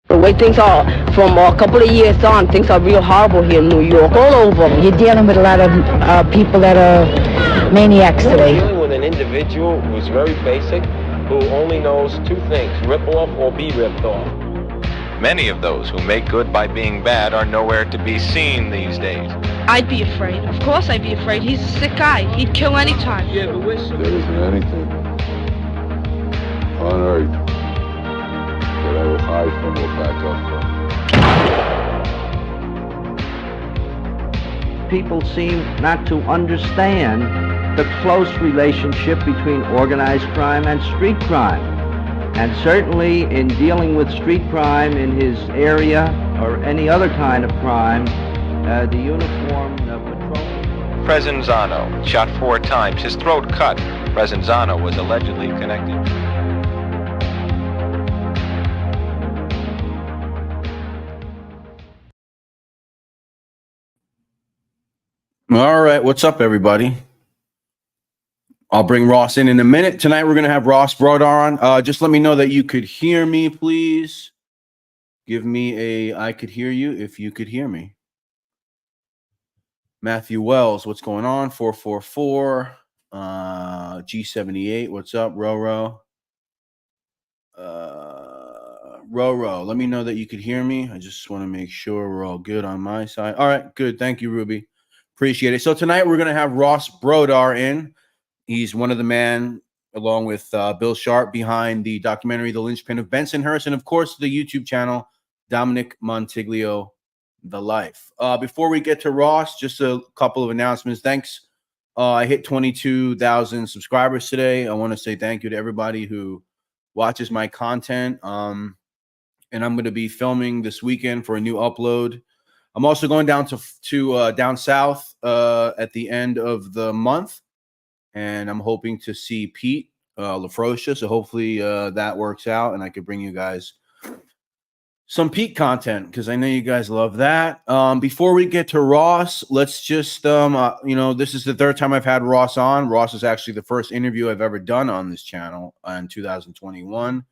The way things are, from a couple of years on, things are real horrible here in New York, all over. You're dealing with a lot of people that are maniacs today. You're dealing with an individual who's very basic, who only knows two things, rip off or be ripped off. Many of those who make good by being bad are nowhere to be seen these days. I'd be afraid. Of course I'd be afraid. He's a sick guy. He'd kill anytime. Yeah, but there isn't anything on earth that I will hide from or back up from. People seem not to understand the close relationship between organized crime and street crime. And certainly in dealing with street crime in his area or any other kind of crime, the uniformed patrol. Presenzano, shot 4 times, his throat cut. Presenzano was allegedly connected. All right, what's up, everybody? I'll bring Ross in a minute. Tonight, we're going to have Ross Brodar on. Just let me know that you could hear me, please. Give me I could hear you if you could hear me. Matthew Wells, what's going on? 444. G78, what's up? Roro. Roro, let me know that you could hear me. I just want to make sure we're all good on my side. All right, good. Thank you, Ruby. Appreciate it. So tonight, we're going to have Ross Brodar in. He's one of the men, along with Bill Sharp, behind the documentary The Linchpin of Bensonhurst, and, of course, the YouTube channel, Dominick Montiglio, The Life. Before we get to Ross, just a couple of announcements. Thanks. I hit 22,000 subscribers today. I want to say thank you to everybody who watches my content. And I'm going to be filming this weekend for a new upload. I'm also going down to down south at the end of the month. And I'm hoping to see Pete LaFrocia. So hopefully that works out and I could bring you guys some Pete content because I know you guys love that. Before we get to Ross, let's just, this is the third time I've had Ross on. Ross is actually the first interview I've ever done on this channel in 2021.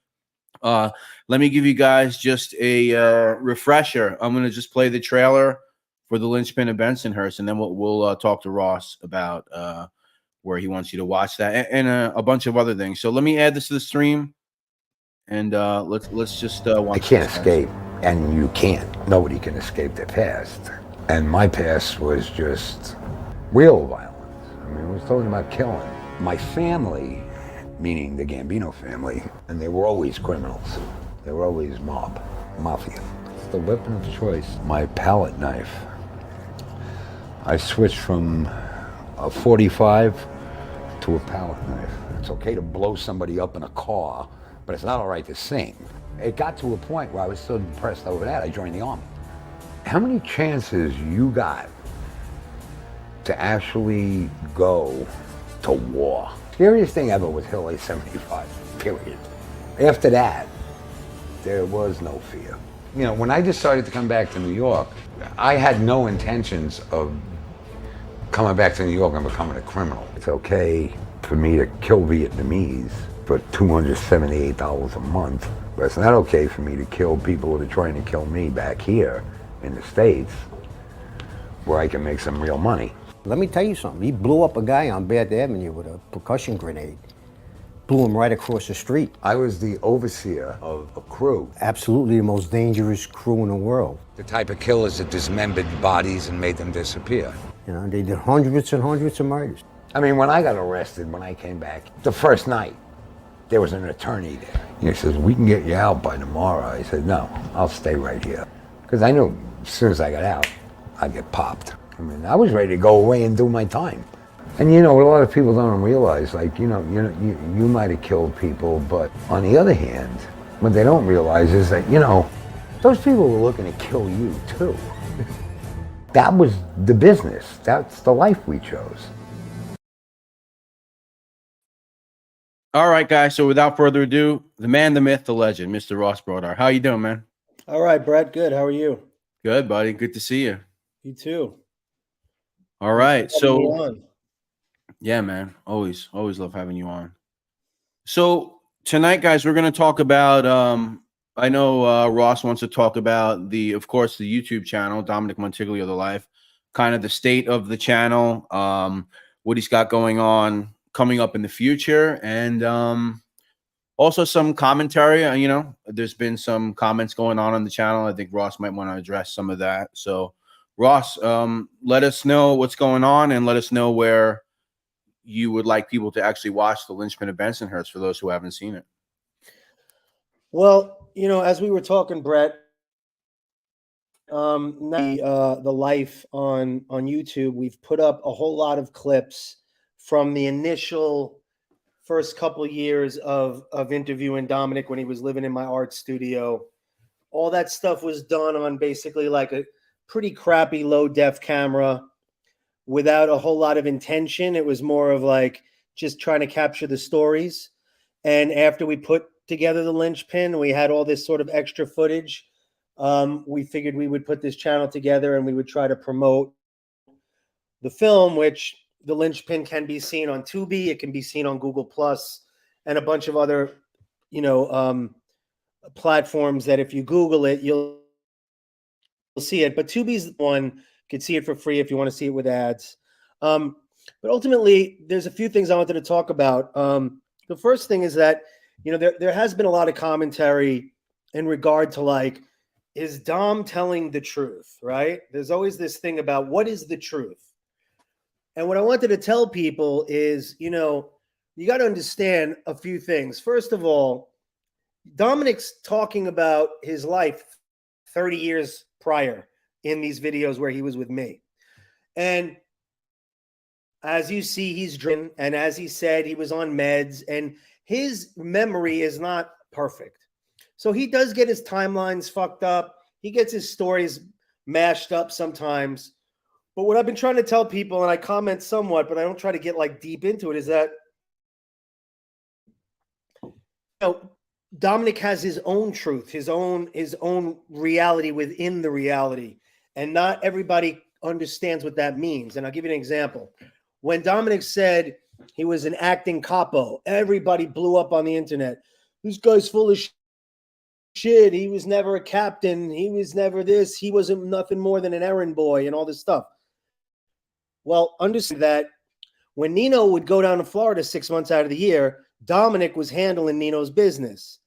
Let me give you guys just a refresher. I'm going to just play the trailer for The Linchpin of Bensonhurst, and then we'll talk to Ross about where he wants you to watch that, and a bunch of other things. So let me add this to the stream, and let's just watch. I can't escape, and you can't. Nobody can escape their past. And my past was just real violence. I mean, I was talking about killing. My family, meaning the Gambino family, and they were always criminals. They were always mafia. It's the weapon of choice. My palette knife. I switched from a 45 to a palette knife. It's okay to blow somebody up in a car, but it's not all right to sing. It got to a point where I was so depressed over that, I joined the Army. How many chances you got to actually go to war? Scariest thing ever was Hill A75, period. After that, there was no fear. You know, when I decided to come back to New York, I had no intentions of coming back to New York and becoming a criminal. It's okay for me to kill Vietnamese for $278 a month, but it's not okay for me to kill people that are trying to kill me back here in the States, where I can make some real money. Let me tell you something. He blew up a guy on Bath Avenue with a percussion grenade. Blew him right across the street. I was the overseer of a crew. Absolutely the most dangerous crew in the world. The type of killers that dismembered bodies and made them disappear. You know, they did hundreds and hundreds of murders. I mean, when I got arrested, when I came back, the first night, there was an attorney there. He says, "We can get you out by tomorrow." I said, "No, I'll stay right here." Because I knew as soon as I got out, I'd get popped. I mean, I was ready to go away and do my time. And you know, what a lot of people don't realize, like, you might have killed people, but on the other hand, what they don't realize is that, those people were looking to kill you too. That was the business. That's the life we chose. All right, guys. So without further ado, the man, the myth, the legend, Mr. Ross Brodar. How you doing, man? All right, Brett. Good. How are you? Good, buddy. Good to see you. You too. All right. So, yeah, man. Always love having you on. So tonight, guys, we're going to talk about I know Ross wants to talk about of course, the YouTube channel, Dominick Montiglio, The Life, kind of the state of the channel, what he's got going on coming up in the future, and also some commentary. There's been some comments going on the channel. I think Ross might want to address some of that. So, Ross, let us know what's going on, and let us know where you would like people to actually watch the Lynchpin of Bensonhurst for those who haven't seen it. Well, as we were talking, Brett, the Life on YouTube, we've put up a whole lot of clips from the initial first couple years of interviewing Dominick when he was living in my art studio. All that stuff was done on basically like a pretty crappy low def camera without a whole lot of intention. It was more of like just trying to capture the stories. And after we put together the Lynchpin, we had all this sort of extra footage. We figured we would put this channel together and we would try to promote the film, which the Lynchpin can be seen on Tubi. It can be seen on Google Plus and a bunch of other, platforms that if you Google it, you'll see it. But Tubi's the one. You can see it for free if you want to see it with ads. But ultimately, there's a few things I wanted to talk about. The first thing is that, there has been a lot of commentary in regard to like, is Dom telling the truth, right? There's always this thing about what is the truth? And what I wanted to tell people is, you got to understand a few things. First of all, Dominick's talking about his life 30 years prior in these videos where he was with me. And as you see, he's driven, and as he said, he was on meds, and his memory is not perfect. So he does get his timelines fucked up. He gets his stories mashed up sometimes. But what I've been trying to tell people, and I comment somewhat, but I don't try to get like deep into it, is that Dominick has his own truth, his own reality within the reality, and not everybody understands what that means. And I'll give you an example. When Dominick said he was an acting capo, everybody blew up on the internet. This guy's full of shit. He was never a captain. He was never this. He wasn't nothing more than an errand boy and all this stuff. Well, understand that when Nino would go down to Florida 6 months out of the year, Dominick was handling Nino's business.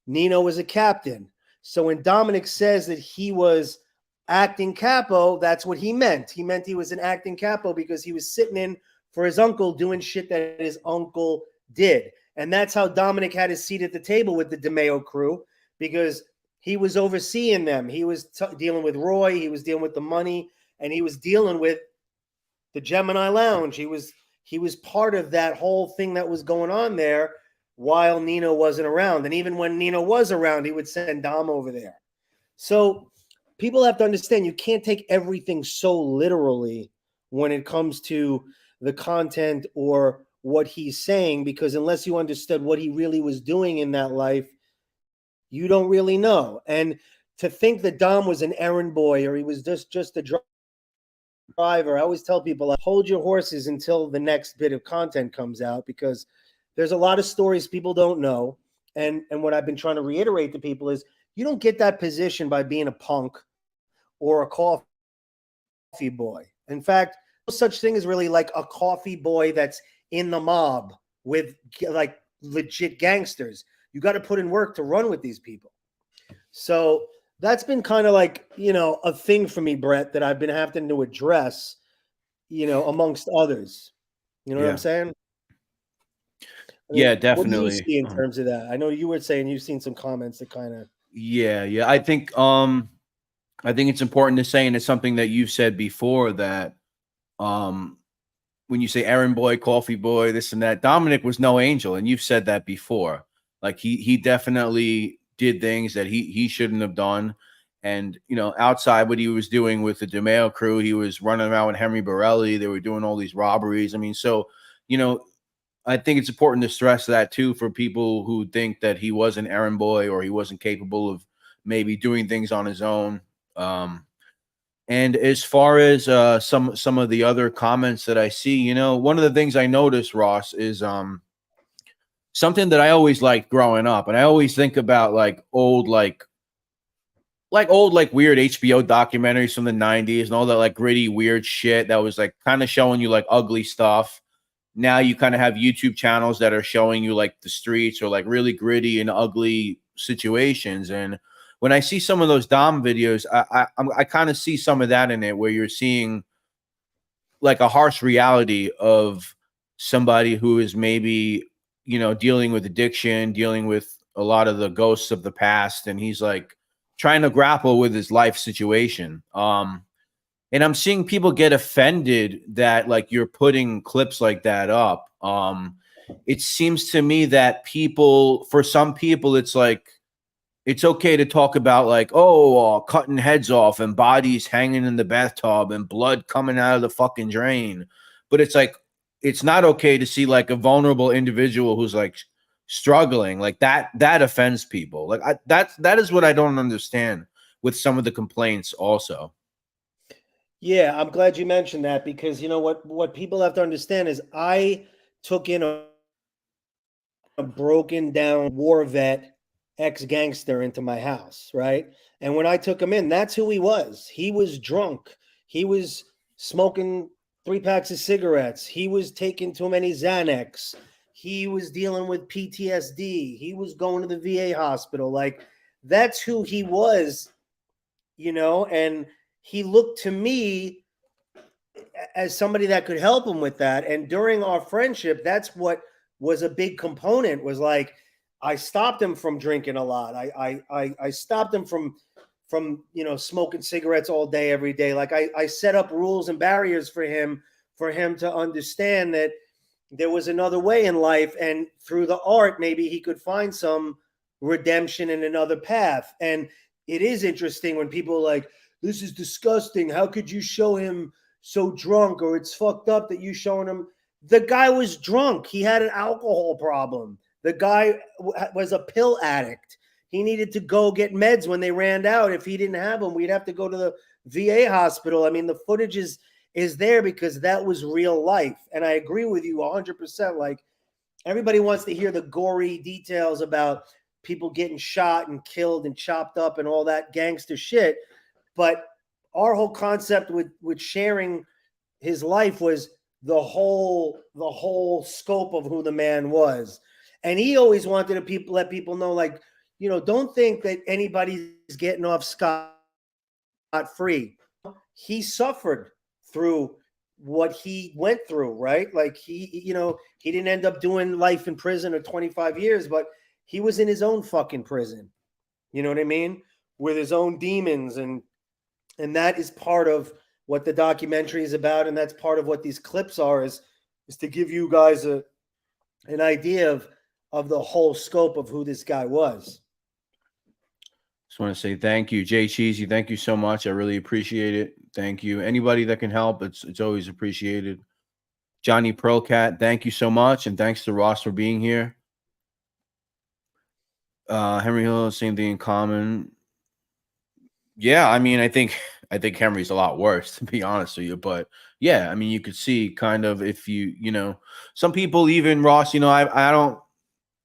Nino was a captain. So when Dominick says that he was acting capo, that's what he meant. He meant he was an acting capo because he was sitting in for his uncle doing shit that his uncle did. And that's how Dominick had his seat at the table with the DeMeo crew, because he was overseeing them. He was dealing with Roy. He was dealing with the money, and he was dealing with the Gemini Lounge. He was part of that whole thing that was going on there while Nino wasn't around. And even when Nino was around, he would send Dom over there. So people have to understand, you can't take everything so literally when it comes to the content or what he's saying, because unless you understood what he really was doing in that life, you don't really know. And to think that Dom was an errand boy or he was just a driver, I always tell people, like, hold your horses until the next bit of content comes out, because there's a lot of stories people don't know. And what I've been trying to reiterate to people is you don't get that position by being a punk or a coffee boy. In fact, no such thing as really like a coffee boy that's in the mob with like legit gangsters. You got to put in work to run with these people. So that's been kind of like, a thing for me, Brett, that I've been having to address, amongst others. You know what I'm saying? Yeah, definitely. What do you see in terms of that? I know you were saying you've seen some comments that kind of. Yeah. I think it's important to say, and it's something that you've said before, that when you say errand boy, coffee boy, this and that, Dominick was no angel, and you've said that before. Like he definitely did things that he shouldn't have done. And, outside what he was doing with the DeMeo crew, he was running around with Henry Borelli. They were doing all these robberies. I mean, so, I think it's important to stress that too, for people who think that he was an errand boy or he wasn't capable of maybe doing things on his own. And as far as some of the other comments that I see, one of the things I noticed, Ross, is something that I always liked growing up, and I always think about like old weird HBO documentaries from the 90s and all that like gritty weird shit that was like kind of showing you like ugly stuff. Now you kind of have YouTube channels that are showing you like the streets or like really gritty and ugly situations. And when I see some of those Dom videos, I kind of see some of that in it, where you're seeing like a harsh reality of somebody who is maybe, you know, dealing with addiction, dealing with a lot of the ghosts of the past, and he's like trying to grapple with his life situation. And I'm seeing people get offended that like you're putting clips like that up. It seems to me that for some people, it's like, it's okay to talk about like, cutting heads off and bodies hanging in the bathtub and blood coming out of the fucking drain. But it's like, it's not okay to see like a vulnerable individual who's like struggling like that. That offends people. Like that is what I don't understand with some of the complaints also. Yeah, I'm glad you mentioned that, because you know what people have to understand is I took in a broken down war vet ex-gangster into my house, right? And when I took him in, that's who he was. He was drunk. He was smoking 3 packs of cigarettes. He was taking too many Xanax. He was dealing with PTSD. He was going to the VA hospital. Like, that's who he was, you know, and he looked to me as somebody that could help him with that. And during our friendship, that's what was a big component, was like, I stopped him from drinking a lot. I stopped him from you know, smoking cigarettes all day, every day. Like I set up rules and barriers for him to understand that there was another way in life, and through the art, maybe he could find some redemption in another path. And it is interesting when people are like, this is disgusting. How could you show him so drunk? Or it's fucked up that you showing him. The guy was drunk. He had an alcohol problem. The guy was a pill addict. He needed to go get meds when they ran out. If he didn't have them, we'd have to go to the VA hospital. I mean, the footage is there because that was real life. And I agree with you 100%. Like, everybody wants to hear the gory details about people getting shot and killed and chopped up and all that gangster shit. But our whole concept with sharing his life was the whole scope of who the man was. And he always wanted to let people know, like, you know, don't think that anybody's getting off scot-free. He suffered through what he went through, right? Like, he didn't end up doing life in prison or 25 years, but he was in his own fucking prison. You know what I mean? With his own demons. And that is part of what the documentary is about. And that's part of what these clips are, is to give you guys an idea of the whole scope of who this guy was. Just want to say thank you, Jay Cheesy. Thank you so much. I really appreciate it. Thank you. Anybody that can help, it's always appreciated. Johnny Pearlcat, thank you so much. And thanks to Ross for being here. Henry Hill, same thing in common. Yeah, I mean, I think Henry's a lot worse, to be honest with you. But yeah, I mean, you could see kind of, if you know, some people, even Ross, you know,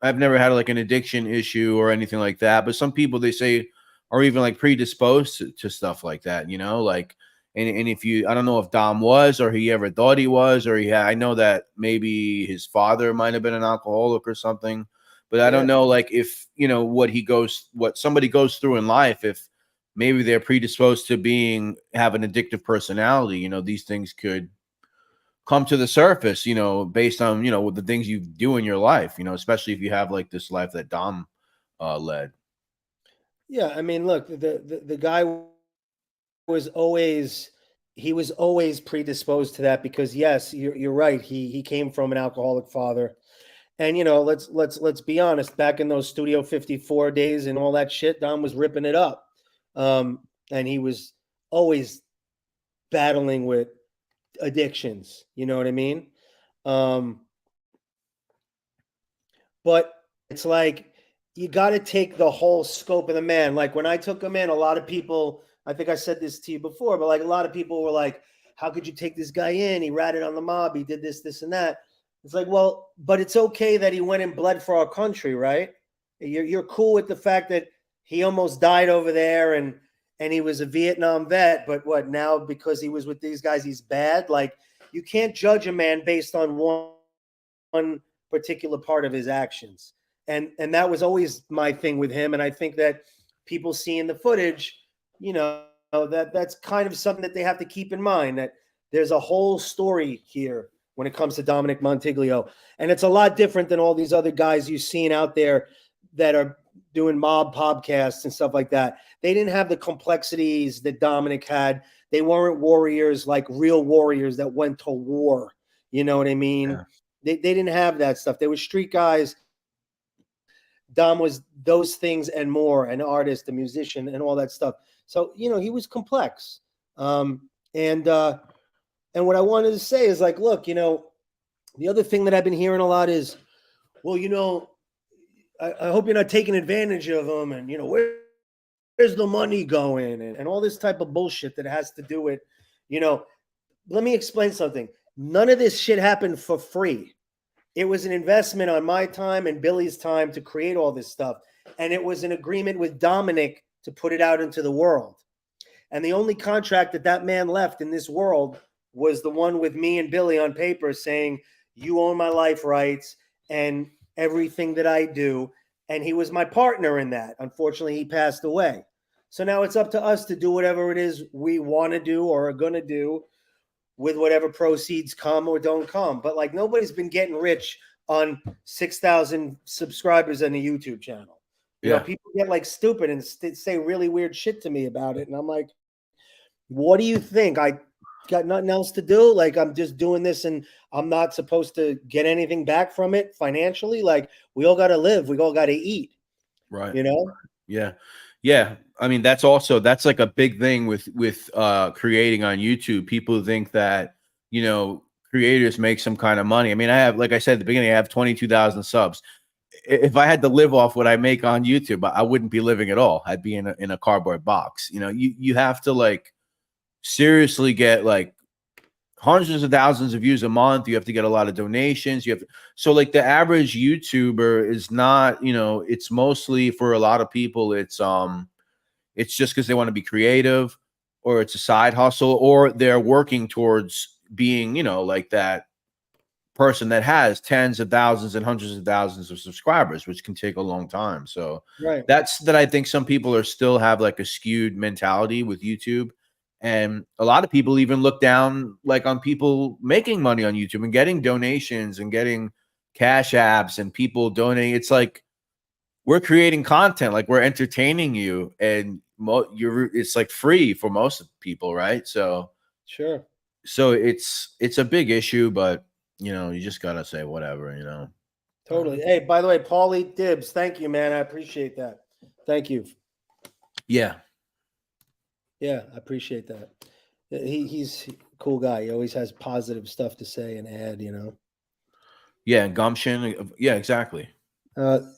I've never had like an addiction issue or anything like that. But some people, they say, are even like predisposed to stuff like that, you know, like, and if I don't know if Dom was, or he ever thought he was, or I know that maybe his father might have been an alcoholic or something, but I don't know, like, if, you know, what somebody goes through in life, if maybe they're predisposed to have an addictive personality, you know, these things could come to the surface, you know, based on, you know, the things you do in your life, you know, especially if you have like this life that Dom led. Yeah, I mean, look, the guy was always predisposed to that, because yes, you're right. He came from an alcoholic father. And, you know, let's be honest, back in those Studio 54 days and all that shit, Dom was ripping it up. And he was always battling with addictions, you know what I mean? But it's like, you got to take the whole scope of the man. Like, when I took him in, a lot of people, I think I said this to you before, but like, a lot of people were like, how could you take this guy in? He ratted on the mob. He did this, and that. It's like, well, but it's okay that he went and bled for our country, right? You're cool with the fact that he almost died over there and he was a Vietnam vet, but what now because he was with these guys, he's bad? Like, you can't judge a man based on one particular part of his actions. And that was always my thing with him. And I think that people seeing the footage, you know, that's kind of something that they have to keep in mind, that there's a whole story here when it comes to Dominick Montiglio. And it's a lot different than all these other guys you've seen out there that are doing mob podcasts and stuff like that. They didn't have the complexities that Dominick had. They weren't warriors, like real warriors that went to war. You know what I mean? Yeah. They didn't have that stuff. They were street guys. Dom was those things and more, an artist, a musician, and all that stuff. So, you know, he was complex. And what I wanted to say is, like, look, you know, the other thing that I've been hearing a lot is, well, you know, I hope you're not taking advantage of them, and, you know, where's the money going, and all this type of bullshit that has to do with, you know, let me explain something. None of this shit happened for free. It was an investment on my time and Billy's time to create all this stuff. And it was an agreement with Dominick to put it out into the world. And the only contract that man left in this world was the one with me and Billy on paper saying, you own my life rights and everything that I do. And he was my partner in that. Unfortunately, he passed away. So now it's up to us to do whatever it is we want to do or are going to do with whatever proceeds come or don't come. But, like, nobody's been getting rich on 6,000 subscribers on a YouTube channel. You know, people get, like, stupid and say really weird shit to me about it. And I'm like, what do you think? I got nothing else to do? Like, I'm just doing this and I'm not supposed to get anything back from it financially? Like, we all got to live. We all got to eat. Right. You know? Yeah. Yeah. I mean, that's like a big thing with creating on YouTube. People think that, you know, creators make some kind of money. I mean, I have, like I said at the beginning, I have 22,000 subs. If I had to live off what I make on YouTube, I wouldn't be living at all. I'd be in a cardboard box. You know, you have to, like, seriously get, like, hundreds of thousands of views a month. You have to get a lot of donations. So, like, the average YouTuber is not, you know, it's mostly, for a lot of people, it's just because they want to be creative, or it's a side hustle, or they're working towards being, you know, like that person that has tens of thousands and hundreds of thousands of subscribers, which can take a long time. So that I think some people still have, like, a skewed mentality with YouTube. And a lot of people even look down, like, on people making money on YouTube and getting donations and getting cash apps and people donating. It's like, we're creating content, like, we're entertaining you, and it's like free for most people, right? So sure. So it's a big issue, but, you know, you just gotta say whatever, you know. Totally. Hey, by the way, Paulie Dibs, thank you, man. I appreciate that. Thank you. Yeah. Yeah, I appreciate that. He's a cool guy. He always has positive stuff to say and add, you know. Yeah, gumption. Yeah, exactly.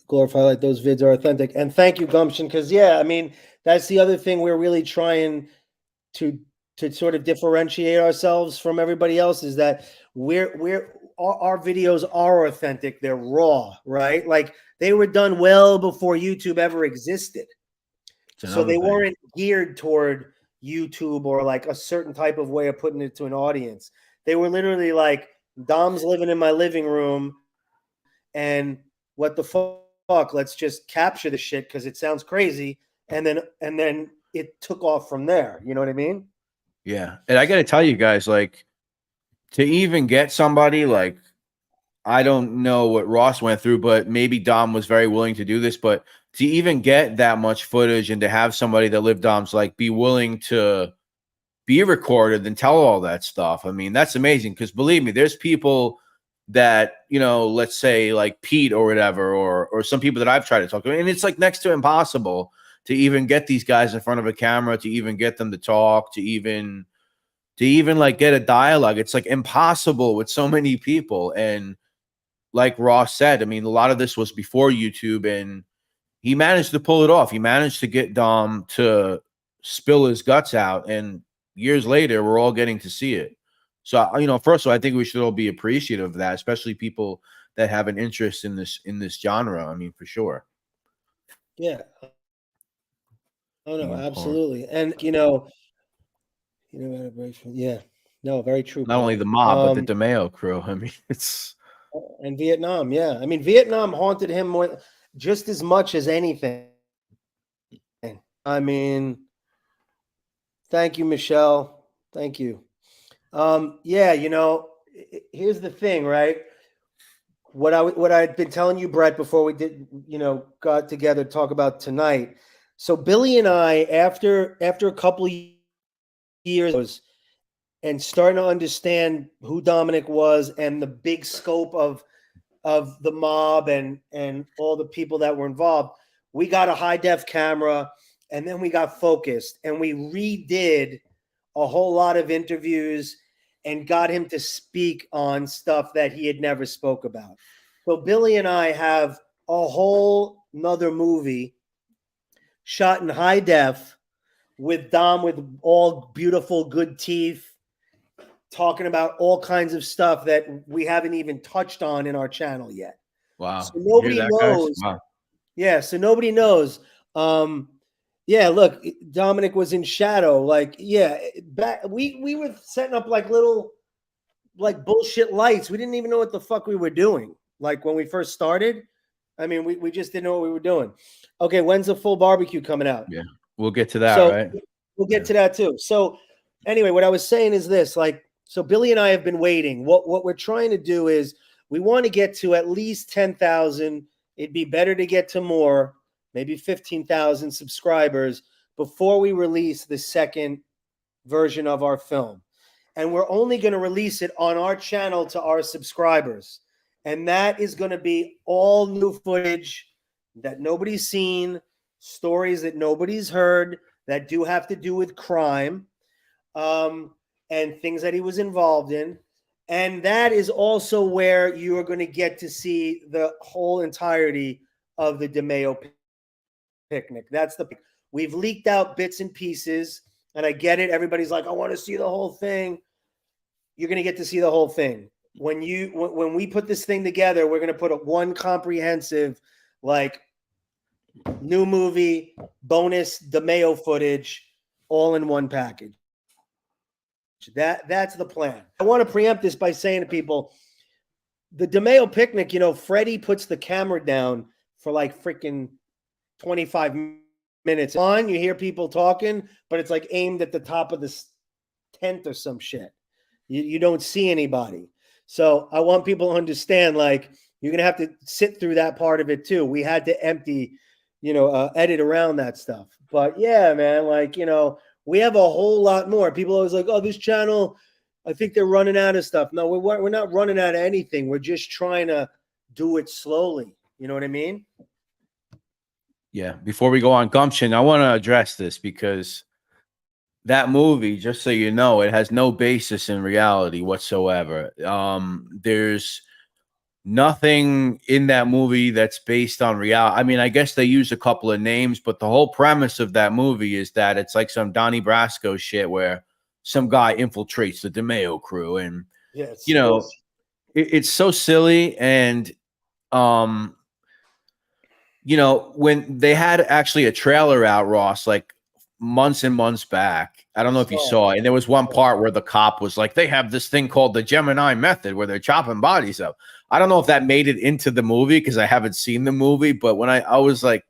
Glorify, like, those vids are authentic. And thank you, Gumption, because, yeah, I mean, that's the other thing we're really trying to sort of differentiate ourselves from everybody else, is that our videos are authentic. They're raw, right? Like, they were done well before YouTube ever existed. So they weren't geared toward YouTube or, like, a certain type of way of putting it to an audience. They were literally like, Dom's living in my living room, and what the fuck? Let's just capture the shit because it sounds crazy, and then it took off from there. You know what I mean? Yeah, and I got to tell you guys, like, to even get somebody, like, I don't know what Ross went through, but maybe Dom was very willing to do this, but to even get that much footage and to have somebody that lived Dom's, like, be willing to be recorded and tell all that stuff, I mean, that's amazing. Because believe me, there's people that, you know, let's say, like, Pete or whatever, or some people that I've tried to talk to, and it's, like, next to impossible to even get these guys in front of a camera, to even get them to talk, to even like get a dialogue. It's, like, impossible with so many people. And like Ross said, I mean, a lot of this was before YouTube, and he managed to pull it off. He managed to get Dom to spill his guts out, and years later, we're all getting to see it. So, first of all, I think we should all be appreciative of that, especially people that have an interest in this genre. I mean, for sure. Yeah. Oh no, Yeah, absolutely. And yeah, no, very true. not only Paul. the mob, but the DeMeo crew. I mean, it's And Vietnam, yeah. I mean, Vietnam haunted him more, just as much as anything. I mean, thank you, Michelle. Thank you. Yeah, here's the thing, right? What I'd been telling you, Brett, before we did, got together to talk about tonight. So Billy and I, after a couple of years and starting to understand who Dominick was and the big scope of the mob and all the people that were involved, we got a high def camera and then we got focused and we redid a whole lot of interviews and got him to speak on stuff that he had never spoke about. So Billy and I have a whole nother movie shot in high def with Dom with all beautiful, good teeth, talking about all kinds of stuff that we haven't even touched on in our channel yet. wow. So nobody knows. Wow. Yeah, so nobody knows. Yeah, look, Dominick was in shadow. Like, yeah, back we were setting up like little like bullshit lights. We didn't even know what the fuck we were doing. Like when we first started. I mean, we just didn't know what we were doing. Okay, when's the full barbecue coming out? Yeah, we'll get to that, right? We'll get to that too. So anyway, what I was saying is this, like, so Billy and I have been waiting. What we're trying to do is we want to get to at least 10,000. It'd be better to get to more, maybe 15,000 subscribers before we release the second version of our film. And we're only going to release it on our channel to our subscribers. And that is going to be all new footage that nobody's seen, stories that nobody's heard that do have to do with crime, and things that he was involved in. And that is also where you are going to get to see the whole entirety of the DeMeo picnic. We've leaked out bits and pieces, and I get it. Everybody's like, I want to see the whole thing. You're going to get to see the whole thing. When we put this thing together, we're going to put one comprehensive, like, new movie, bonus DeMeo footage, all in one package. That's the plan. I want to preempt this by saying to people, the DeMeo picnic, Freddie puts the camera down for like freaking 25 minutes. You hear people talking, but it's like aimed at the top of this tent or some shit. You don't see anybody. So I want people to understand, like, you're going to have to sit through that part of it too. We had to empty, edit around that stuff. But yeah, man, like, we have a whole lot more. People always like, oh, this channel, I think they're running out of stuff. No, we're not running out of anything. We're just trying to do it slowly. You know what I mean? Yeah. Before we go on Gumption, I want to address this because that movie, just so you know, it has no basis in reality whatsoever. There's nothing in that movie that's based on reality. I mean, I guess they use a couple of names, but the whole premise of that movie is that it's like some Donnie Brasco shit where some guy infiltrates the DeMeo crew, and it's so silly. And when they had actually a trailer out, Ross, like months and months back, I don't know if you saw it, and there was one part where the cop was like, they have this thing called the Gemini method where they're chopping bodies up. I don't know if that made it into the movie because I haven't seen the movie, but when I was like,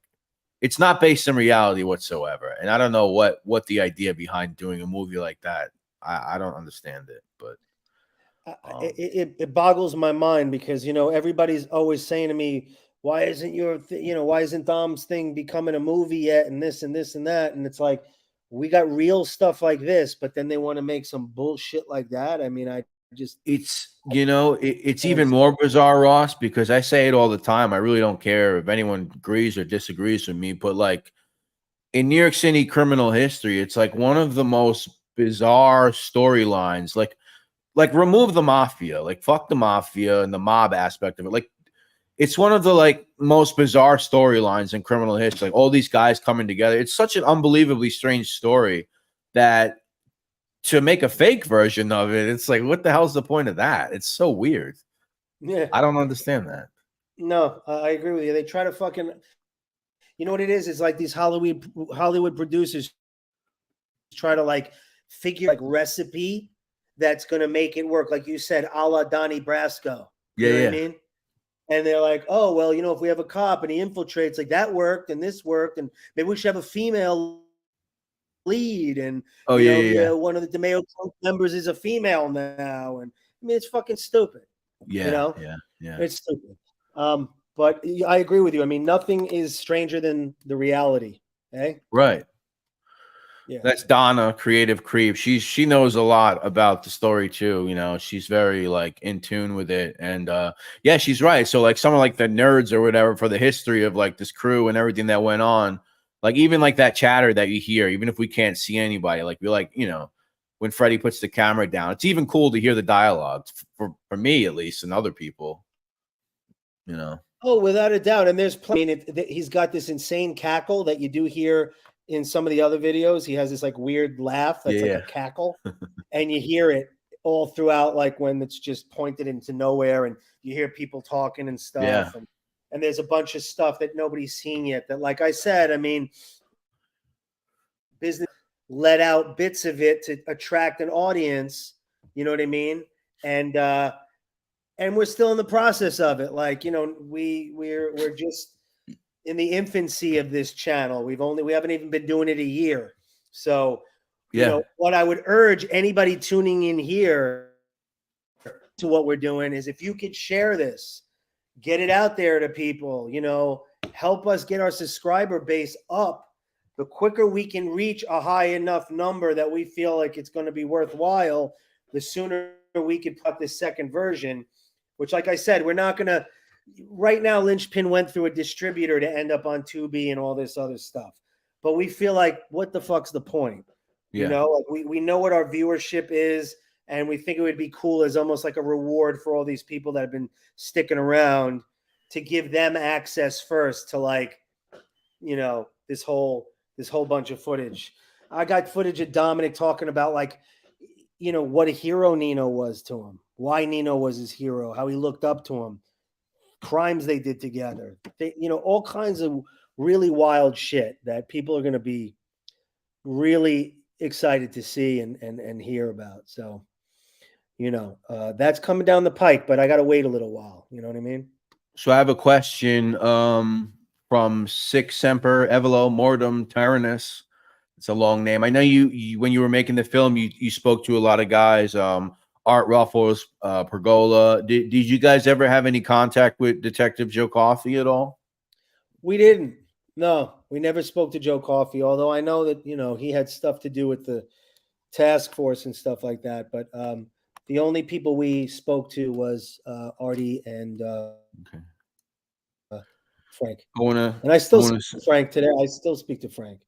it's not based in reality whatsoever. And I don't know what the idea behind doing a movie like that. I don't understand it, but it boggles my mind because, everybody's always saying to me, why isn't why isn't Dom's thing becoming a movie yet? And this and this and that. And it's like, we got real stuff like this, but then they want to make some bullshit like that. I mean, it's even more bizarre, Ross, because I say it all the time. I really don't care if anyone agrees or disagrees with me, but like in New York City criminal history, it's like one of the most bizarre storylines. Like remove the mafia, like fuck the mafia and the mob aspect of it. Like it's one of the like most bizarre storylines in criminal history. Like all these guys coming together. It's such an unbelievably strange story that to make a fake version of it. It's like, what the hell's the point of that? It's so weird. Yeah. I don't understand that. No, I agree with you. They try to fucking, you know what it is? It's like these Hollywood producers try to like figure like recipe that's going to make it work. Like you said, a la Donnie Brasco. You know what I mean? And they're like, oh, well, you know, if we have a cop and he infiltrates, like that worked and this worked, and maybe we should have a female lead. And one of the DeMeo members is a female now. And I mean, it's fucking stupid. Yeah, you know? yeah. It's stupid. But I agree with you. I mean, nothing is stranger than the reality. Eh? Right. Yeah. That's Donna, Creative Creep. She knows a lot about the story too. You know, she's very like in tune with it. And yeah, she's right. So like someone like the nerds or whatever for the history of like this crew and everything that went on, like even like that chatter that you hear, even if we can't see anybody, like we're like, you know, when Freddie puts the camera down, it's even cool to hear the dialogue for me at least, and other people, you know. Oh, without a doubt. And there's plenty. I mean, he's got this insane cackle that you do hear in some of the other videos. He has this like weird laugh that's like a cackle, and you hear it all throughout, like when it's just pointed into nowhere, and you hear people talking and stuff. Yeah. And there's a bunch of stuff that nobody's seen yet. That, like I said, I mean, business let out bits of it to attract an audience. You know what I mean? And we're still in the process of it. Like, you know, we're just in the infancy of this channel. We haven't even been doing it a year. So, you know, what I would urge anybody tuning in here to what we're doing is, if you could share this, get it out there to people, you know, help us get our subscriber base up. The quicker we can reach a high enough number that we feel like it's going to be worthwhile, the sooner we can put this second version, which, like I said, we're not going to. Right now, Lynchpin went through a distributor to end up on Tubi and all this other stuff. But we feel like, what the fuck's the point? Yeah. You know, like we know what our viewership is, and we think it would be cool as almost like a reward for all these people that have been sticking around, to give them access first to, like, you know, this whole bunch of footage. I got footage of Dominic talking about, like, you know, what a hero Nino was to him, why Nino was his hero, how he looked up to him, crimes they did together, you know, all kinds of really wild shit that people are going to be really excited to see and hear about. So, you know, that's coming down the pike, but I got to wait a little while. You know what I mean? So I have a question from Sic Semper Evolo Mortem Tyrannus. It's a long name. I know you when you were making the film, you spoke to a lot of guys, Art Ruffles, Pergola. Did you guys ever have any contact with Detective Joe Coffey at all? We didn't. No, we never spoke to Joe Coffey, although I know that, you know, he had stuff to do with the task force and stuff like that. But the only people we spoke to was Artie and Frank. And I still speak to Frank today. I still speak to Frank.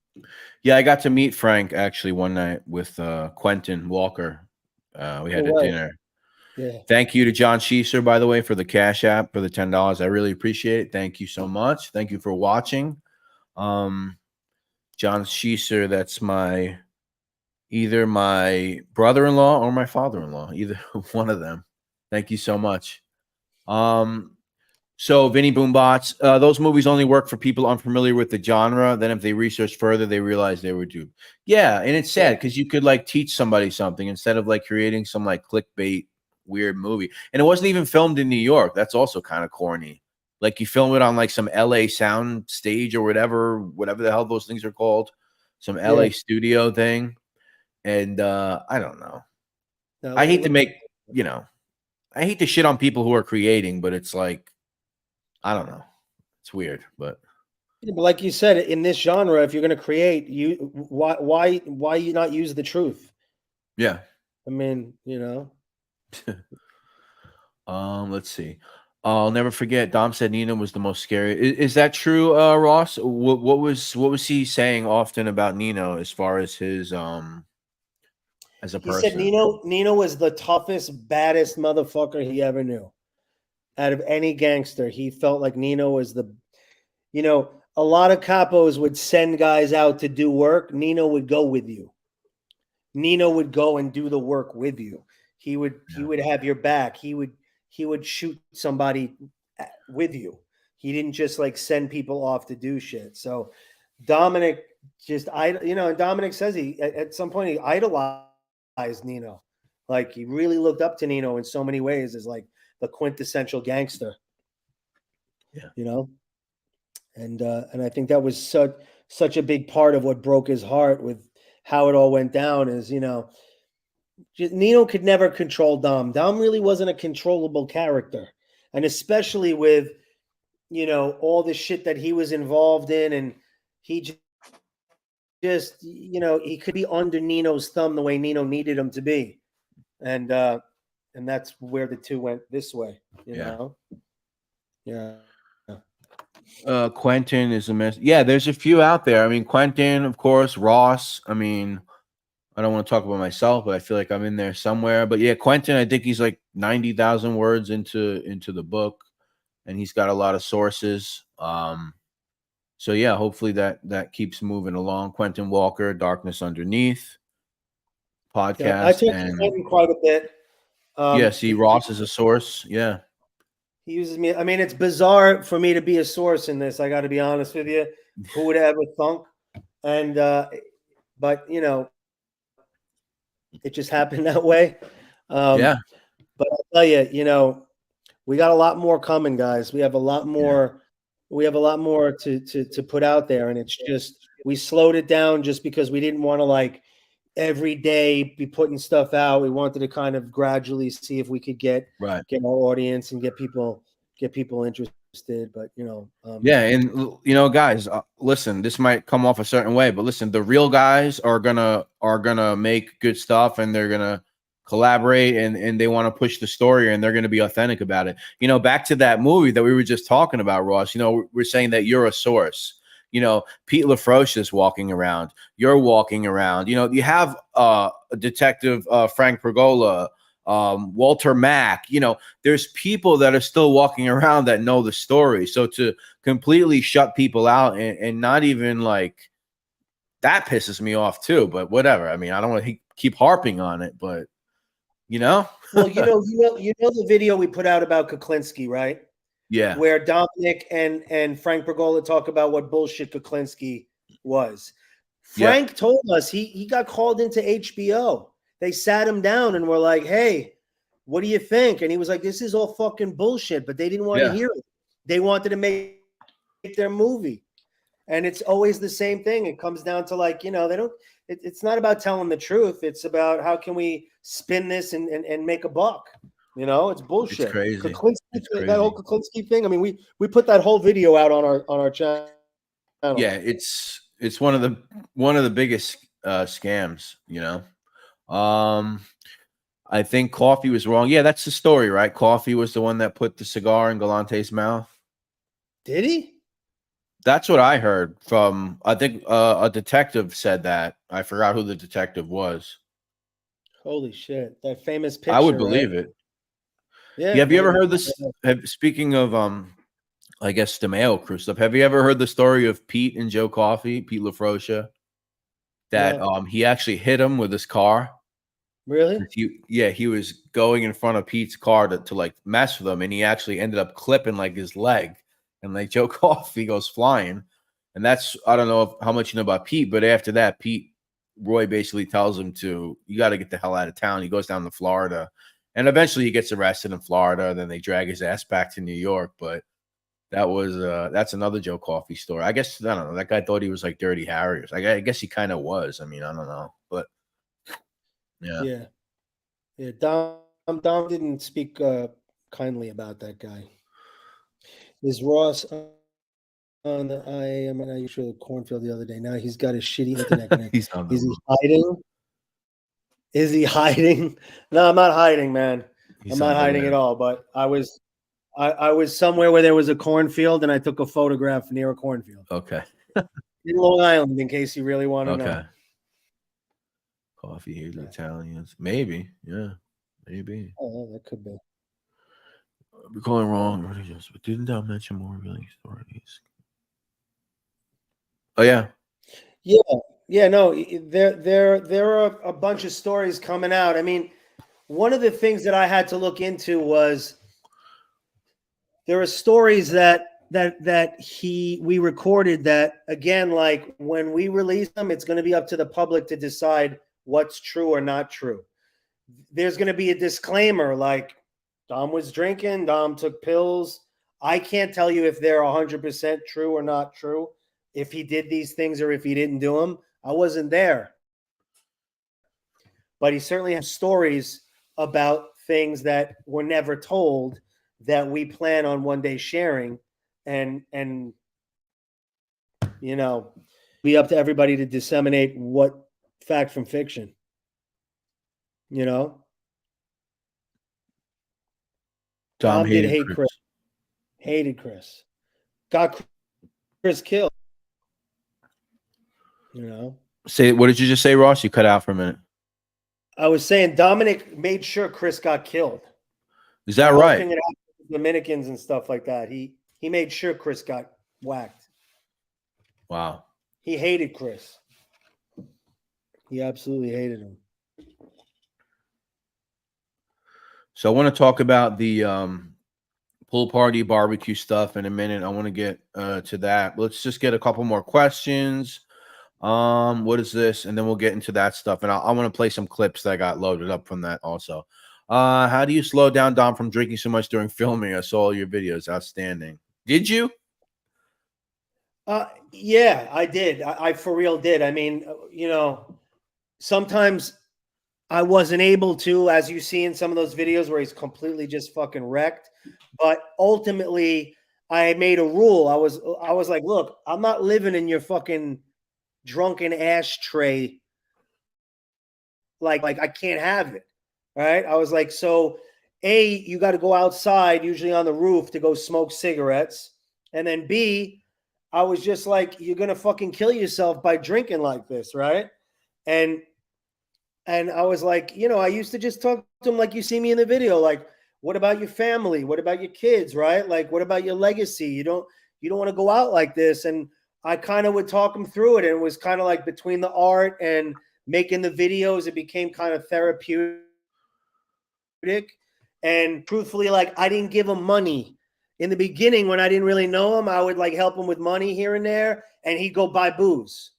Yeah, I got to meet Frank actually one night with Quentin Walker. We had a dinner. Yeah. Thank you to John Schieser, by the way, for the Cash App for the $10. I really appreciate it. Thank you so much. Thank you for watching. John Schieser, that's either my brother-in-law or my father-in-law, either one of them. Thank you so much. So Vinny Boombots, those movies only work for people unfamiliar with the genre. Then if they research further, they realize they were duped. Yeah, and it's sad because you could like teach somebody something instead of like creating some like clickbait weird movie. And it wasn't even filmed in New York. That's also kind of corny. Like you film it on like some LA sound stage or whatever the hell those things are called. Some LA studio thing. And I don't know. No, I hate to make, you know, I hate to shit on people who are creating, but it's like, I don't know. It's weird, but like you said, in this genre, if you're going to create, why you not use the truth? Yeah. I mean, you know. Let's see. I'll never forget. Dom said Nino was the most scary. Is that true, Ross? What was he saying often about Nino as far as his as a person? He said Nino was the toughest, baddest motherfucker he ever knew. Out of any gangster, he felt like Nino was the, you know, a lot of capos would send guys out to do work. Nino would go with you. Nino would go and do the work with you. He would have your back. He would shoot somebody with you. He didn't just like send people off to do shit. So Dominick Dominick says he at some point he idolized Nino. Like he really looked up to Nino in so many ways as like the quintessential gangster. Yeah. You know? And I think that was such a big part of what broke his heart with how it all went down is, Nino could never control Dom. Dom really wasn't a controllable character. And especially with, all the shit that he was involved in, and he just, he could be under Nino's thumb the way Nino needed him to be. And that's where the two went this way, you know? Yeah. Quentin is a mess. Yeah, there's a few out there. I mean, Quentin, of course, Ross. I mean, I don't want to talk about myself, but I feel like I'm in there somewhere. But yeah, Quentin, I think he's like 90,000 words into the book, and he's got a lot of sources. So yeah, hopefully that keeps moving along. Quentin Walker, Darkness Underneath podcast. Yeah, I talked to Quentin quite a bit. See, Ross is a source. Yeah. He uses me. I mean, it's bizarre for me to be a source in this. I got to be honest with you. Who would have ever thunk? And, but it just happened that way. Yeah. But I'll tell you, we got a lot more coming, guys. We have a lot more. Yeah. We have a lot more to put out there, and it's just we slowed it down just because we didn't want to like every day be putting stuff out. We wanted to kind of gradually see if we could get our audience and get people interested. But and guys, listen, this might come off a certain way, but listen, the real guys are gonna make good stuff, and they're gonna collaborate, and they want to push the story, and they're gonna be authentic about it. Back to that movie that we were just talking about, Ross. We're saying that you're a source. Pete LaFroche is walking around. You're walking around. You have Detective Frank Pergola, Walter Mack. There's people that are still walking around that know the story. So to completely shut people out and not even like that pisses me off too. But whatever. I mean, I don't want to keep harping on it, but Well, the video we put out about Kuklinski, right? Yeah. Where Dominick and Frank Pergola talk about what bullshit Kuklinski was. Frank told us he got called into HBO. They sat him down and were like, hey, what do you think? And he was like, this is all fucking bullshit, but they didn't want to hear it. They wanted to make their movie. And it's always the same thing. It comes down to like, it's not about telling the truth. It's about how can we spin this and make a buck. It's bullshit. It's crazy. That whole Kuklinski thing. I mean, we put that whole video out on our channel. Yeah, it's one of the biggest scams. I think Coffee was wrong. Yeah, that's the story, right? Coffee was the one that put the cigar in Galante's mouth. Did he? That's what I heard from. I think a detective said that. I forgot who the detective was. Holy shit! That famous picture. I would believe it. Yeah. Have you ever heard this? Speaking of, I guess DeMeo crew stuff. Have you ever heard the story of Pete and Joe Coffey, Pete LaFroche? That he actually hit him with his car. Really? He was going in front of Pete's car to like mess with him, and he actually ended up clipping like his leg, and like Joe Coffey goes flying. And that's, I don't know how much you know about Pete, but after that, Roy basically tells him you got to get the hell out of town. He goes down to Florida. And eventually he gets arrested in Florida. Then they drag his ass back to New York. But that's another Joe Coffey story. I guess, I don't know. That guy thought he was like Dirty Harry. I guess he kind of was. I mean, I don't know. But yeah. Yeah. Dom didn't speak kindly about that guy. Is Ross on the I used the cornfield the other day. Now he's got a shitty internet connection. Is he hiding? Is he hiding? No, I'm not hiding, man. I'm not hiding at all. But I was somewhere where there was a cornfield, and I took a photograph near a cornfield. Okay. In Long Island, in case you really want to know. Coffee hates Italians. Maybe. Yeah. Maybe. Oh, that could be. We're going wrong. But didn't I mention more revealing stories? Oh, yeah. Yeah. Yeah, no, there are a bunch of stories coming out. I mean, one of the things that I had to look into was there are stories that we recorded that, again, like when we release them, it's going to be up to the public to decide what's true or not true. There's going to be a disclaimer like Dom was drinking, Dom took pills. I can't tell you if they're 100% true or not true, if he did these things or if he didn't do them. I wasn't there. But he certainly has stories about things that were never told that we plan on one day sharing, and you know, be up to everybody to disseminate what fact from fiction. You know, Dom did hate Chris. Hated Chris. Got Chris killed. You know. Say, what did you just say, Ross? You cut out for a minute. I was saying Dominick made sure Chris got killed. Is that right? Dominicans and stuff like that. He made sure Chris got whacked. Wow. He hated Chris. He absolutely hated him. So I want to talk about the pool party barbecue stuff in a minute. I want to get to that. Let's just get a couple more questions. What is this? And then we'll get into that stuff. And I want to play some clips that I got loaded up from that also. How do you slow down Dom from drinking so much during filming? I saw all your videos. Outstanding. Did you? Yeah, I did. I for real did. I mean, you know, sometimes I wasn't able to, as you see in some of those videos where he's completely just fucking wrecked. But ultimately, I made a rule. I was like, look, I'm not living in your fucking drunken ashtray. Like I can't have it. Right? I was like, so A, you got to go outside, usually on the roof, to go smoke cigarettes. And then B, I was just like, you're gonna fucking kill yourself by drinking like this, right? And I was like, you know, I used to just talk to him like you see me in the video, like, what about your family? What about your kids, right? Like, what about your legacy? You don't want to go out like this. And I kind of would talk him through it. And it was kind of like between the art and making the videos, it became kind of therapeutic. And truthfully, like, I didn't give him money. In the beginning, when I didn't really know him, I would like help him with money here and there, and he'd go buy booze.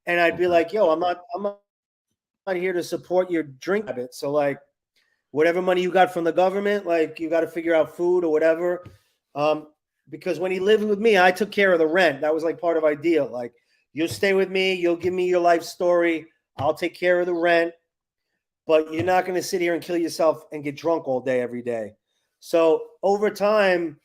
And I'd be like, yo, I'm not here to support your drink habit. So like, whatever money you got from the government, like, you got to figure out food or whatever. Because when he lived with me, I took care of the rent. That was like part of our deal. Like, you'll stay with me, you'll give me your life story, I'll take care of the rent, but you're not going to sit here and kill yourself and get drunk all day, every day. So over time,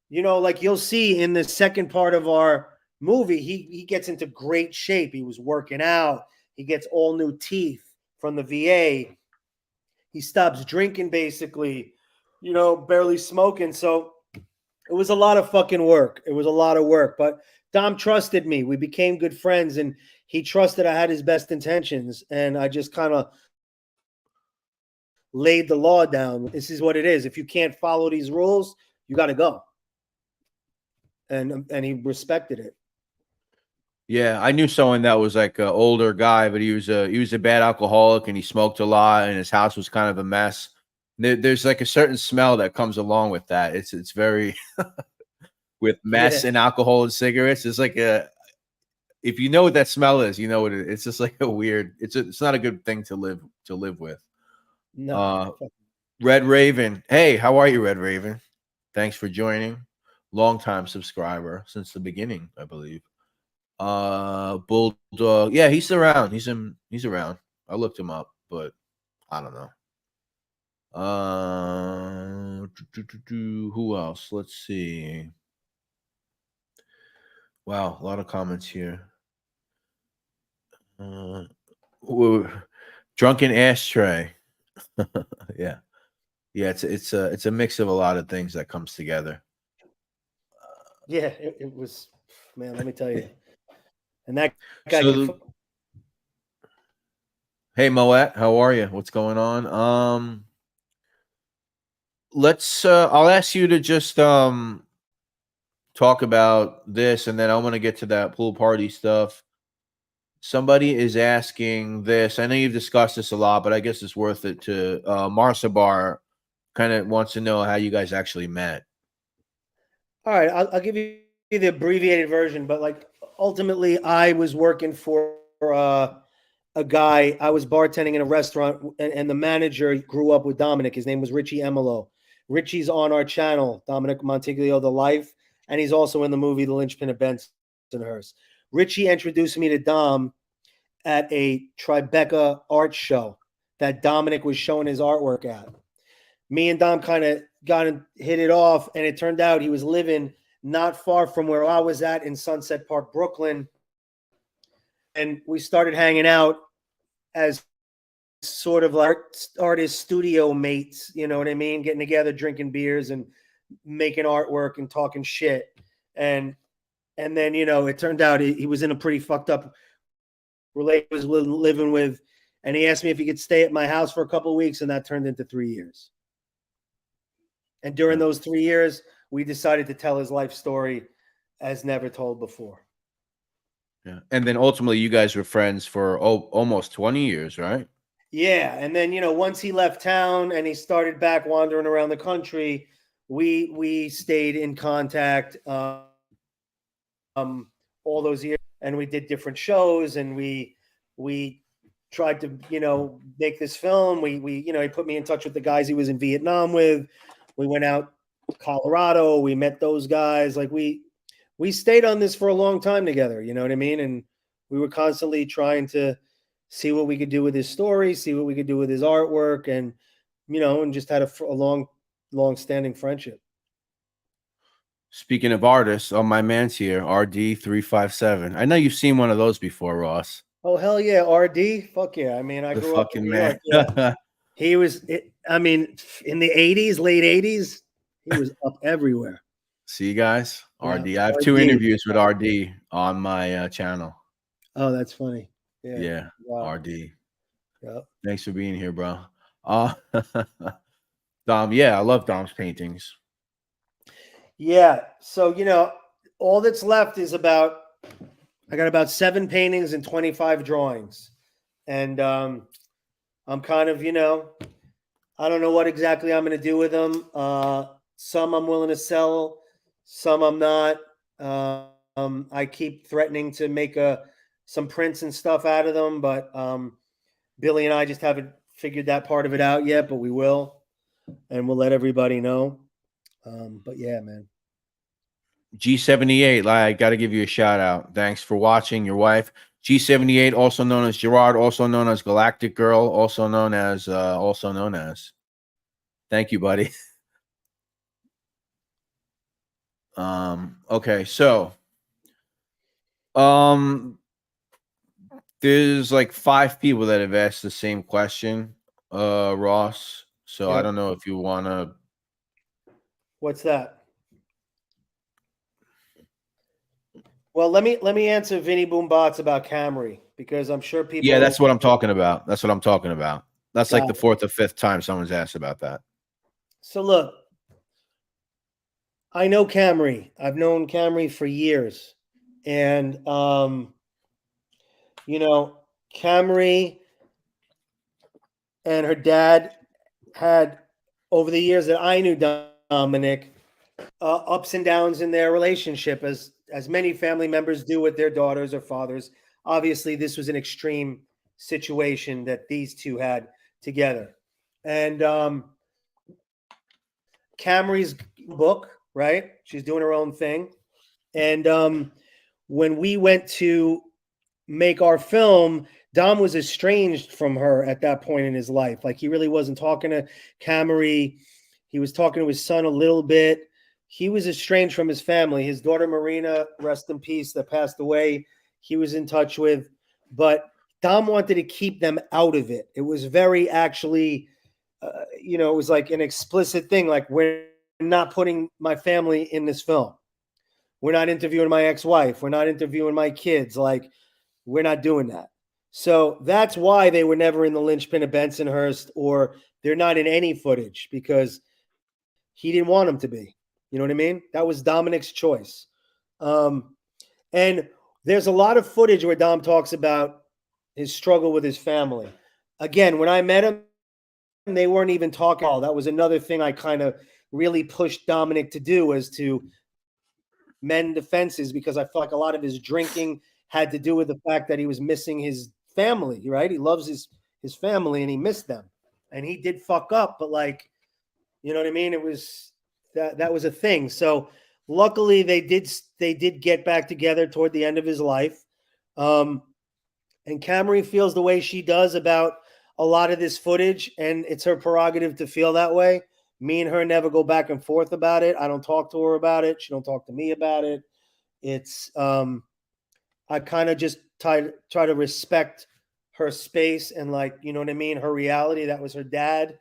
you know, like you'll see in the second part of our movie, he gets into great shape. He was working out. He gets all new teeth from the VA. He stops drinking, basically, you know, barely smoking. So it was a lot of fucking work. It was a lot of work. But Dom trusted me. We became good friends, and he trusted I had his best intentions. And I just kind of laid the law down. This is what it is. If you can't follow these rules, you got to go. And he respected it. Yeah, I knew someone that was like an older guy, but he was a bad alcoholic, and he smoked a lot, and his house was kind of a mess. There's like a certain smell that comes along with that. It's very with mess and alcohol and cigarettes. It's like if you know what that smell is, you know what it's just like a weird. It's not a good thing to live with. No. Red Raven. Hey, how are you, Red Raven? Thanks for joining. Long-time subscriber since the beginning, I believe. Bulldog. Yeah, he's around. He's around. I looked him up, but I don't know. Who else? Let's see. Wow, a lot of comments here. Drunken ashtray. Yeah. It's a mix of a lot of things that comes together. Yeah, it was, man, let me tell you. And that guy. Hey, Moet, how are you? What's going on? Let's I'll ask you to just talk about this, and then I want to get to that pool party stuff. Somebody is asking this. I know you've discussed this a lot, but I guess it's worth it to Marsa Bar kind of wants to know how you guys actually met. All right, I'll give you the abbreviated version, but like ultimately, I was working for a guy. I was bartending in a restaurant, and the manager grew up with Dominic. His name was Richie Emilo. Richie's on our channel, Dominick Montiglio, The Life, and he's also in the movie The Lynchpin of Bensonhurst. Richie introduced me to Dom at a Tribeca art show that Dominic was showing his artwork at. Me and Dom kind of hit it off, and it turned out he was living not far from where I was at in Sunset Park, Brooklyn. And we started hanging out as sort of like artist studio mates, you know what I mean? Getting together, drinking beers and making artwork and talking shit. And then, you know, it turned out he was in a pretty fucked up relationship he was living with. And he asked me if he could stay at my house for a couple of weeks, and that turned into 3 years. And during those 3 years, we decided to tell his life story as never told before. Yeah. And then ultimately you guys were friends for almost 20 years, right? Yeah. And then, you know, once he left town and he started back wandering around the country, we stayed in contact all those years, and we did different shows, and we tried to, you know, make this film. We you know, he put me in touch with the guys he was in Vietnam with. We went out to Colorado. We met those guys. Like we stayed on this for a long time together. You know what I mean? And we were constantly trying to see what we could do with his story, see what we could do with his artwork, and, you know, and just had a long-standing friendship. Speaking of artists, my man's here, RD357. I know you've seen one of those before, Ross. Oh, hell yeah, RD. Fuck yeah. I mean, I grew up in New York. Yeah. He was, I mean, in the 80s, late 80s, he was up everywhere. See, guys, RD. Yeah, I have 2 interviews with RD on my channel. Oh, that's funny. Yeah. Wow. RD. Yep. Thanks for being here, bro. Dom, yeah, I love Dom's paintings. Yeah. So, you know, all that's left is I got about 7 paintings and 25 drawings. And I'm kind of, you know, I don't know what exactly I'm going to do with them. Some I'm willing to sell, some I'm not. I keep threatening to make some prints and stuff out of them, but Billy and I just haven't figured that part of it out yet, but we will, and we'll let everybody know. But yeah, man. G78, I got to give you a shout out. Thanks for watching. Your wife, G78, also known as Gerard, also known as Galactic Girl, also known as. Thank you, buddy. Okay, so there's like 5 people that have asked the same question, Ross. So I don't know if you want to. What's that? Well, let me answer Vinny Boombots about Camry, because I'm sure people. Yeah, that's what I'm talking about. That's what I'm talking about. That's like the 4th or 5th time someone's asked about that. So look, I know Camry. I've known Camry for years, and you know, Camry and her dad had, over the years that I knew Dominic, ups and downs in their relationship, as many family members do with their daughters or fathers. Obviously, this was an extreme situation that these two had together. And Camry's book, right? She's doing her own thing. And when we went to make our film, Dom was estranged from her at that point in his life. Like, he really wasn't talking to Camry. He was talking to his son a little bit. He was estranged from his family. His daughter, Marina, rest in peace, that passed away, he was in touch with. But Dom wanted to keep them out of it. It was very actually, you know, it was like an explicit thing. Like, we're not putting my family in this film. We're not interviewing my ex-wife. We're not interviewing my kids. Like, we're not doing that. So that's why they were never in the Lynchpin of Bensonhurst, or they're not in any footage, because he didn't want them to be. You know what I mean? That was Dominic's choice. And There's a lot of footage where Dom talks about his struggle with his family. Again, when I met him, they weren't even talking at all. That was another thing I kind of really pushed Dominick to do, was to mend the fences, because I felt like a lot of his drinking had to do with the fact that he was missing his family, right? He loves his family and he missed them. And he did fuck up, but like, you know what I mean? It was that was a thing. So luckily they did get back together toward the end of his life. And Camry feels the way she does about a lot of this footage, and it's her prerogative to feel that way. Me and her never go back and forth about it. I don't talk to her about it. She don't talk to me about it. It's I kind of just try to respect her space and, like, you know what I mean, her reality. That was her dad,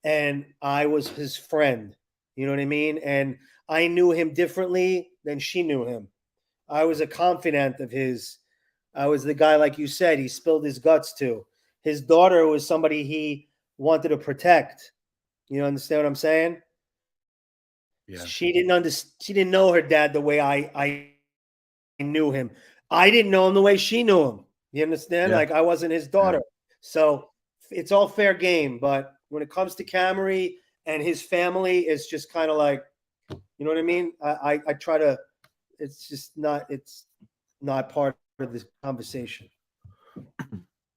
and I was his friend. You know what I mean? And I knew him differently than she knew him. I was a confidant of his. I was the guy, like you said, he spilled his guts to. His daughter was somebody he wanted to protect. You understand what I'm saying? Yeah. She didn't know her dad the way I knew him. I didn't know him the way she knew him. You understand? Yeah. Like, I wasn't his daughter. So it's all fair game. But when it comes to Camry and his family, it's just kind of like, you know what I mean? I try to, it's not part of this conversation.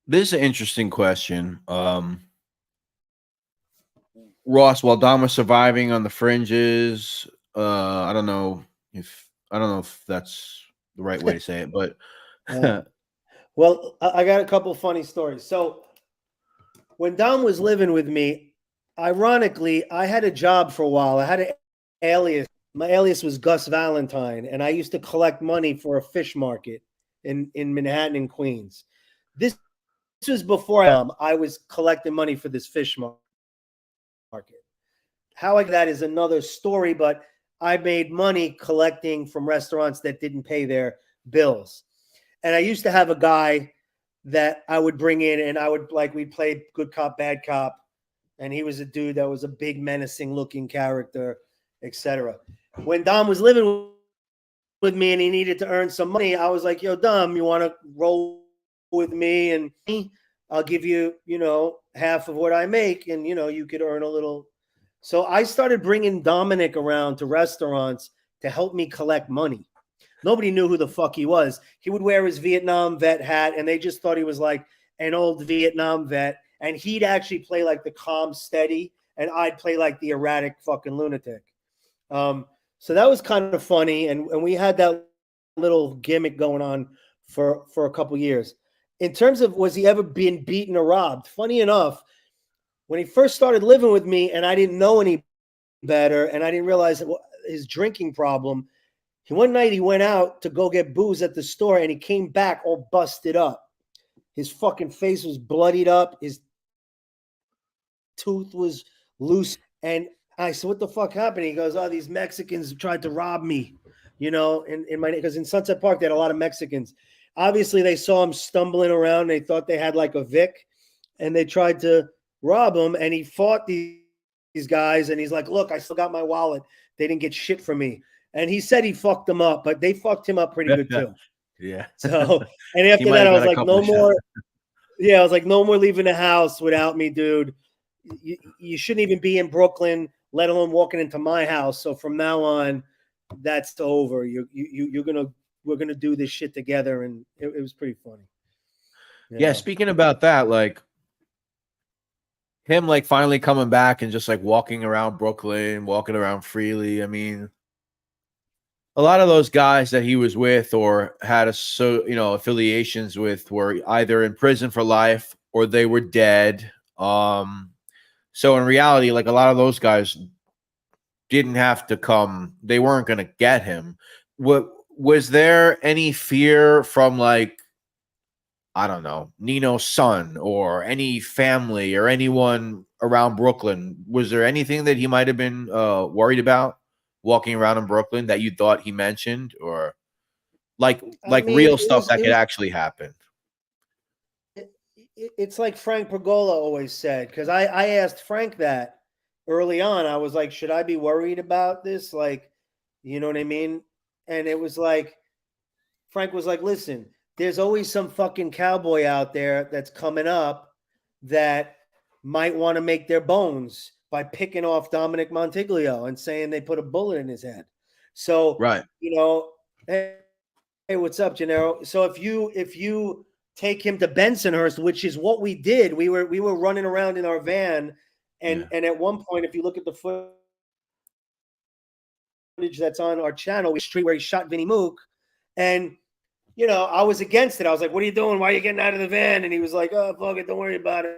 This is an interesting question. Ross, while Dom was surviving on the fringes, I don't know if that's the right way to say it, but well, I got a couple funny stories. So when Dom was living with me, ironically, I had a job for a while. I had an alias. My alias was Gus Valentine, and I used to collect money for a fish market in Manhattan and Queens. This was before I was collecting money for this fish market. How I got that is another story, but I made money collecting from restaurants that didn't pay their bills. And I used to have a guy that I would bring in, and we'd play good cop, bad cop. And he was a dude that was a big, menacing looking character, etc. When Dom was living with me and he needed to earn some money, I was like, yo, Dom, you want to roll with me? And I'll give you, half of what I make, and, you could earn a little. So I started bringing Dominick around to restaurants to help me collect money. Nobody knew who the fuck he was. He would wear his Vietnam vet hat, and they just thought he was like an old Vietnam vet. And he'd actually play like the calm, steady, and I'd play like the erratic fucking lunatic. So that was kind of funny, and we had that little gimmick going on for a couple years. In terms of, was he ever being beaten or robbed? Funny enough, when he first started living with me and I didn't know any better and I didn't realize his drinking problem, one night he went out to go get booze at the store and he came back all busted up. His fucking face was bloodied up. His tooth was loose. And I said, what the fuck happened? He goes, oh, these Mexicans tried to rob me, because in Sunset Park, they had a lot of Mexicans. Obviously, they saw him stumbling around. They thought they had like a Vic, and they tried to rob him. And he fought these guys, and he's like, look, I still got my wallet. They didn't get shit from me. And he said he fucked them up, but they fucked him up pretty good too. Yeah. So, and after that, I was like, no more. Yeah, I was like, no more leaving the house without me, dude. You shouldn't even be in Brooklyn, let alone walking into my house. So from now on, that's over. We're gonna do this shit together, and it was pretty funny. Yeah. Speaking about that, like him, like finally coming back and just like walking around Brooklyn, walking around freely. I mean, a lot of those guys that he was with or had affiliations with were either in prison for life or they were dead. So in reality, like a lot of those guys didn't have to come. They weren't going to get him. Was there any fear from, like, I don't know, Nino's son or any family or anyone around Brooklyn? Was there anything that he might have been worried about walking around in Brooklyn that you thought he mentioned, or real stuff that could actually happen? It's like Frank Pergola always said, because I asked Frank that early on. I was like, should I be worried about this? Like, you know what I mean? And it was like, Frank was like, listen, there's always some fucking cowboy out there that's coming up that might want to make their bones by picking off Dominick Montiglio and saying they put a bullet in his head. So, Right. hey, what's up, Gennaro? So if you take him to Bensonhurst, which is what we did, we were running around in our van, and at one point, if you look at the footage that's on our channel, we street where he shot Vinny Mook, and I was against it. I was like, "What are you doing? Why are you getting out of the van?" And he was like, "Oh, fuck it, don't worry about it."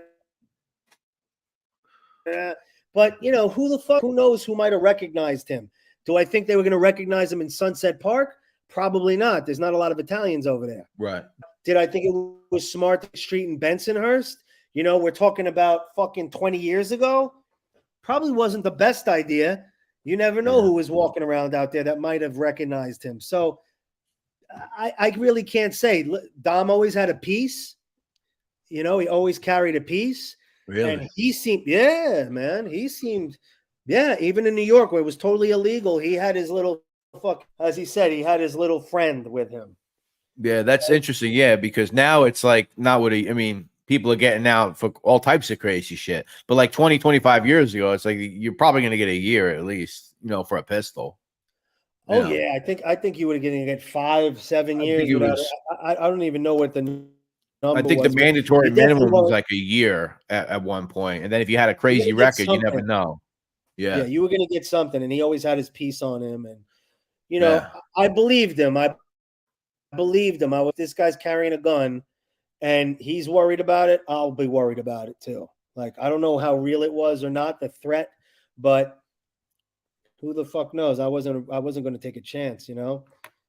But who knows who might have recognized him? Do I think they were going to recognize him in Sunset Park? Probably not. There's not a lot of Italians over there. Right. Did I think it was smart to street in Bensonhurst? We're talking about fucking 20 years ago. Probably wasn't the best idea. You never know who was walking around out there that might have recognized him. So I really can't say. Dom always had a piece. He always carried a piece. Really? And he seemed, man. He seemed, even in New York where it was totally illegal, he had his little as he said, he had his little friend with him. Yeah, that's interesting. Yeah, because now it's like not what I mean, people are getting out for all types of crazy shit. But like 20, 25 years ago, it's like you're probably going to get a year at least, for a pistol. Oh yeah, I think you would have getting 5-7 years. I don't even know what the number I think was, the mandatory minimum was like a year at one point, and then if you had a crazy record, you never know. Yeah, you were going to get something, and he always had his piece on him, and I believed him. I was this guy's carrying a gun, and he's worried about it. I'll be worried about it too. Like I don't know how real it was or not, the threat, but who the fuck knows? I wasn't going to take a chance,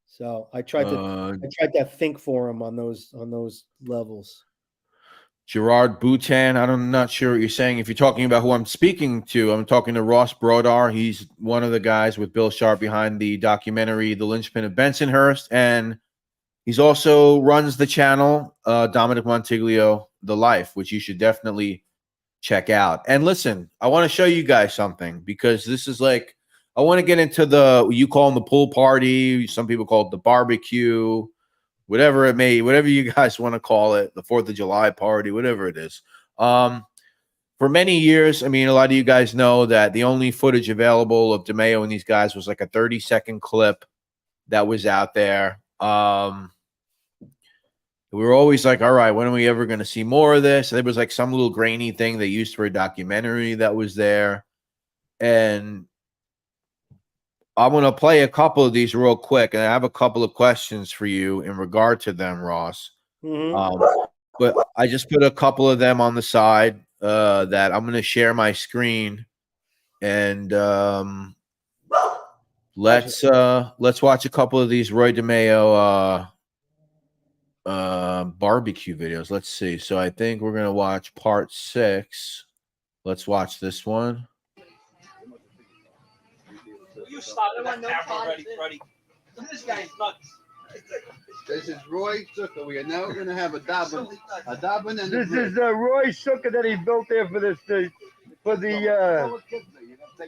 So I tried to think for him on those levels. Gerard Boutin, I'm not sure what you're saying. If you're talking about who I'm speaking to, I'm talking to Ross Brodar. He's one of the guys with Bill Sharp behind the documentary The Linchpin of Bensonhurst, and he's also runs the channel Dominick Montiglio, The Life, which you should definitely check out. And listen, I want to show you guys something because this is like, I want to get into you call them the pool party. Some people call it the barbecue, whatever you guys want to call it, the 4th of July party, whatever it is. For many years, I mean, a lot of you guys know that the only footage available of DeMeo and these guys was like a 30-second clip that was out there. We were always like, all right, when are we ever going to see more of this? And there was like some little grainy thing they used for a documentary that was there. And I'm going to play a couple of these real quick. And I have a couple of questions for you in regard to them, Ross. But I just put a couple of them on the side that I'm going to share my screen. And let's watch a couple of these Roy DeMeo barbecue videos. Let's see. So I think we're gonna watch part 6. Let's watch this one. You stop the camera ready. This guy's nuts. This is Roy Zucker. We are now going to have a dabbin. And this is Roy Zucker that he built there for the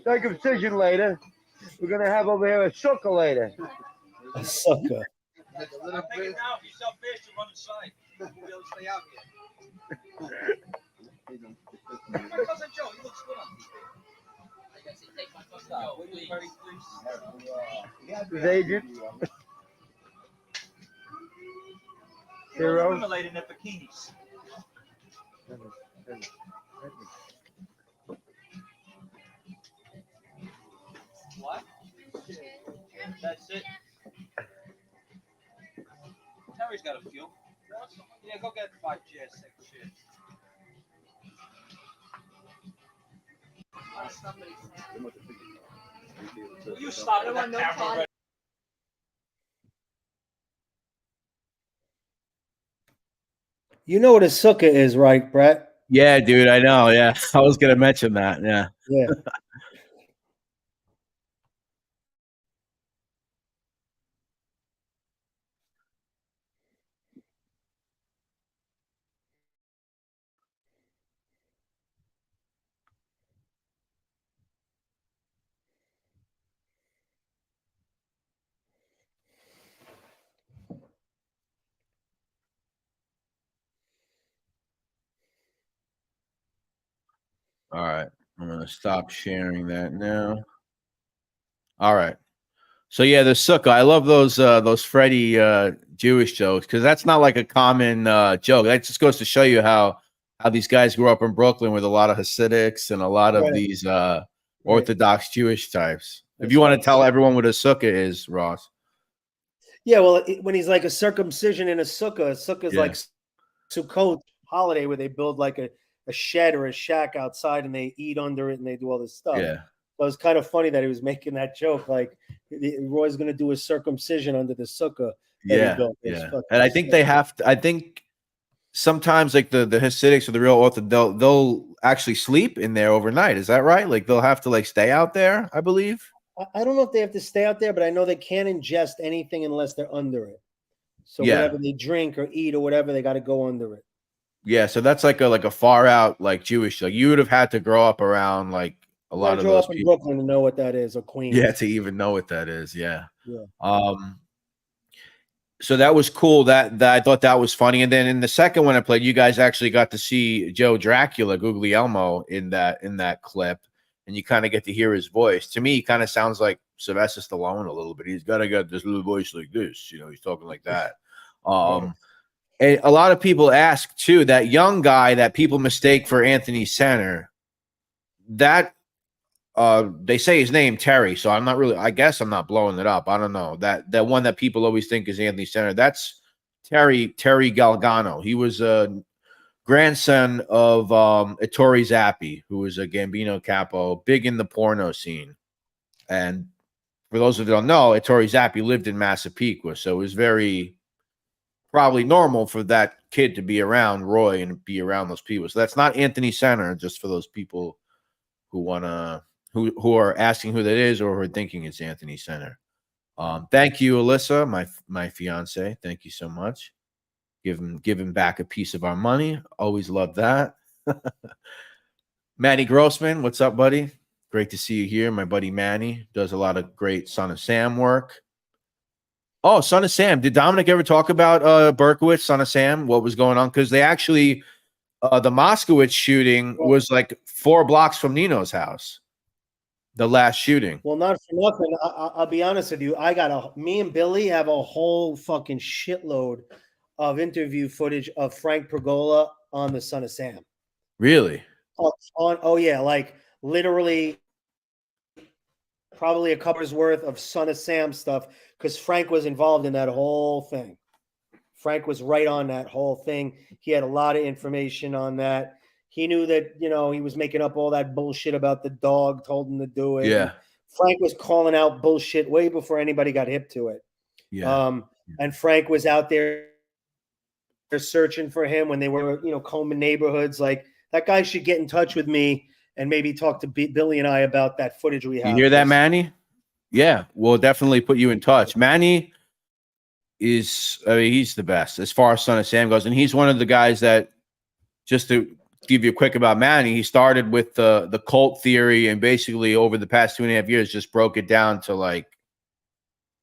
circumcision later. We're going to have over here a sucker later. A sucker. Take it now. If you sell fish, you run inside. You'll be able to stay out here. It doesn't Joe. He looks good on TV. I guess he takes my fucking Joe. Will you very please? His agent. Hero. Women in their bikinis. What? That's it. Terry's got a few. Yeah, go get 5 chairs, 6 chairs. Will you stop with that camera ready? You know what a sukkah is, right, Brett? Yeah, dude, I know. Yeah, I was gonna mention that. Yeah. Yeah. All right. I'm gonna stop sharing that now. All right. So yeah, the sukkah. I love those Freddie Jewish jokes because that's not like a common joke. That just goes to show you how these guys grew up in Brooklyn with a lot of Hasidics and a lot of Right. these Orthodox Jewish types. If That's you want right. to tell everyone what a sukkah is, Ross. Yeah, well, when he's like a circumcision in a sukkah is Yeah. like Sukkot holiday where they build like a shed or a shack outside and they eat under it and they do all this stuff. Yeah. So it was kind of funny that he was making that joke, like Roy's going to do a circumcision under the sukkah that he built. It was Yeah. fucking And I think they have to. I think sometimes like the Hasidics or the real Orthodox, they'll actually sleep in there overnight. Is that right? Like they'll have to like stay out there, I believe. I don't know if they have to stay out there, but I know they can't ingest anything unless they're under it. So Yeah. whatever they drink or eat or whatever, they got to go under it. Yeah, so that's like a far out like Jewish. Like you would have had to grow up around like a lot of grow those up in people. Brooklyn to know what that is, or Queens. Yeah, to even know what that is. Yeah. Yeah. So that was cool. That I thought that was funny. And then in the second one I played, you guys actually got to see Joe Dracula Guglielmo in that clip, and you kind of get to hear his voice. To me, he kind of sounds like Sylvester Stallone a little bit. He's got this little voice like this, you know. He's talking like that. And a lot of people ask too, that young guy that people mistake for Anthony Center, that they say his name Terry, so I'm not really, I guess I'm not blowing it up. I don't know. That one that people always think is Anthony Center, that's Terry Galgano. He was a grandson of Ettore Zappi, who was a Gambino capo, big in the porno scene. And for those who don't know, Ettore Zappi lived in Massapequa, so it was very probably normal for that kid to be around Roy and be around those people. So that's not Anthony Center, just for those people who wanna who are asking who that is or who are thinking it's Anthony Center. Thank you, Alyssa, my fiance. Thank you so much. Give him back a piece of our money. Always love that. Manny Grossman, what's up, buddy? Great to see you here. My buddy Manny does a lot of great Son of Sam work. Oh, Son of Sam. Did Dominic ever talk about Berkowitz, Son of Sam? What was going on? Because they actually, the Moskowitz shooting was like 4 blocks from Nino's house. The last shooting. Well, not for nothing. I'll be honest with you. Me and Billy have a whole fucking shitload of interview footage of Frank Pergola on the Son of Sam. Really? Oh yeah, like literally probably a couple worth of Son of Sam stuff because Frank was involved in that whole thing. Frank was right on that whole thing. He had a lot of information on that. He knew that, you know, he was making up all that bullshit about the dog told him to do it. Yeah. Frank was calling out bullshit way before anybody got hip to it. Yeah. And Frank was out there searching for him when they were, you know, combing neighborhoods. Like, that guy should get in touch with me and maybe talk to Billy and I about that footage we have. You hear that, Manny? Yeah, we'll definitely put you in touch. Manny is, I mean, he's the best as far as Son of Sam goes. And he's one of the guys that, just to give you a quick about Manny, he started with the cult theory and basically over the past 2.5 years just broke it down to like,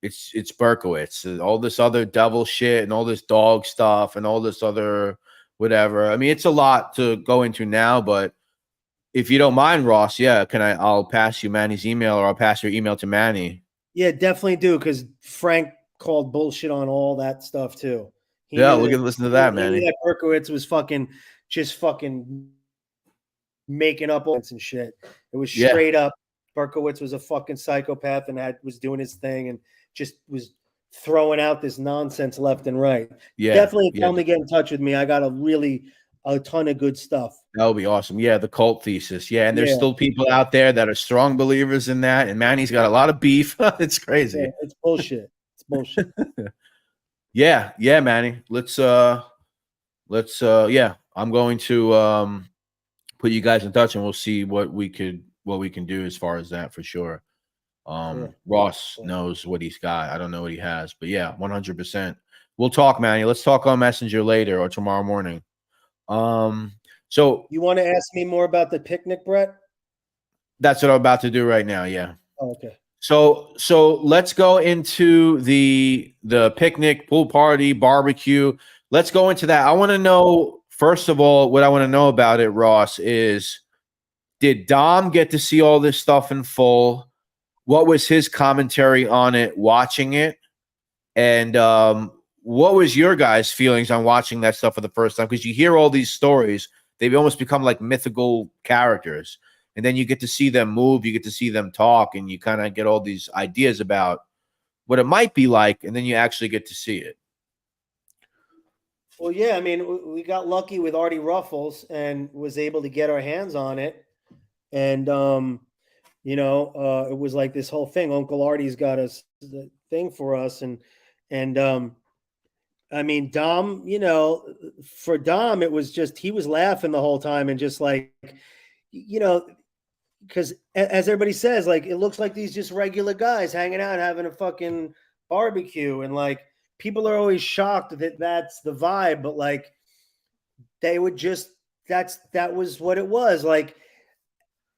it's Berkowitz, all this other devil shit and all this dog stuff and all this other whatever. I mean, it's a lot to go into now, but if you don't mind, Ross, yeah, I'll pass you Manny's email, or I'll pass your email to Manny. Yeah, definitely do, because Frank called bullshit on all that stuff too. Listen to that, Manny. That Berkowitz was just fucking making up and shit. It was straight up. Berkowitz was a fucking psychopath and was doing his thing and just was throwing out this nonsense left and right. Yeah, definitely tell him to get in touch with me. I got a ton of good stuff. That would be awesome. Yeah, the cult thesis. Yeah, and there's still people out there that are strong believers in that. And Manny's got a lot of beef. It's crazy. Yeah, it's bullshit. It's bullshit. Yeah, Manny. Let's I'm going to put you guys in touch and we'll see what we can do as far as that for sure. Ross knows what he's got. I don't know what he has, but yeah, 100%. We'll talk, Manny. Let's talk on Messenger later or tomorrow morning. So you want to ask me more about the picnic, Brett? That's what I'm about to do right now. Yeah. Oh, okay. So let's go into the picnic, pool party, barbecue. Let's go into that. I want to know, first of all, what I want to know about it, Ross, is did Dom get to see all this stuff in full? What was his commentary on it, watching it? And what was your guys' feelings on watching that stuff for the first time? Because you hear all these stories, they've almost become like mythical characters. And then you get to see them move, you get to see them talk, and you kind of get all these ideas about what it might be like, and then you actually get to see it. Well, yeah, I mean, we got lucky with Artie Ruffles and was able to get our hands on it. And, you know, it was like this whole thing. Uncle Artie's got us the thing for us. And I mean, Dom, you know, for Dom, it was just, he was laughing the whole time and just like, you know, because as everybody says, like, it looks like these just regular guys hanging out, having a fucking barbecue. And like, people are always shocked that that's the vibe, but like, they would just, that was what it was. Like,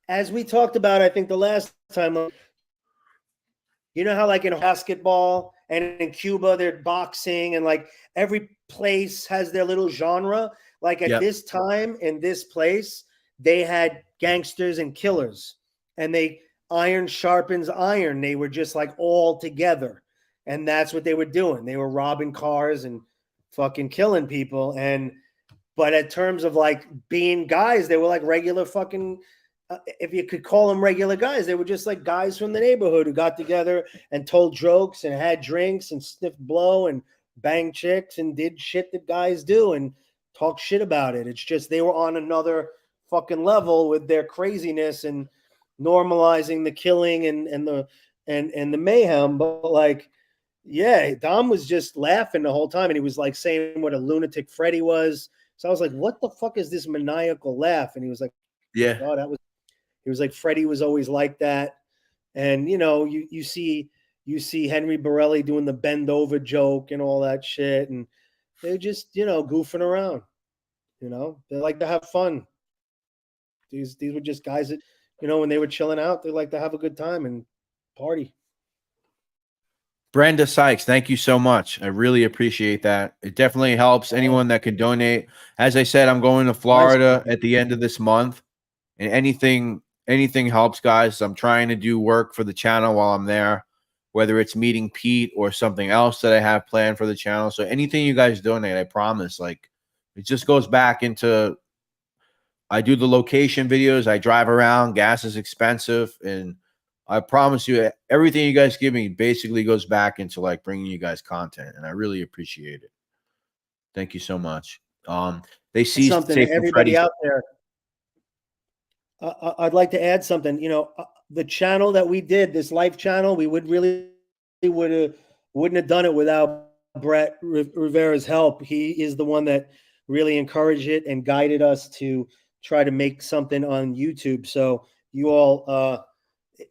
as we talked about, I think the last time, like, you know how like in basketball and in Cuba, they're boxing and like every place has their little genre. Like at this time in this place, they had gangsters and killers, and they iron sharpens iron. They were just like all together. And that's what they were doing. They were robbing cars and fucking killing people. But in terms of like being guys, they were like regular fucking, if you could call them regular guys, they were just like guys from the neighborhood who got together and told jokes and had drinks and sniffed blow and banged chicks and did shit that guys do and talk shit about it. It's just they were on another fucking level with their craziness and normalizing the killing and the mayhem. But like, yeah, Dom was just laughing the whole time, and he was like saying what a lunatic Freddy was. So I was like, what the fuck is this maniacal laugh? And he was like, yeah, oh, that was, he was like, Freddie was always like that. And, you know, you see Henry Borelli doing the bend over joke and all that shit. And they're just, you know, goofing around, you know, they like to have fun. These were just guys that, you know, when they were chilling out, they like to have a good time and party. Brenda Sykes, thank you so much. I really appreciate that. It definitely helps anyone that can donate. As I said, I'm going to Florida at the end of this month, and anything helps, guys. I'm trying to do work for the channel while I'm there, whether it's meeting Pete or something else that I have planned for the channel. So anything you guys donate, I promise, like, it just goes back into, I do the location videos, I drive around, gas is expensive, and I promise you, everything you guys give me basically goes back into like bringing you guys content, and I really appreciate it. Thank you so much. They see something, everybody out there. I'd like to add something. You know, the channel that we did, this life channel, we wouldn't have done it without Brett Rivera's help. He is the one that really encouraged it and guided us to try to make something on YouTube. So you all,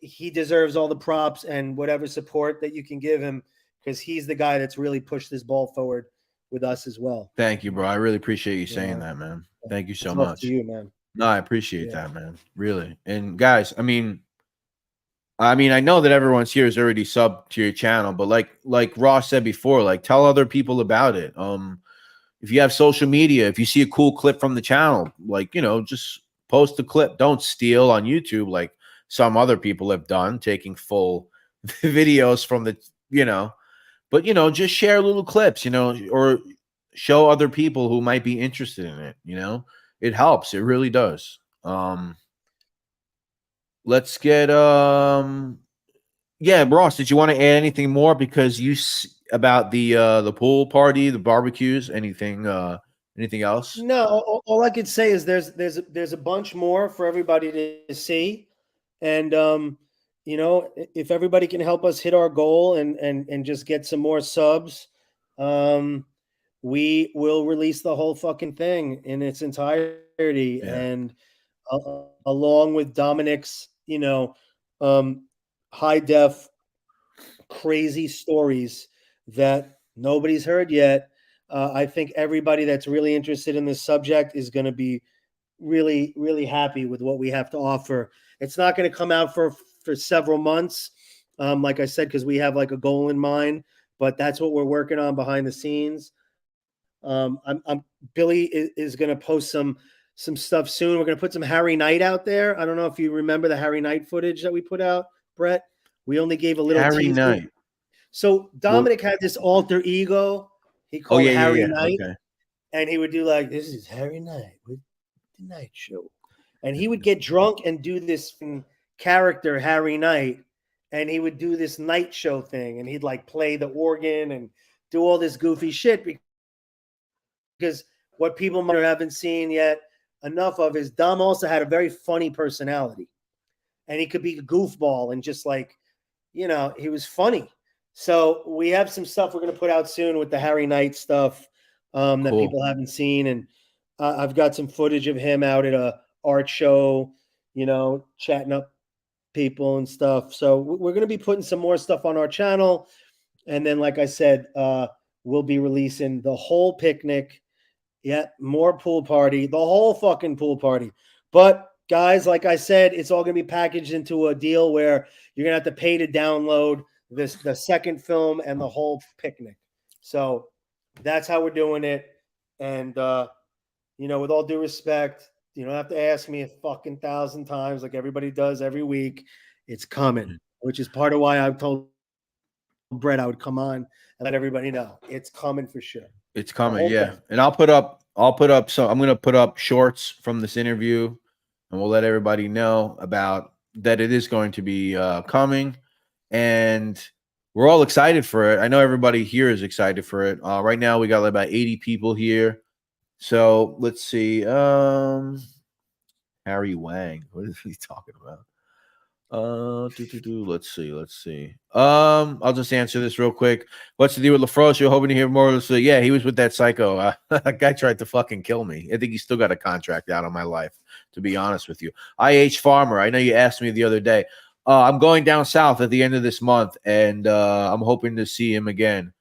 he deserves all the props and whatever support that you can give him, because he's the guy that's really pushed this ball forward with us as well. Thank you, bro. I really appreciate you saying that, man. Thank you so much. To you, man. No, I appreciate that, man. Really. And guys, I mean, I know that everyone's here is already subbed to your channel, but like Ross said before, like, tell other people about it. If you have social media, if you see a cool clip from the channel, like, you know, just post the clip. Don't steal on YouTube like some other people have done, taking full videos from the, you know, but, you know, just share little clips, you know, or show other people who might be interested in it. You know, it helps. It really does. Let's get, yeah, Ross, did you want to add anything more? Because about the pool party, the barbecues, anything else? No, all I could say is there's a bunch more for everybody to see. And, you know, if everybody can help us hit our goal and just get some more subs, we will release the whole fucking thing in its entirety. Yeah. And along with Dominick's, you know, high def, crazy stories that nobody's heard yet. I think everybody that's really interested in this subject is going to be really, really happy with what we have to offer. It's not going to come out for several months, like I said, because we have like a goal in mind, but that's what we're working on behind the scenes. Billy is going to post some some stuff soon. We're gonna put some Harry Knight out there. I don't know if you remember the Harry Knight footage that we put out, Brett. We only gave a little Harry teaser. Knight. So Dominic had this alter ego he Oh called yeah, Harry yeah, Knight, okay. and he would do like, "This is Harry Knight with the Night Show," and he would get drunk and do this character Harry Knight, and he would do this night show thing, and he'd like play the organ and do all this goofy shit because what people might haven't seen yet enough of is Dom also had a very funny personality, and he could be a goofball and just like, you know, he was funny. So we have some stuff we're going to put out soon with the Harry Knight stuff that Cool. people haven't seen, and I've got some footage of him out at a art show, you know, chatting up people and stuff. So we're going to be putting some more stuff on our channel, and then, like I said, we'll be releasing the whole picnic. Yeah, more pool party, the whole fucking pool party. But guys, like I said, it's all going to be packaged into a deal where you're going to have to pay to download the second film and the whole picnic. So that's how we're doing it. And you know, with all due respect, you don't have to ask me a fucking 1,000 times like everybody does every week. It's coming, which is part of why I told Brett I would come on and let everybody know it's coming for sure. It's coming, yeah. Thing. And I'll put up so I'm gonna put up shorts from this interview, and we'll let everybody know about that it is going to be coming. And we're all excited for it. I know everybody here is excited for it. Right now we got like about 80 people here. So let's see. Harry Wang. What is he talking about? Let's see. I'll just answer this real quick. What's the deal with LaFroche? You're hoping to hear more? So yeah, he was with that psycho. That guy tried to fucking kill me. I think he still got a contract out on my life, to be honest with you. IH Farmer. I know you asked me the other day. I'm going down south at the end of this month, and I'm hoping to see him again.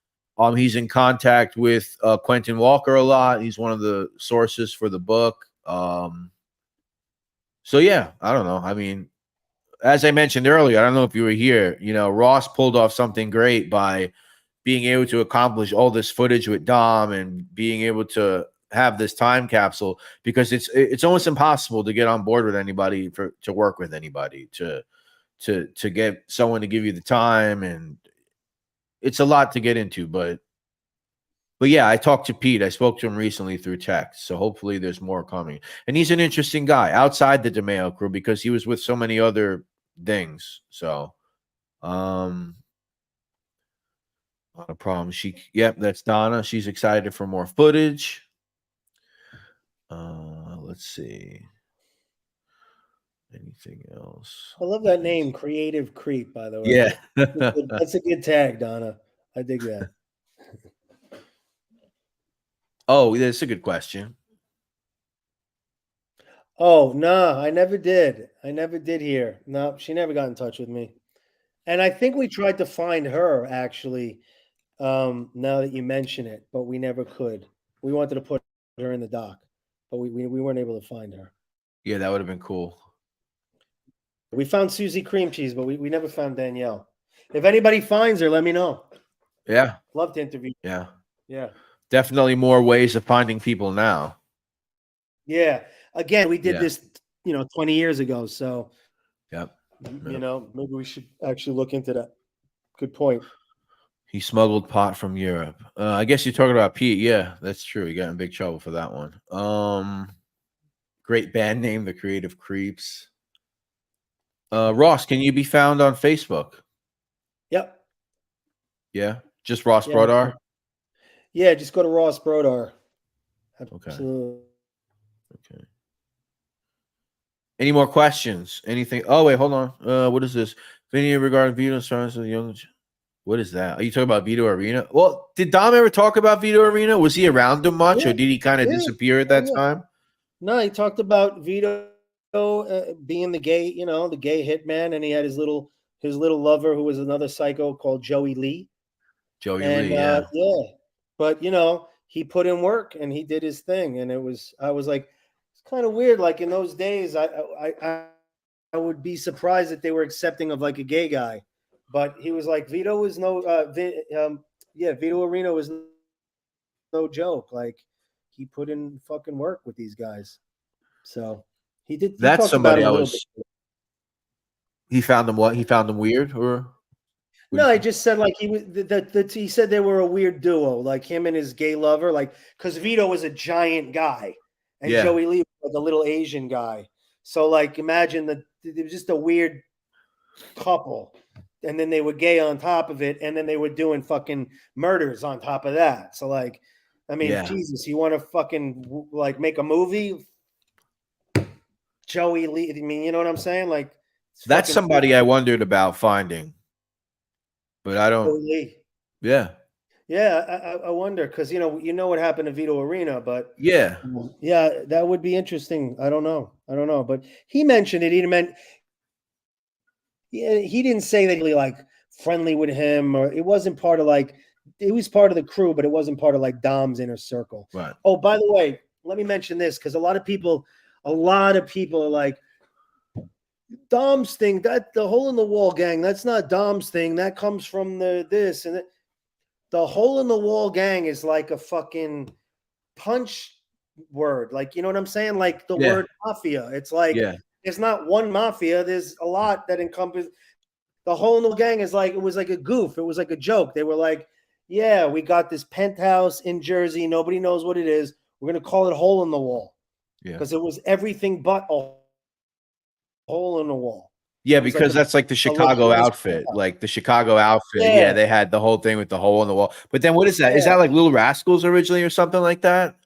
He's in contact with Quentin Walker a lot. He's one of the sources for the book. So yeah, I don't know. I mean, as I mentioned earlier, I don't know if you were here, you know, Ross pulled off something great by being able to accomplish all this footage with Dom and being able to have this time capsule, because it's almost impossible to get on board with anybody to work with anybody, to get someone to give you the time, and it's a lot to get into, but yeah, I talked to Pete. I spoke to him recently through text, so hopefully there's more coming. And he's an interesting guy outside the DeMeo crew because he was with so many other things. So, not a problem. Yep, that's Donna. She's excited for more footage. Let's see. Anything else? I love that name, Creative Creep, by the way. Yeah. That's a good tag, Donna. I dig that. Oh, that's a good question. Oh, no, I never did. I never did hear. No, she never got in touch with me. And I think we tried to find her, actually, now that you mention it, but we never could. We wanted to put her in the doc, but we weren't able to find her. Yeah, that would have been cool. We found Susie Cream Cheese, but we never found Danielle. If anybody finds her, let me know. Yeah. Love to interview. Yeah. Yeah. Definitely more ways of finding people now. Yeah. Again, we did this, 20 years ago. So, yep. You know, maybe we should actually look into that. Good point. He smuggled pot from Europe. I guess you're talking about Pete. Yeah, that's true. He got in big trouble for that one. Great band name, The Creative Creeps. Ross, can you be found on Facebook? Yep. Yeah, just Ross Brodar? Yeah, just go to Ross Brodar. Absolutely. Okay. Any more questions? Anything? Oh, wait, hold on. What is this? Video regarding Vito Stars of the Young. What is that? Are you talking about Vito Arena? Well, did Dom ever talk about Vito Arena? Was he around him much, or did he kind of disappear at that time? No, he talked about Vito being the gay, the gay hitman, and he had his little lover who was another psycho called Joey Lee. Lee, yeah. But he put in work and he did his thing, and I was like, it's kind of weird. Like in those days, I would be surprised that they were accepting of like a gay guy, but he was like, Vito was Vito Arena was no joke. Like he put in fucking work with these guys. So he did. He That's talked about somebody him I a little was. bit. He found them what? He found them weird, or No, I just said like he was. He said they were a weird duo, like him and his gay lover, like because Vito was a giant guy and Yeah. Joey Lee was like a little Asian guy. So like imagine that it was just a weird couple, and then they were gay on top of it, and then they were doing fucking murders on top of that. So like, I mean, Yeah. Jesus, you want to fucking like make a movie? Joey Lee, I mean, you know what I'm saying? Like That's fucking somebody I wondered about finding, but I Joey don't. Lee. Yeah. Yeah, I wonder because you know what happened to Vito Arena, but Yeah. yeah, that would be interesting. I don't know, but he mentioned it. He meant, yeah, he didn't say that he like friendly with him, or it wasn't part of like it was part of the crew, but it wasn't part of like Dom's inner circle. Right. Oh, by the way, let me mention this because a lot of people are like Dom's thing. That the hole in the wall gang. That's not Dom's thing. That comes from the this and that. The hole in the wall gang is like a fucking punch word. Like, you know what I'm saying? Like the Yeah. word mafia. It's like Yeah. there's not one mafia. There's a lot that encompass. The hole in the gang is like, it was like a goof. It was like a joke. They were like, yeah, we got this penthouse in Jersey. Nobody knows what it is. We're going to call it hole in the wall. Yeah. Because it was everything but a hole in the wall. Yeah, It was because like that's like the Chicago luxurious outfit. penthouse. Like the Chicago outfit. Yeah. Yeah, they had the whole thing with the hole in the wall. But then what is that? Is Yeah. that like Little Rascals originally or something like that?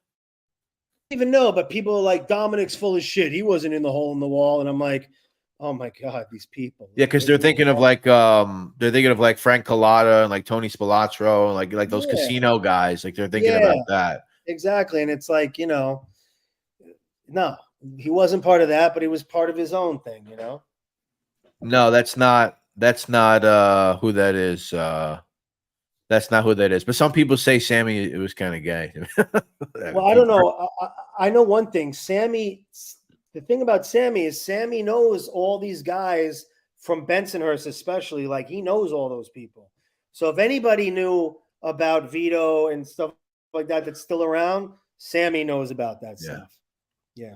Even know, but people are like, Dominick's full of shit. He wasn't in the hole in the wall. And I'm like, oh my God, these people. Yeah, because they're thinking of like Frank Collada and like Tony Spilotro and like those Yeah. casino guys. Like they're thinking Yeah. about that. Exactly. And it's like, no, he wasn't part of that, but he was part of his own thing, No, that's not who that is. That's not who that is. But some people say Sammy, it was kind of gay. Well, I don't know. I know one thing. The thing about Sammy is Sammy knows all these guys from Bensonhurst, especially. Like he knows all those people. So if anybody knew about Vito and stuff like that that's still around, Sammy knows about that stuff. Yeah.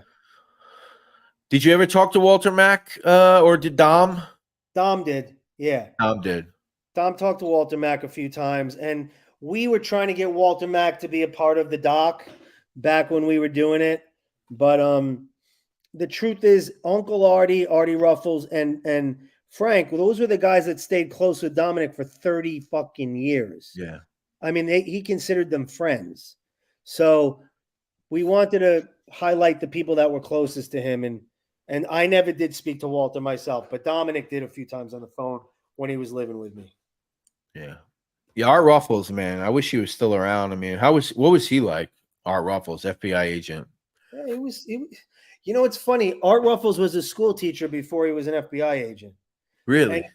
Did you ever talk to Walter Mack or did Dom? Dom did. Yeah. Dom did. Dom talked to Walter Mack a few times, and we were trying to get Walter Mack to be a part of the doc back when we were doing it. But the truth is, Uncle Artie Ruffles, and Frank, those were the guys that stayed close with Dominic for 30 fucking years. Yeah. I mean, he considered them friends. So we wanted to highlight the people that were closest to him. And I never did speak to Walter myself, but Dominic did a few times on the phone when he was living with me. Yeah. Yeah, Art Ruffles, man. I wish he was still around. I mean, what was he like? Art Ruffles, FBI agent. Yeah, it was it's funny. Art Ruffles was a school teacher before he was an FBI agent. Really? And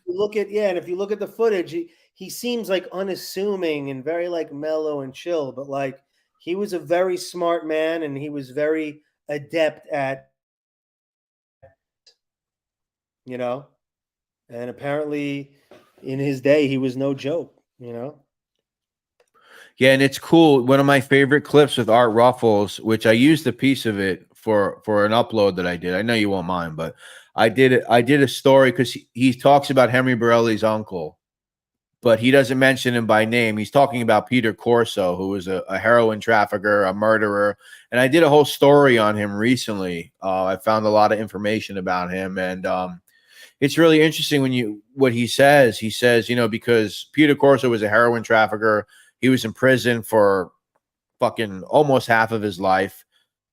if you look at the footage, he seems like unassuming and very like mellow and chill, but like he was a very smart man and he was very adept at, and apparently in his day, he was no joke, Yeah, and it's cool. One of my favorite clips with Art Ruffles, which I used a piece of it for an upload that I did. I know you won't mind, but I did a story because he talks about Henry Borelli's uncle, but he doesn't mention him by name. He's talking about Peter Corso, who was a heroin trafficker, a murderer, and I did a whole story on him recently. I found a lot of information about him, and it's really interesting what he says. He says, because Peter Corso was a heroin trafficker, he was in prison for fucking almost half of his life.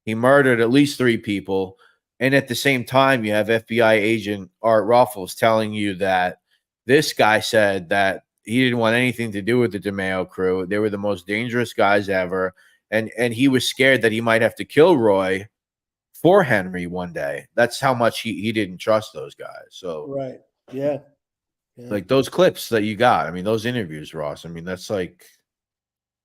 He murdered at least 3 people. And at the same time, you have FBI agent Art Ruffles telling you that this guy said that he didn't want anything to do with the DeMeo crew. They were the most dangerous guys ever. And he was scared that he might have to kill Roy for Henry one day. That's how much he didn't trust those guys. So right. Yeah. Like those clips that you got. I mean, those interviews, Ross. I mean, that's like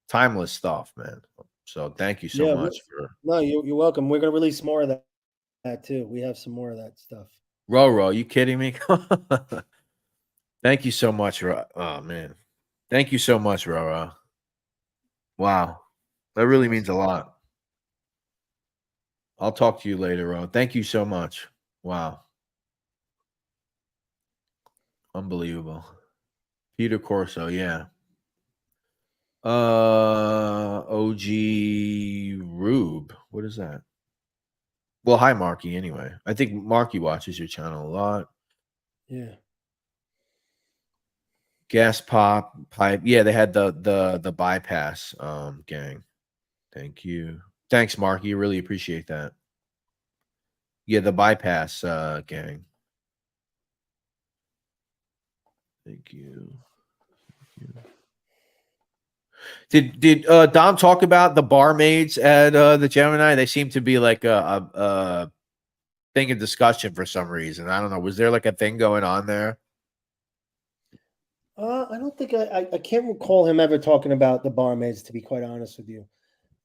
timeless stuff, man. So thank you so much for. No, you're welcome. We're gonna release more of that too. We have some more of that stuff. Roro, you kidding me? Thank you so much, oh man. Thank you so much, Roro. Wow. That really means a lot. I'll talk to you later, Ro. Thank you so much. Wow. Unbelievable. Peter Corso, yeah. OG Rube. What is that? Well, hi, Marky, anyway. I think Marky watches your channel a lot. Yeah. Gas pop pipe. Yeah, they had the bypass gang. Thank you. Thanks, Marky. Really appreciate that. Yeah, the bypass gang. Thank you. Did Dom talk about the barmaids at the Gemini? They seem to be like a thing of discussion for some reason. I don't know. Was there like a thing going on there? I don't think I can't recall him ever talking about the barmaids, to be quite honest with you.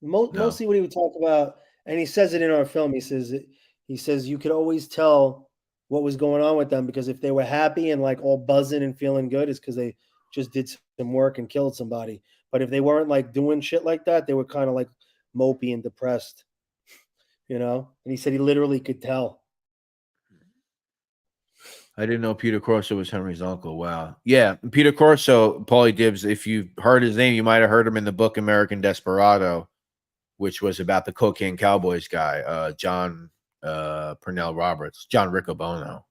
Mostly what he would talk about, and he says it in our film. He says you could always tell what was going on with them, because if they were happy and like all buzzing and feeling good, it's because they just did some work and killed somebody. But if they weren't like doing shit like that, they were kind of like mopey and depressed, you know. And he said he literally could tell. I didn't know Peter Corso was Henry's uncle. Wow. Yeah, Peter Corso, Paulie Gibbs, if you've heard his name, you might have heard him in the book American Desperado, which was about the cocaine cowboys guy, John Purnell Roberts, John Riccobono.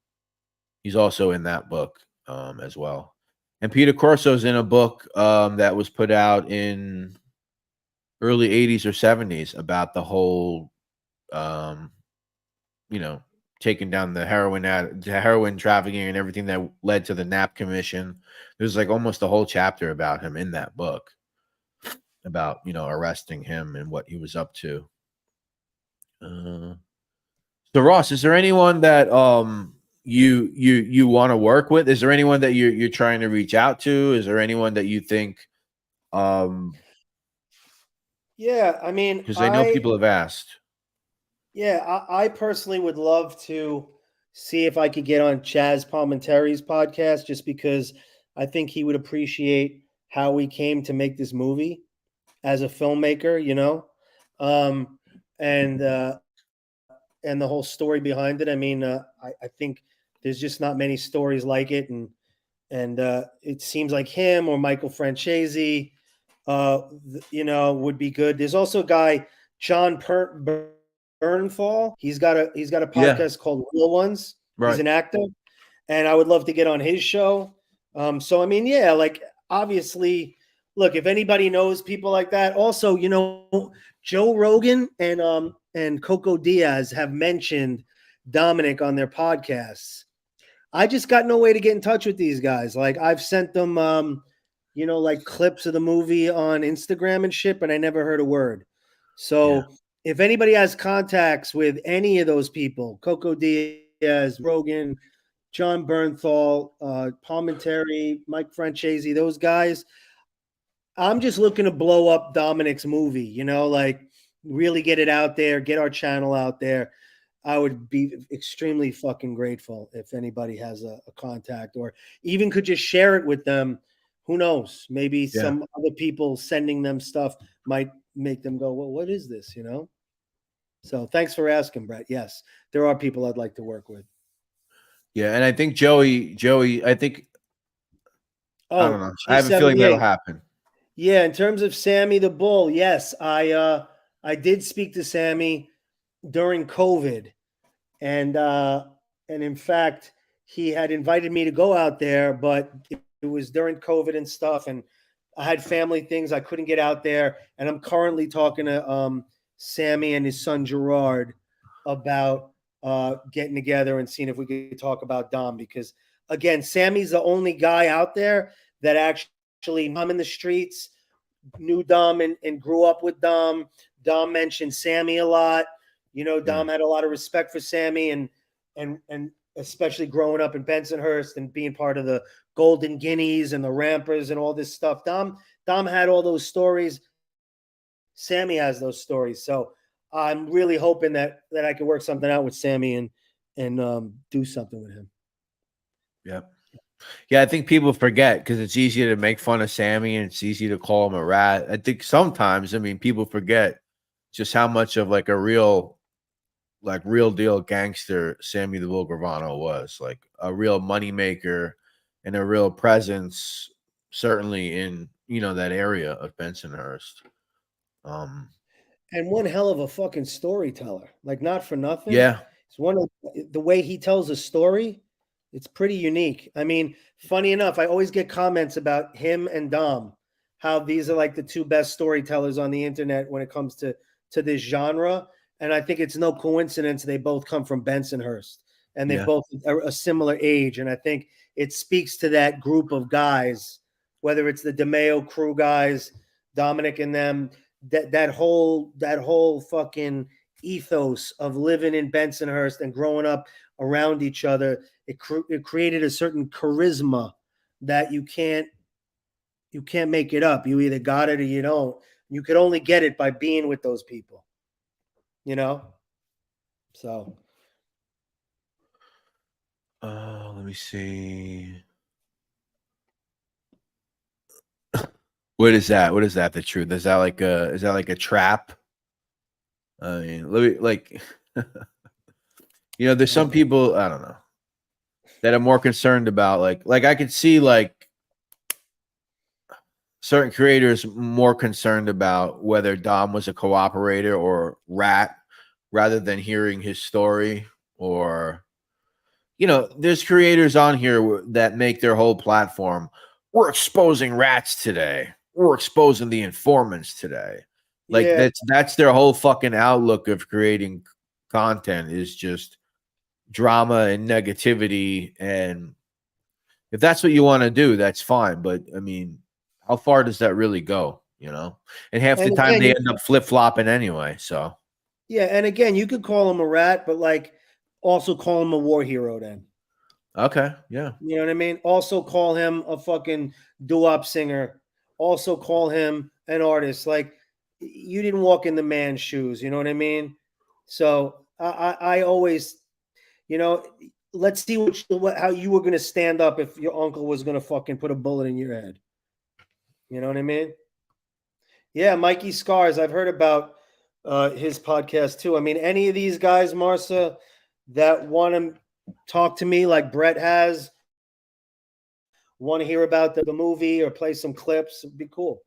He's also in that book as well. And Peter Corso's in a book that was put out in early 80s or 70s about the whole, taking down the heroin trafficking and everything that led to the Knapp Commission. There's like almost a whole chapter about him in that book, about arresting him and what he was up to. So Ross, is there anyone that you want to work with? Is there anyone that you're trying to reach out to? Is there anyone that you think? Yeah, I mean, because I know people have asked. Yeah, I personally would love to see if I could get on Chaz Palminteri's podcast, just because I think he would appreciate how we came to make this movie as a filmmaker, and the whole story behind it. I mean, I think there's just not many stories like it, and it seems like him or Michael Francesi, would be good. There's also a guy, John Bernthal. He's got a podcast called Real Ones. Right. He's an actor, and I would love to get on his show. So I mean, yeah, like obviously, look, if anybody knows people like that, also, Joe Rogan and Coco Diaz have mentioned Dominick on their podcasts. I just got no way to get in touch with these guys. Like I've sent them, like clips of the movie on Instagram and shit, but I never heard a word. So if anybody has contacts with any of those people, Coco Diaz, Rogan, John Bernthal, Palminteri, Mike Francesi, those guys, I'm just looking to blow up Dominick's movie, like really get it out there, get our channel out there. I would be extremely fucking grateful if anybody has a contact, or even could just share it with them. Who knows? Maybe some other people sending them stuff might make them go, well, what is this, So thanks for asking, Brett. Yes, there are people I'd like to work with. Yeah, and I think Joey, I think, I don't know. I have a feeling that'll happen. Yeah, in terms of Sammy the Bull, yes, I did speak to Sammy during COVID, and in fact, he had invited me to go out there, but it was during COVID and stuff, and I had family things. I couldn't get out there, and I'm currently talking to Sammy and his son Gerard about getting together and seeing if we could talk about Dom, because again, Sammy's the only guy out there that actually I'm in the streets, knew Dom and grew up with Dom. Dom mentioned Sammy a lot. Dom had a lot of respect for Sammy, and especially growing up in Bensonhurst and being part of the Golden Guineas and the Rampers and all this stuff. Dom had all those stories. Sammy has those stories. So I'm really hoping that I can work something out with Sammy and do something with him. Yep. Yeah, I think people forget because it's easy to make fun of Sammy and it's easy to call him a rat. I think sometimes, people forget just how much of like a real like real deal gangster Sammy the Bull Gravano was, like a real moneymaker and a real presence, certainly in that area of Bensonhurst. And one hell of a fucking storyteller. Like, not for nothing. Yeah. It's one of the way he tells a story. It's pretty unique. I mean, funny enough, I always get comments about him and Dom, how these are like the two best storytellers on the internet when it comes to this genre. And I think it's no coincidence they both come from Bensonhurst, and they Yeah. both are a similar age. And I think it speaks to that group of guys, whether it's the DeMeo crew guys, Dominic and them, that whole fucking ethos of living in Bensonhurst and growing up around each other. It created a certain charisma that you can't make it up. You either got it or you don't. You could only get it by being with those people. So Let me see. What is that? What is that? The truth? Is that like a trap? I mean, let me like there's some people, I don't know, that are more concerned about like I could see like certain creators more concerned about whether Dom was a cooperator or rat rather than hearing his story. Or there's creators on here that make their whole platform, we're exposing rats today, we're exposing the informants today. Like, yeah. that's their whole fucking outlook of creating content, is just drama and negativity. And if that's what you want to do, that's fine. But I mean, how far does that really go? And half the time they end up flip-flopping anyway. So yeah, and again, you could call him a rat, but like also call him a war hero then. Okay, yeah. You know what I mean? Also call him a fucking doo-wop singer. Also call him an artist. Like, you didn't walk in the man's shoes. You know what I mean? So I always, let's see how you were going to stand up if your uncle was going to fucking put a bullet in your head. You know what I mean? Yeah, Mikey Scars. I've heard about his podcast too. I mean, any of these guys, Marcia, that want to talk to me like Brett has, want to hear about the movie or play some clips, it'd be cool.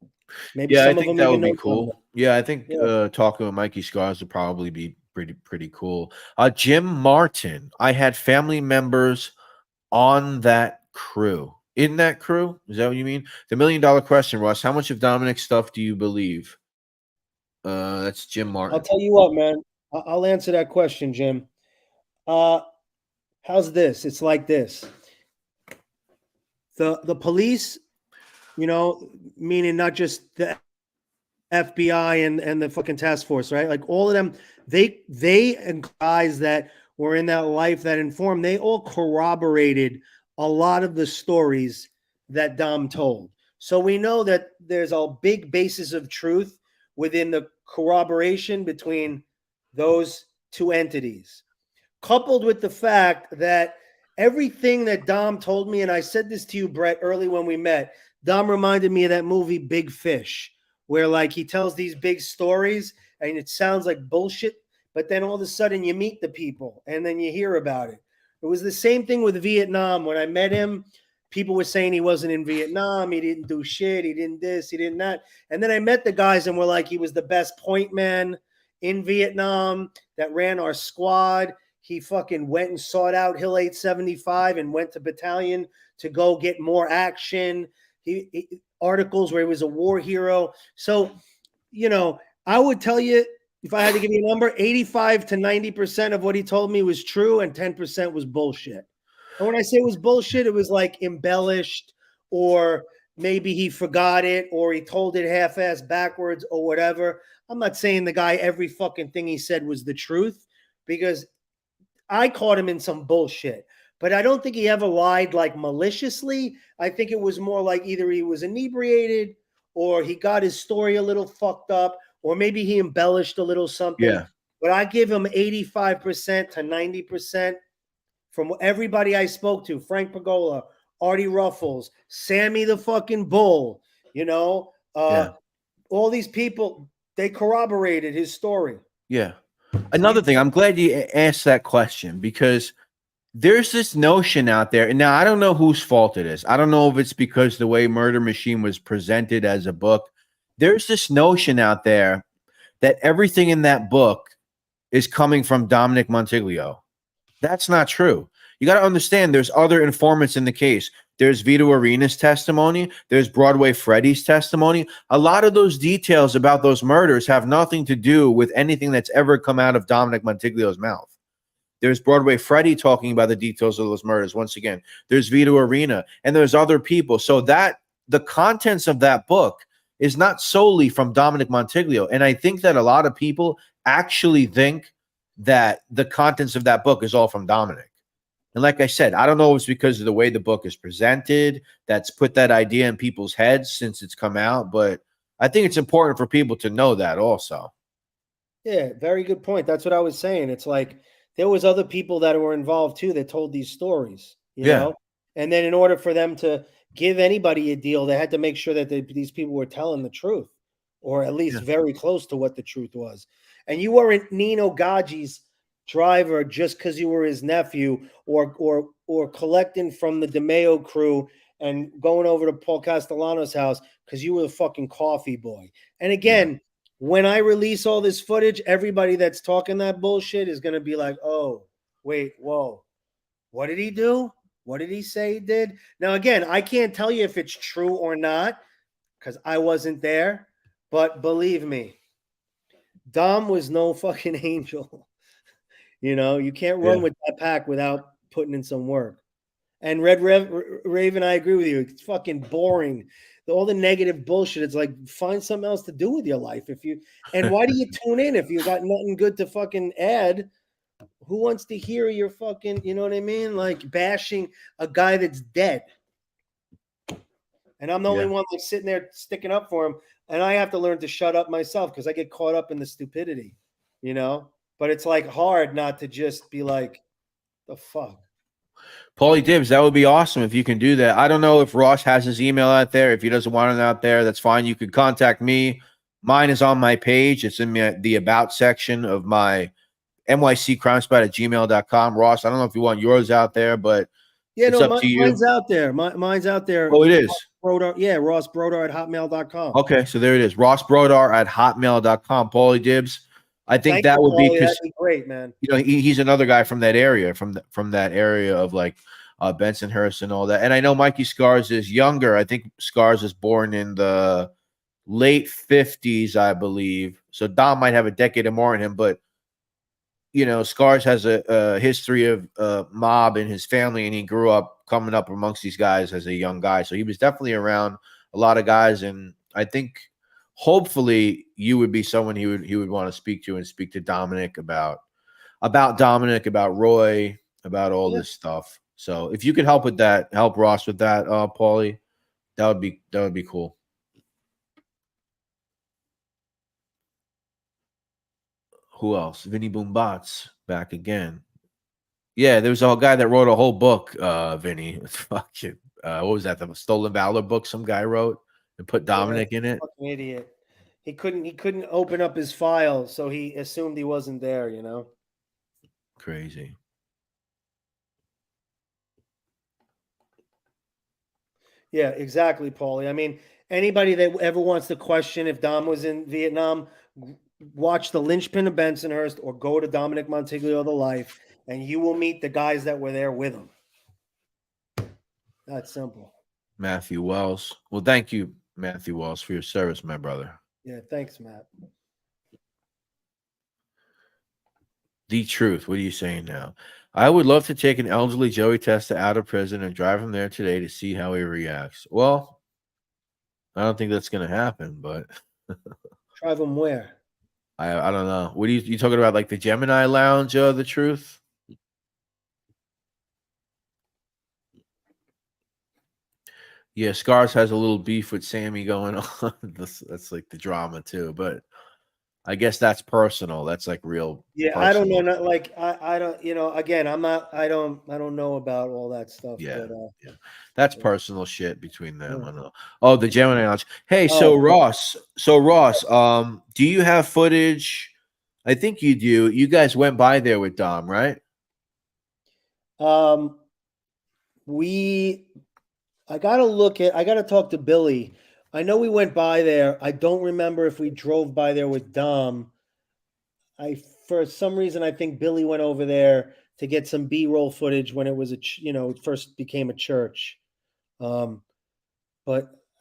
Maybe yeah, some I think of them that even would be know cool. Yeah, I think talking with Mikey Scars would probably be pretty cool. Jim Martin, I had family members on that crew. In that crew? Is that what you mean? The $1 million question, Russ. How much of Dominick's stuff do you believe? That's Jim Martin. I'll tell you what, man. I'll answer that question, Jim. How's this? It's like this. The police, meaning not just the FBI and the fucking task force, right? Like all of them, they and guys that were in that life that informed, they all corroborated a lot of the stories that Dom told. So we know that there's a big basis of truth within the corroboration between those two entities, coupled with the fact that everything that Dom told me, and I said this to you, Brett, early when we met, Dom reminded me of that movie Big Fish, where like he tells these big stories and it sounds like bullshit, but then all of a sudden you meet the people and then you hear about it. It was the same thing with Vietnam. When I met him, people were saying he wasn't in Vietnam, he didn't do shit, he didn't this, he didn't that. And then I met the guys and were like, he was the best point man in Vietnam that ran our squad. He fucking went and sought out Hill 875 and went to battalion to go get more action. He articles where he was a war hero. So, I would tell you, if I had to give you a number, 85 to 90% of what he told me was true and 10% was bullshit. And when I say it was bullshit, it was like embellished, or maybe he forgot it, or he told it half-assed backwards or whatever. I'm not saying the guy, every fucking thing he said was the truth, because I caught him in some bullshit. But I don't think he ever lied like maliciously. I think it was more like either he was inebriated or he got his story a little fucked up, or maybe he embellished a little something. Yeah. But I give him 85% to 90% from everybody I spoke to. Frank Pagola, Artie Ruffles, Sammy the fucking Bull, all these people, they corroborated his story. Yeah. Another thing, I'm glad you asked that question because there's this notion out there, and now I don't know whose fault it is. I don't know if it's because the way Murder Machine was presented as a book. There's this notion out there that everything in that book is coming from Dominick Montiglio. That's not true. You got to understand there's other informants in the case. There's Vito Arena's testimony. There's Broadway Freddy's testimony. A lot of those details about those murders have nothing to do with anything that's ever come out of Dominick Montiglio's mouth. There's Broadway Freddy talking about the details of those murders. Once again, there's Vito Arena and there's other people. So that the contents of that book is not solely from Dominick Montiglio. And I think that a lot of people actually think that the contents of that book is all from Dominick. And like I said, I don't know if it's because of the way the book is presented that's put that idea in people's heads since it's come out, but I think it's important for people to know that also. Yeah, very good point. That's what I was saying. It's like there was other people that were involved too that told these stories, you know? And then in order for them to give anybody a deal, they had to make sure that these people were telling the truth, or at least very close to what the truth was. And you weren't Nino Gaggi's driver just because you were his nephew, or collecting from the DeMeo crew and going over to Paul Castellano's house because you were the fucking coffee boy. And again, when I release all this footage, everybody that's talking that bullshit is going to be like, oh, wait, whoa, what did he do? What did he say he did? Now, again, I can't tell you if it's true or not because I wasn't there, but believe me, Dom was no fucking angel. You know, you can't run with that pack without putting in some work. And Raven, I agree with you. It's fucking boring. All the negative bullshit. It's like, find something else to do with your life. And why do you tune in if you got nothing good to fucking add? Who wants to hear your fucking, you know what I mean? Like bashing a guy that's dead. And I'm the only one that's sitting there sticking up for him. And I have to learn to shut up myself because I get caught up in the stupidity, you know? But it's like hard not to just be like, the fuck. Paulie Dibs, that would be awesome if you can do that. I don't know if Ross has his email out there. If he doesn't want it out there, that's fine. You can contact me. Mine is on my page. It's in the About section of my nyccrimespot@gmail.com. Ross, I don't know if you want yours out there, but it's up to you. Mine's out there. Mine's out there. Oh, it is? Brodar, Ross Brodar @hotmail.com. Okay, so there it is. Ross Brodar @hotmail.com. Paulie Dibs. I think that would be that'd be great, man. You know, he's another guy from that area, from that area of like Bensonhurst and all that. And I know Mikey Scars is younger. I think Scars is born in the late 50s, I believe. So Dom might have a decade or more in him, but you know, Scars has a history of mob in his family, and he grew up coming up amongst these guys as a young guy. So he was definitely around a lot of guys, and I think hopefully you would be someone he would want to speak to and speak to Dominick about Dominick, about Roy, about all this stuff. So if you could help with that, help Ross with that, Paulie, that would be cool. Who else? Vinny Boombots back again. Yeah, there was a guy that wrote a whole book, Vinny. Fucking what was that? The Stolen Valor book some guy wrote and put Dominick in it. Fucking idiot. He couldn't open up his file, so he assumed he wasn't there, you know. Crazy. Yeah, exactly, Paulie. I mean, anybody that ever wants to question if Dom was in Vietnam, watch The Lynchpin of Bensonhurst or go to Dominick Montiglio The Life, and you will meet the guys that were there with him. That's simple. Matthew Wells. Well, thank you, Matthew Wells, for your service, my brother. Yeah, thanks, Matt. The truth. What are you saying now? I would love to take an elderly Joey Testa out of prison and drive him there today to see how he reacts. Well, I don't think that's going to happen, but drive him where? I don't know. What are you talking about? Like the Gemini Lounge? The truth. Yeah, Scars has a little beef with Sammy going on. That's like the drama too, but I guess that's personal. That's like real. Yeah, personal. I don't know. Not like I don't. You know, again, I'm not. I don't know about all that stuff. Yeah, but, that's personal shit between them. I don't know. Oh, the Gemini Lounge. Hey, so Ross, do you have footage I think you do. You guys went by there with Dom, right? I gotta talk to Billy. I know we went by there. I don't remember if we drove by there with Dom. For some reason, I think Billy went over there to get some B-roll footage when it was it first became a church. But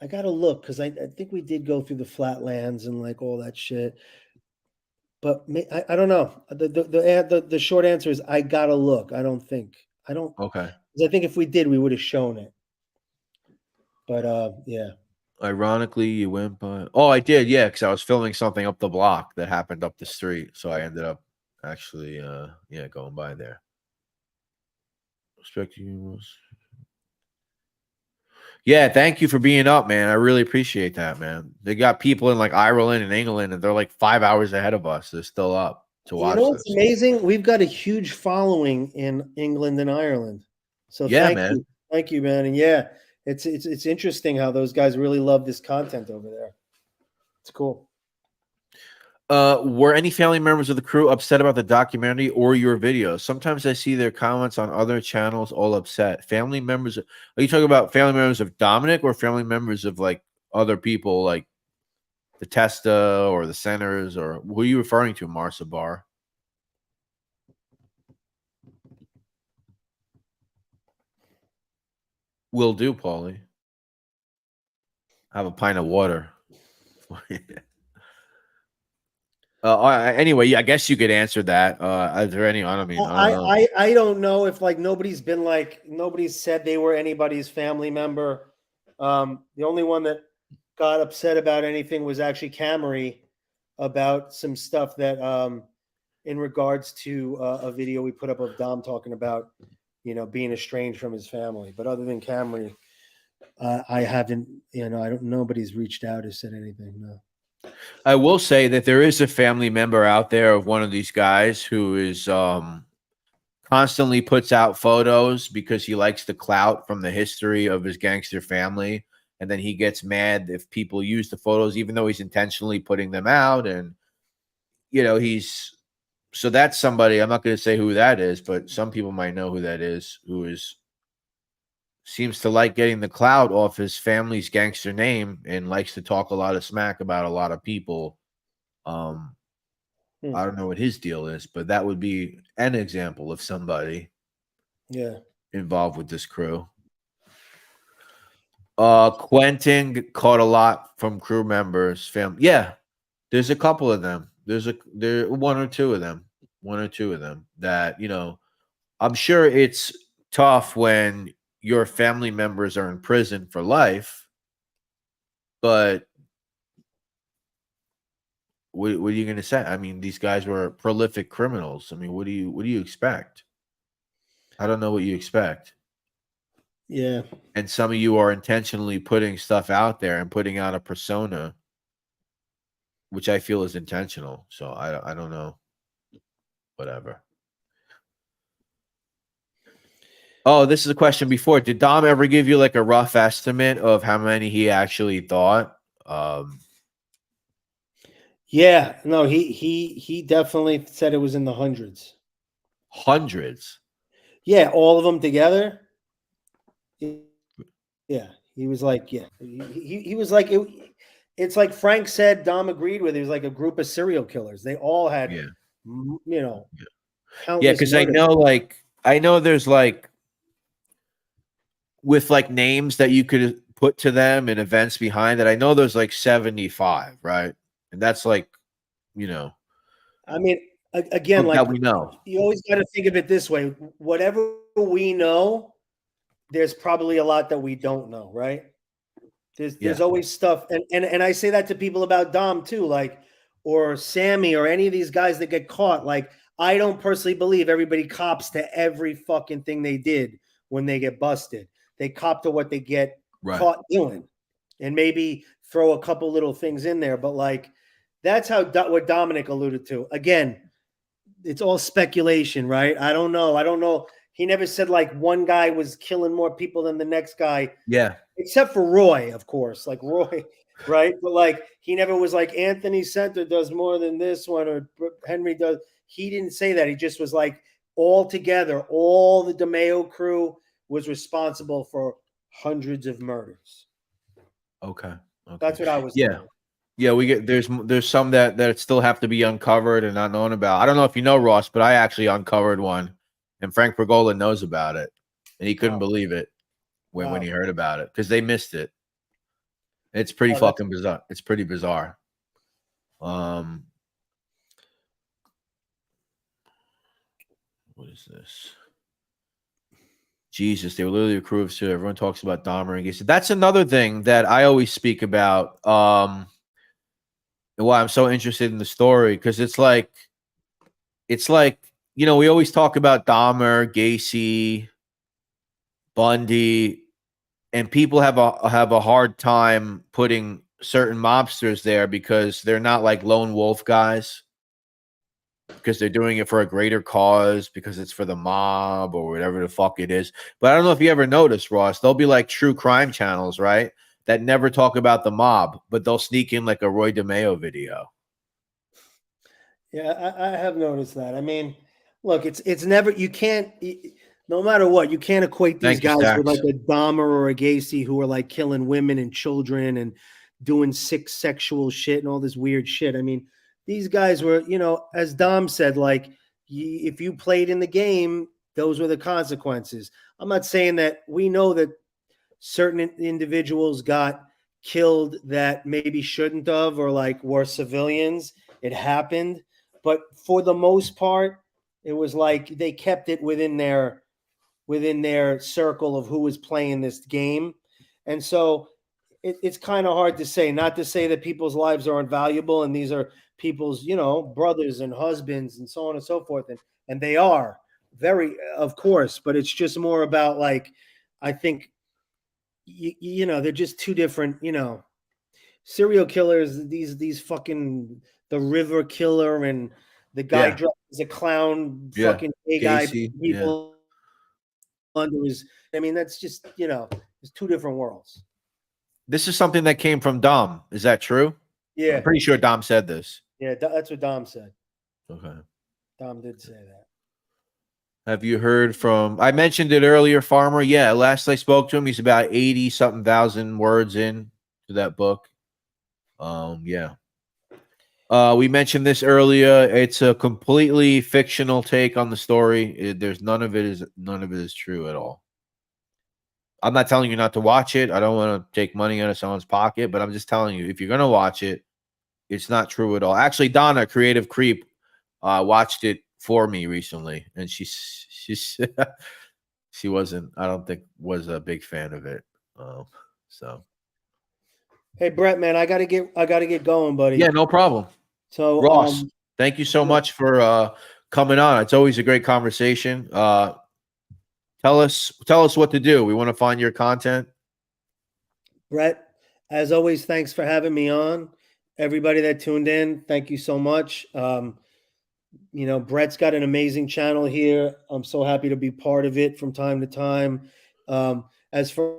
I gotta look because I think we did go through the flatlands and like all that shit. But I don't know. The short answer is I gotta look. I don't. Okay. 'Cause I think if we did, we would have shown it. But yeah. Ironically, you went by. Oh, I did, yeah, because I was filming something up the block that happened up the street, so I ended up actually, going by there. Respect you. Yeah, thank you for being up, man. I really appreciate that, man. They got people in like Ireland and England, and they're like 5 hours ahead of us. They're still up to watch What's this. amazing? We've got a huge following in England and Ireland. So Yeah, thank man. you. Thank you, man. And yeah, it's interesting how those guys really love this content over there. It's cool. Were any family members of the crew upset about the documentary or your videos? Sometimes I see their comments on other channels all upset. Family members, are you talking about family members of Dominic or family members of like other people like the Testa or the Centers, or who are you referring to, Marcia Barr? Will do, Paulie. Have a pint of water. Anyway, yeah, I guess you could answer that. Is there any? I don't mean. I don't know. I don't know if like nobody's said they were anybody's family member. The only one that got upset about anything was actually Camry about some stuff that in regards to a video we put up of Dom talking about being estranged from his family. But other than Camry, I haven't. Nobody's reached out or said anything. No. I will say that there is a family member out there of one of these guys who is constantly puts out photos because he likes the clout from the history of his gangster family. And then he gets mad if people use the photos, even though he's intentionally putting them out. And, so that's somebody, I'm not going to say who that is, but some people might know who that is, seems to like getting the clout off his family's gangster name and likes to talk a lot of smack about a lot of people. I don't know what his deal is, but that would be an example of somebody involved with this crew. Quentin caught a lot from crew members. Yeah, there's a couple of them. There one or two of them that, I'm sure it's tough when your family members are in prison for life, but what are you going to say? I mean, these guys were prolific criminals. I mean, what do you expect? I don't know what you expect. Yeah. And some of you are intentionally putting stuff out there and putting out a persona, which I feel is intentional. So I don't know. Whatever. Oh, this is a question before. Did Dom ever give you like a rough estimate of how many he actually thought? Yeah, no, he definitely said it was in the hundreds. Hundreds? Yeah, all of them together. Yeah, he was like, yeah, he was like, it's like Frank said, Dom agreed with. It was like a group of serial killers. They all had, Yeah, because I know there's like, with like names that you could put to them and events behind it. I know there's like 75, right? And that's like, I mean, again, like we know. You always got to think of it this way. Whatever we know, there's probably a lot that we don't know, right? There's always stuff. And I say that to people about Dom too, like, or Sammy or any of these guys that get caught. Like, I don't personally believe everybody cops to every fucking thing they did when they get busted. They cop to what they get caught doing, and maybe throw a couple little things in there. But like, that's what Dominic alluded to. Again, it's all speculation, right? I don't know. He never said like one guy was killing more people than the next guy. Yeah. Except for Roy, of course. Like Roy, right? But like he never was like Anthony Center does more than this one or Henry does. He didn't say that. He just was like all together, all the DeMeo crew was responsible for hundreds of murders. Okay. That's what I was Yeah. told. Yeah, we get there's some that still have to be uncovered and not known about. I don't know if you know, Ross, but I actually uncovered one, and Frank Pergola knows about it, and he couldn't believe it when he heard about it because they missed it. It's pretty fucking bizarre. It's pretty bizarre. What is this? Jesus, they were literally a crew of two. Everyone talks about Dahmer and Gacy. That's another thing that I always speak about. And why I'm so interested in the story, because it's like, you know, we always talk about Dahmer, Gacy, Bundy, and people have a hard time putting certain mobsters there because they're not like lone wolf guys, because they're doing it for a greater cause, because it's for the mob or whatever the fuck it is. But I don't know if you ever noticed, Ross, there'll be like true crime channels, right, that never talk about the mob, but they'll sneak in like a Roy DeMeo video. Yeah, I have noticed that. I mean, look, it's never, you can't, no matter what, you can't equate these guys with like a Dahmer or a Gacy who are like killing women and children and doing sick sexual shit and all this weird shit. I mean, these guys were, you know, as Dom said, like, if you played in the game, those were the consequences. I'm not saying that we know that certain individuals got killed that maybe shouldn't have, or like were civilians. It happened. But for the most part, it was like they kept it within their circle of who was playing this game. And so it's kind of hard to say, not to say that people's lives are invaluable and these are people's, you know, brothers and husbands and so on and so forth. And they are very, of course, but it's just more about like, I think, you know, they're just two different, you know, serial killers, these fucking, the river killer and the guy dressed as a clown, fucking gay guy, people under his, I mean, that's just, you know, it's two different worlds. This is something that came from Dom. Is that true? Yeah. I'm pretty sure Dom said this. Yeah, that's what Dom said. Okay. Dom did say that. Have you heard from, I mentioned it earlier, Farmer? Yeah, last I spoke to him, he's about 80-something thousand words in to that book. Yeah. We mentioned this earlier. It's a completely fictional take on the story. There's none of it is true at all. I'm not telling you not to watch it. I don't want to take money out of someone's pocket, but I'm just telling you, if you're gonna watch it, it's not true at all. Actually, Donna, Creative Creep, watched it for me recently, and she wasn't, I don't think, was a big fan of it. So hey Brett, man, I gotta get going, buddy. Yeah, no problem. So Ross, thank you so much for coming on. It's always a great conversation. Tell us what to do. We want to find your content. Brett, as always, thanks for having me on. Everybody that tuned in, thank you so much. You know, Brett's got an amazing channel here. I'm so happy to be part of it from time to time. As for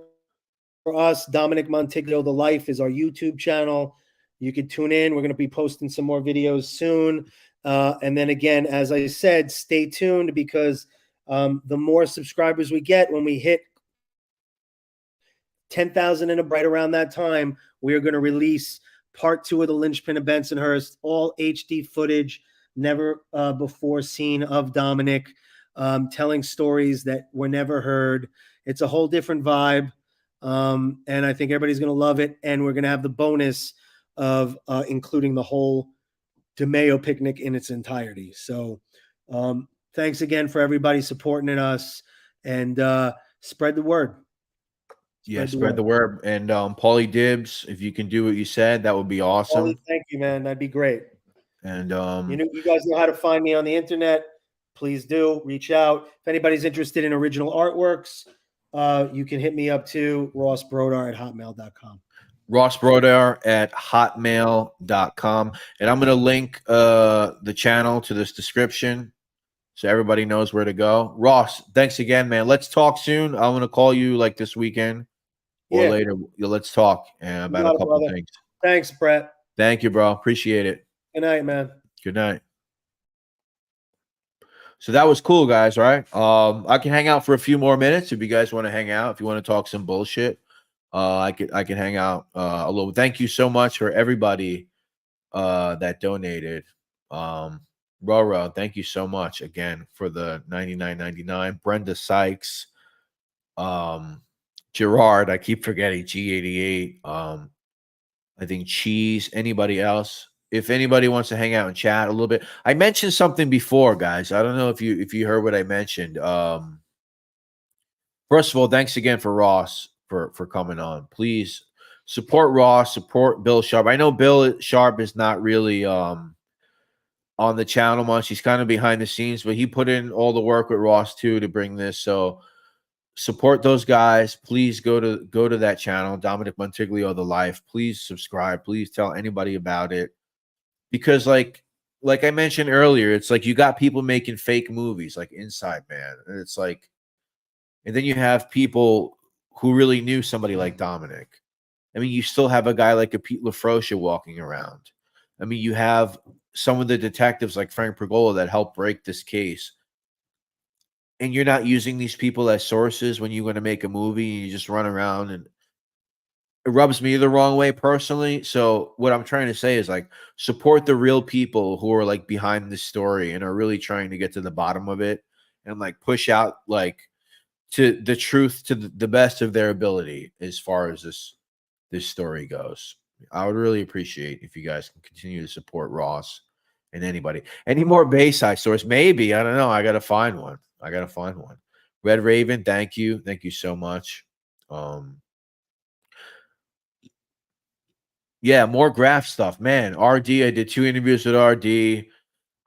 us, Dominick Montiglio, The Life is our YouTube channel. You could tune in. We're going to be posting some more videos soon. And then again, as I said, stay tuned because the more subscribers we get, when we hit 10,000 and right around that time, we are going to release part 2 of the Lynchpin of Bensonhurst, all HD footage, never before seen of Dominick, telling stories that were never heard. It's a whole different vibe, and I think everybody's going to love it. And we're going to have the bonus of including the whole DeMeo picnic in its entirety. So thanks again for everybody supporting us, and spread the word. Spread the word. And Paulie Dibbs, if you can do what you said, that would be awesome. Paulie, thank you, man. That'd be great. And you guys know how to find me on the internet. Please do reach out. If anybody's interested in original artworks, you can hit me up too, rossbrodar@hotmail.com. rossbrodar@hotmail.com. And I'm going to link the channel to this description so everybody knows where to go. Ross, thanks again, man. Let's talk soon. I'm going to call you like this weekend or later. Let's talk about a couple of things. Thanks, Brett. Thank you, bro. Appreciate it. Good night, man. Good night. So that was cool, guys, right? I can hang out for a few more minutes if you guys want to hang out. If you want to talk some bullshit, I can hang out a little. Thank you so much for everybody that donated. Roro, thank you so much again for the $99.99. Brenda Sykes, Gerard, I keep forgetting G88. I think Cheese. Anybody else? If anybody wants to hang out and chat a little bit, I mentioned something before, guys. I don't know if you heard what I mentioned. First of all, thanks again for Ross for coming on. Please support Ross, support Bill Sharp. I know Bill Sharp is not really on the channel much. He's kind of behind the scenes, but he put in all the work with Ross too to bring this. So support those guys. Please go to that channel, Dominick Montiglio The Life. Please subscribe. Please tell anybody about it. Because like I mentioned earlier, it's like you got people making fake movies like Inside Man. And it's like, and then you have people who really knew somebody like Dominick. I mean, you still have a guy like a Pete LaFrosia walking around. I mean, you have some of the detectives like Frank Pergola that helped break this case. And you're not using these people as sources when you want to make a movie and you just run around, and it rubs me the wrong way personally. So what I'm trying to say is like support the real people who are like behind this story and are really trying to get to the bottom of it and like push out like to the truth to the best of their ability as far as this story goes. I would really appreciate if you guys can continue to support Ross and anybody. Any more Bayside source? Maybe. I don't know. I gotta find one. Red Raven, thank you. Thank you so much. Yeah, more graph stuff. Man, RD, I did 2 interviews with RD.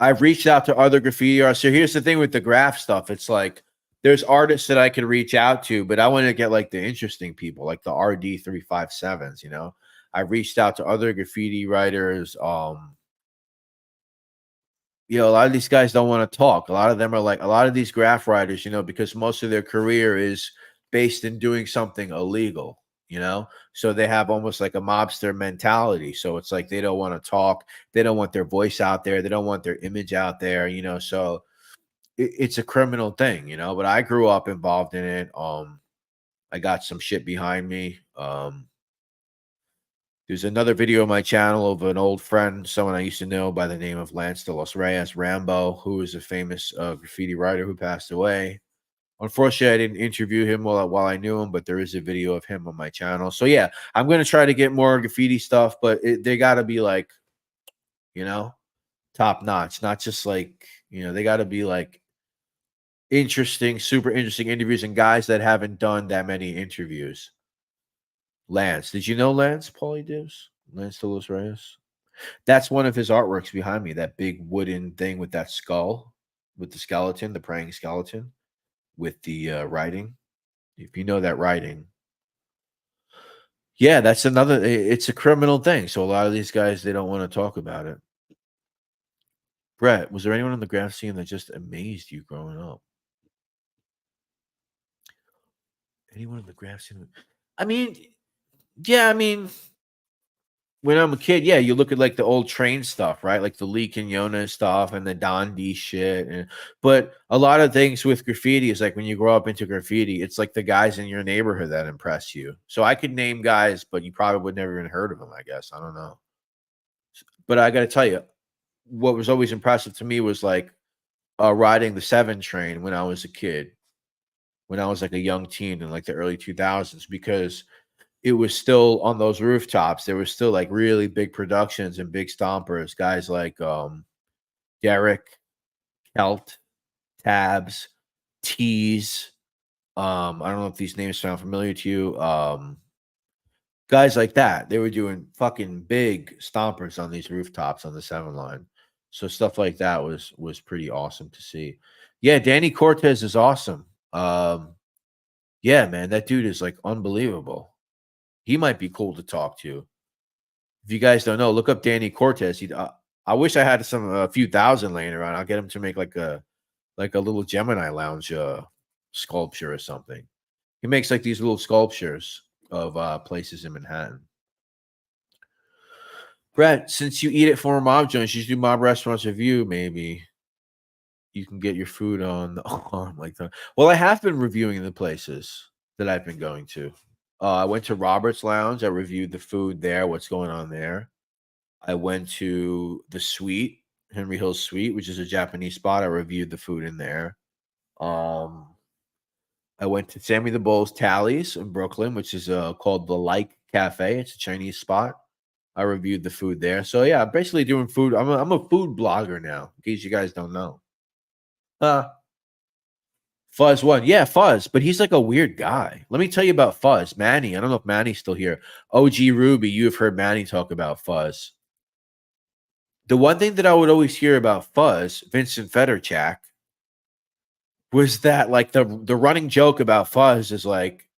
I've reached out to other graffiti artists. So here's the thing with the graph stuff. It's like there's artists that I could reach out to, but I want to get like the interesting people, like the RD 357s, you know. I reached out to other graffiti writers. You know, a lot of these guys don't want to talk. A lot of them are like a lot of these graph writers, you know, because most of their career is based in doing something illegal, you know, so they have almost like a mobster mentality. So it's like they don't want to talk. They don't want their voice out there. They don't want their image out there, you know, so it's a criminal thing, you know, but I grew up involved in it. I got some shit behind me. There's another video on my channel of an old friend, someone I used to know by the name of Lance de los Reyes, Rambo, who is a famous graffiti writer who passed away. Unfortunately, I didn't interview him while I knew him, but there is a video of him on my channel. So, yeah, I'm going to try to get more graffiti stuff, but they got to be like, you know, top notch, not just like, you know, they got to be like interesting, super interesting interviews and guys that haven't done that many interviews. Lance, did you know Lance Pauly Dibs? Lance de los Reyes? That's one of his artworks behind me, that big wooden thing with that skull, with the skeleton, the praying skeleton, with the writing. If you know that writing. Yeah, that's another, it's a criminal thing. So a lot of these guys, they don't want to talk about it. Brett, was there anyone on the graph scene that just amazed you growing up? Anyone on the graph scene? I mean, yeah, I mean, when I'm a kid, yeah, you look at like the old train stuff, right? Like the Lee Quinones stuff and the Don D shit. But a lot of things with graffiti is like when you grow up into graffiti, it's like the guys in your neighborhood that impress you. So I could name guys, but you probably would never even heard of them, I guess. I don't know. But I got to tell you, what was always impressive to me was like riding the 7 train when I was a kid, when I was like a young teen in like the early 2000s, because it was still on those rooftops. There was still like really big productions and big stompers, guys like Derek, Kelt, Tabs, Tease. I don't know if these names sound familiar to you. Guys like that, they were doing fucking big stompers on these rooftops on the 7 line. So stuff like that was pretty awesome to see. Yeah, Danny Cortez is awesome. Yeah, man, that dude is like unbelievable. He might be cool to talk to. If you guys don't know, look up Danny Cortez. I wish I had a few thousand laying around. I'll get him to make like a little Gemini Lounge sculpture or something. He makes like these little sculptures of places in Manhattan. Brett, since you eat at former mob joints, you should do mob restaurants review. Maybe you can get your food on the arm like that. Well, I have been reviewing the places that I've been going to. I went to Robert's Lounge. I reviewed the food there. What's going on there? I went to the Suite, Henry Hill's Suite, which is a Japanese spot. I reviewed the food in there. I went to Sammy the Bull's Tallies in Brooklyn, which is called the Like Cafe. It's a Chinese spot. I reviewed the food there. So yeah, I'm basically doing food. I'm a food blogger now, in case you guys don't know. Fuzz one. Yeah, Fuzz, but he's like a weird guy. Let me tell you about Fuzz. Manny, I don't know if Manny's still here. OG Ruby, you have heard Manny talk about Fuzz. The one thing that I would always hear about Fuzz, Vincent Federchak, was that like the running joke about Fuzz is like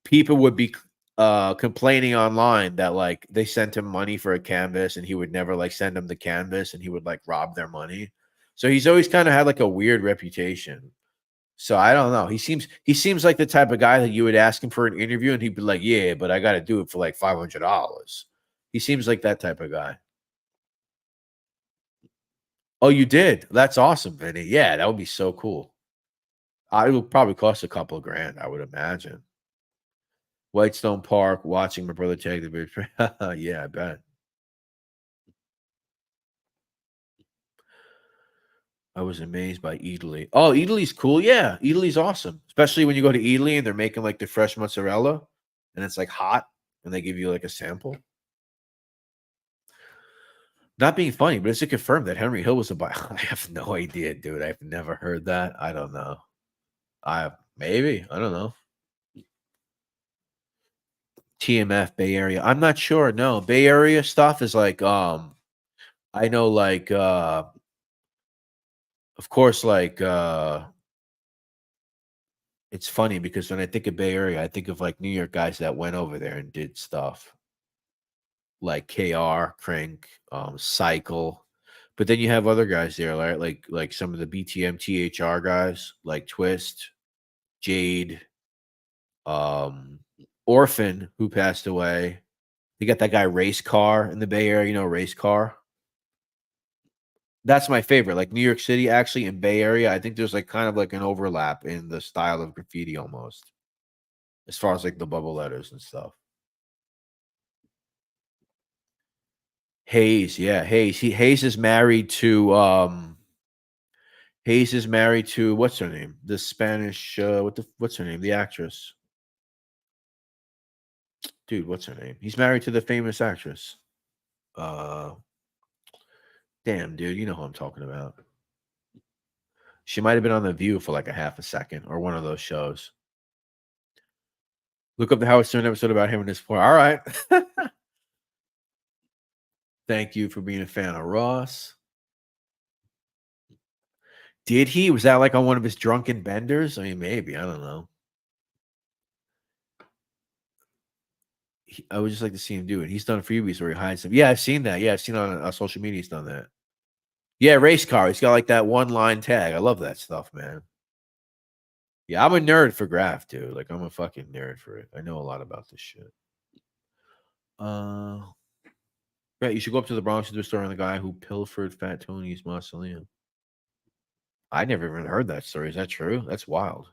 people would be complaining online that like they sent him money for a canvas and he would never like send them the canvas and he would like rob their money. So he's always kind of had like a weird reputation. So I don't know. He seems like the type of guy that you would ask him for an interview and he'd be like, yeah, but I got to do it for like $500. He seems like that type of guy. Oh, you did? That's awesome, Vinny. Yeah, that would be so cool. It would probably cost a couple of grand, I would imagine. Whitestone Park, watching my brother take the bitch. Yeah, I bet. I was amazed by Italy. Oh, Italy's cool. Yeah, Italy's awesome. Especially when you go to Italy and they're making like the fresh mozzarella and it's like hot and they give you like a sample. Not being funny, but it's confirmed that Henry Hill was a buyer. I have no idea, dude. I've never heard that. I don't know. Maybe. I don't know. TMF Bay Area. I'm not sure. No, Bay Area stuff is like I know like of course like it's funny because when I think of Bay Area, I think of like New York guys that went over there and did stuff. Like KR, Crank, Cycle. But then you have other guys there, right? Like some of the BTM THR guys, like Twist, Jade, Orphan, who passed away. You got that guy Race Car in the Bay Area, you know, Race Car. That's my favorite. Like New York City, actually, in Bay Area, I think there's like kind of like an overlap in the style of graffiti almost. As far as like the bubble letters and stuff. Hayes, yeah, Hayes. Hayes is married to what's her name? The Spanish what's her name? The actress. Dude, what's her name? He's married to the famous actress. Damn, dude, you know who I'm talking about. She might have been on The View for like a half a second or one of those shows. Look up the Howard Stern episode about him and his poor. All right. Thank you for being a fan of Ross. Did he? Was that like on one of his drunken benders? I mean, maybe. I don't know. I would just like to see him do it. He's done freebies where he hides them. Yeah, I've seen that. Yeah, I've seen on social media he's done that. Yeah, Race Car. He's got like that one-line tag. I love that stuff, man. Yeah, I'm a nerd for graph, dude. Like, I'm a fucking nerd for it. I know a lot about this shit. Right, you should go up to the Bronx and do a story on the guy who pilfered Fat Tony's mausoleum. I never even heard that story. Is that true? That's wild.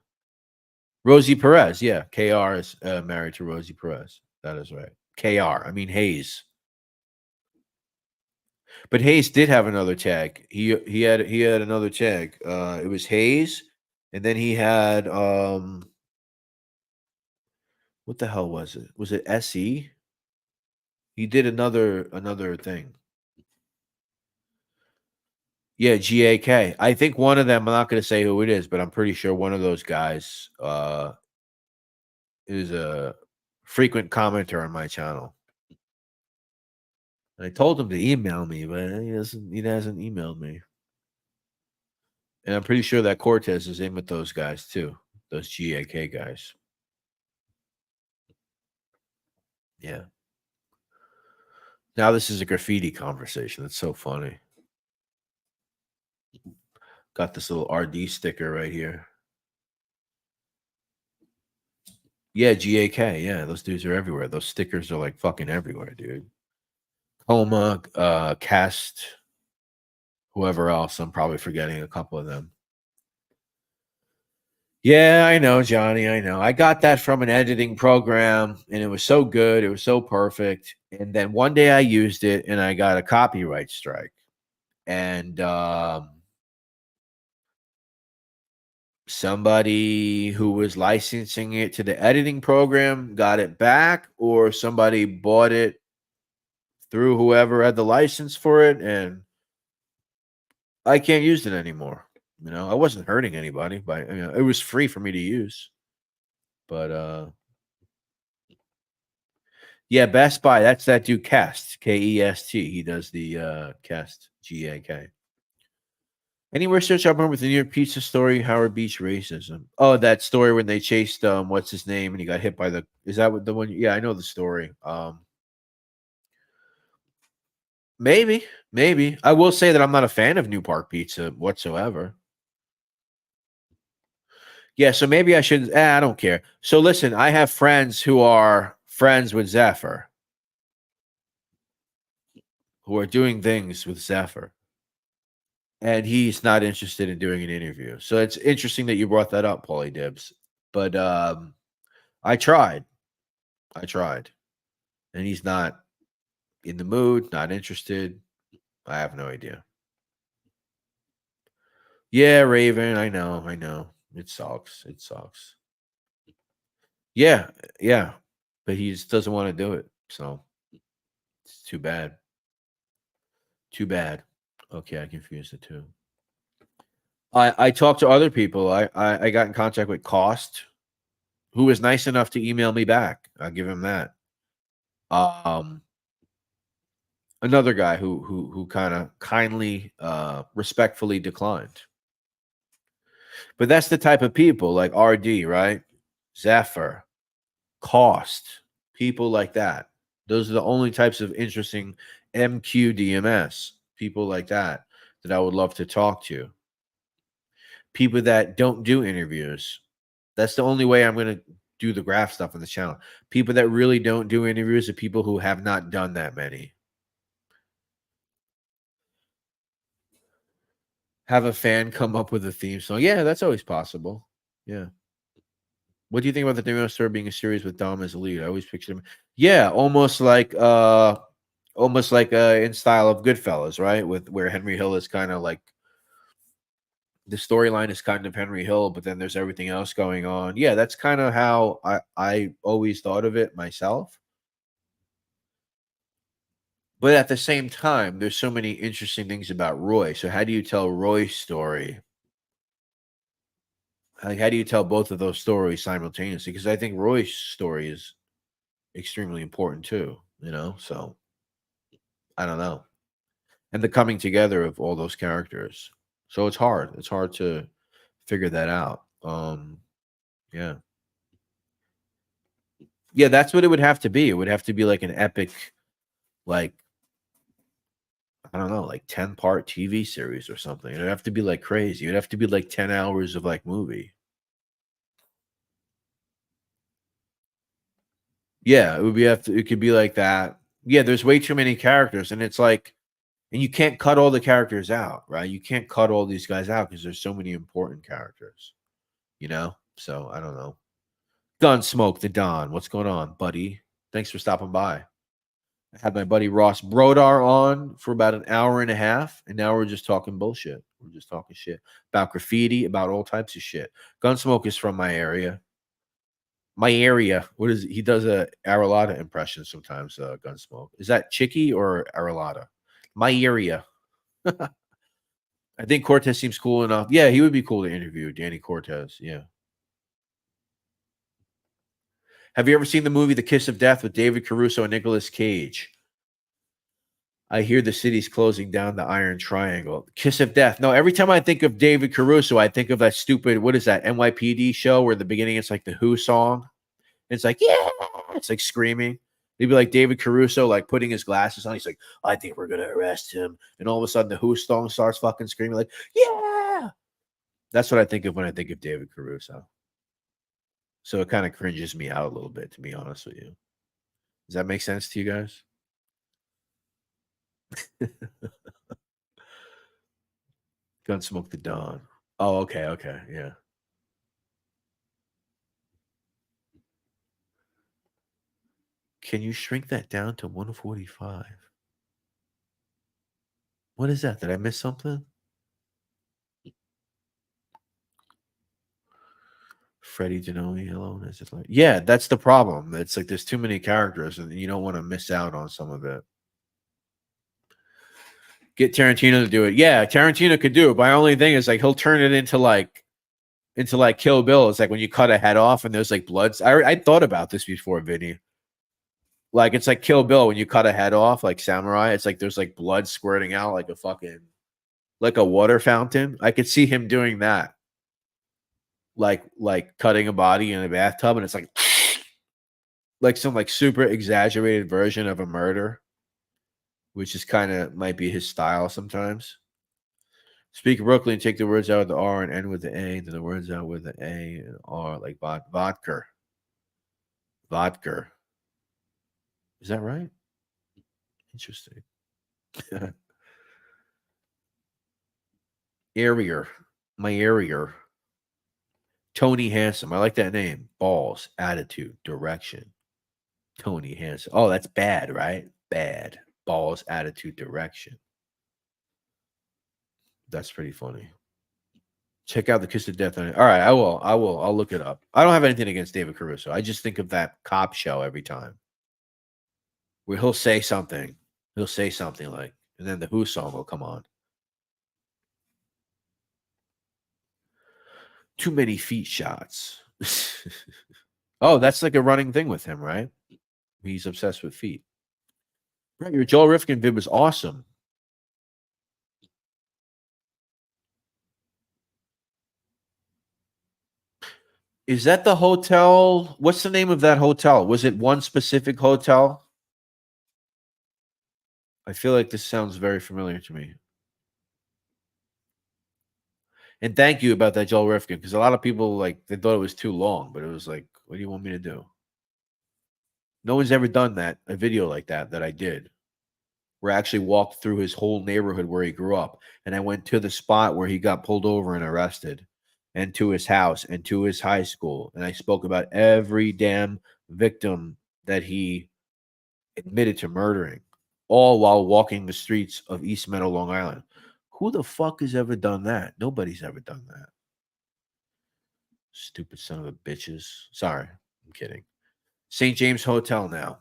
Rosie Perez, yeah. KR is married to Rosie Perez. That is right. KR, I mean Hayes. But Hayes did have another tag. He had another tag. It was Hayes, and then he had what the hell was it? Was it SE? He did another thing. Yeah, GAK. I think one of them, I'm not going to say who it is, but I'm pretty sure one of those guys is a frequent commenter on my channel. I told him to email me, but he hasn't emailed me. And I'm pretty sure that Cortez is in with those guys too. Those GAK guys. Yeah. Now this is a graffiti conversation. That's so funny. Got this little RD sticker right here. Yeah, GAK. Yeah, those dudes are everywhere. Those stickers are like fucking everywhere, dude. Homa, Cast, whoever else. I'm probably forgetting a couple of them. Yeah, I know, Johnny. I know. I got that from an editing program, and it was so good. It was so perfect. And then one day I used it, and I got a copyright strike. And somebody who was licensing it to the editing program got it back, or somebody bought it through whoever had the license for it, and I can't use it anymore. I wasn't hurting anybody, but it was free for me to use. But yeah, Best Buy. That's that dude Cast, Kest. He does the Cast, Gak. Anywhere search up with the New York pizza story, Howard Beach racism. Oh, that story when they chased what's his name and he got hit by the. Is that what the one? Yeah, I know the story. Maybe. I will say that I'm not a fan of New Park Pizza whatsoever. Yeah, so maybe I should. I don't care. So listen, I have friends who are friends with Zephyr, who are doing things with Zephyr, and he's not interested in doing an interview. So it's interesting that you brought that up, Paulie Dibs. But I tried, and he's not in the mood, not interested. I have no idea. Yeah, Raven, I know. It sucks. Yeah, but he just doesn't want to do it. So it's too bad. Okay, I confused the two. I talked to other people. I got in contact with Cost, who was nice enough to email me back. I'll give him that. Another guy who kind of kindly, respectfully declined. But that's the type of people like RD, right? Zephyr, Cost, people like that. Those are the only types of interesting MQDMS, people like that I would love to talk to. People that don't do interviews. That's the only way I'm going to do the graph stuff on the channel. People that really don't do interviews are people who have not done that many. Have a fan come up with a theme song. Yeah, that's always possible. Yeah. What do you think about the Demo Story being a series with Dom as a lead? I always pictured him. Yeah, almost like in style of Goodfellas, right? With where Henry Hill is kind of like the storyline is kind of Henry Hill, but then there's everything else going on. Yeah, that's kind of how I always thought of it myself. But at the same time, there's so many interesting things about Roy. So how do you tell Roy's story? Like, how do you tell both of those stories simultaneously? Because I think Roy's story is extremely important too, So I don't know. And the coming together of all those characters. So it's hard. It's hard to figure that out. Yeah. Yeah, that's what it would have to be. It would have to be like an epic, like, I don't know, like 10-part TV series or something. It'd have to be like crazy. It'd have to be like 10 hours of like movie. Yeah, it could be like that. Yeah, there's way too many characters, and it's like, and you can't cut all the characters out, right? You can't cut all these guys out because there's so many important characters, So I don't know. Gunsmoke the Don, what's going on, buddy? Thanks for stopping by. I had my buddy Ross Brodar on for about an hour and a half, and now we're just talking bullshit. We're just talking shit about graffiti, about all types of shit. Gunsmoke is from my area. My area. What is it? He does a Aralata impression sometimes. Gunsmoke. Is that Chicky or Aralata? My area. I think Cortez seems cool enough. Yeah, he would be cool to interview. Danny Cortez. Yeah. Have you ever seen the movie The Kiss of Death with David Caruso and Nicolas Cage? I hear the city's closing down the Iron Triangle. Kiss of Death. No, every time I think of David Caruso, I think of that stupid, what is that, NYPD show where in the beginning it's like the Who song? It's like, yeah, it's like screaming. They'd be like David Caruso, like putting his glasses on. He's like, I think we're going to arrest him. And all of a sudden the Who song starts fucking screaming like, yeah. That's what I think of when I think of David Caruso. So it kind of cringes me out a little bit, to be honest with you. Does that make sense to you guys? Gunsmoke the Dawn. Oh, okay, okay, yeah. Can you shrink that down to 145? What is that? Did I miss something? Freddie Denoni alone is it like? Yeah, that's the problem. It's like there's too many characters, and you don't want to miss out on some of it. Get Tarantino to do it. Yeah, Tarantino could do it. My only thing is like he'll turn it into like Kill Bill. It's like when you cut a head off and there's like bloods. I thought about this before, Vinny. Like it's like Kill Bill when you cut a head off, like samurai. It's like there's like blood squirting out like a fucking like a water fountain. I could see him doing that. Like cutting a body in a bathtub, and it's like some like super exaggerated version of a murder, which is kind of might be his style sometimes. Speak Brooklyn, take the words out with the R and end with the A, then the words out with the A and R, like vodka. Vodka. Is that right? Interesting. Area. My area. Tony Handsome. I like that name. Balls, attitude, direction. Tony Handsome. Oh, that's bad, right? Bad. Balls, attitude, direction. That's pretty funny. Check out the Kiss of Death on it. All right, I will. I'll look it up. I don't have anything against David Caruso. I just think of that cop show every time. Where he'll say something. He'll say something like, and then the Who song will come on. Too many feet shots. Oh, that's like a running thing with him, right? He's obsessed with feet. Right, your Joel Rifkin vid was awesome. Is that the hotel? What's the name of that hotel? Was it one specific hotel? I feel like this sounds very familiar to me. And thank you about that Joel Rifkin, because a lot of people like they thought it was too long, but it was like, what do you want me to do? No one's ever done that, a video like that I did. Where I actually walked through his whole neighborhood where he grew up. And I went to the spot where he got pulled over and arrested, and to his house and to his high school. And I spoke about every damn victim that he admitted to murdering, all while walking the streets of East Meadow, Long Island. Who the fuck has ever done that? Nobody's ever done that. Stupid son of a bitches. Sorry, I'm kidding. St. James Hotel now.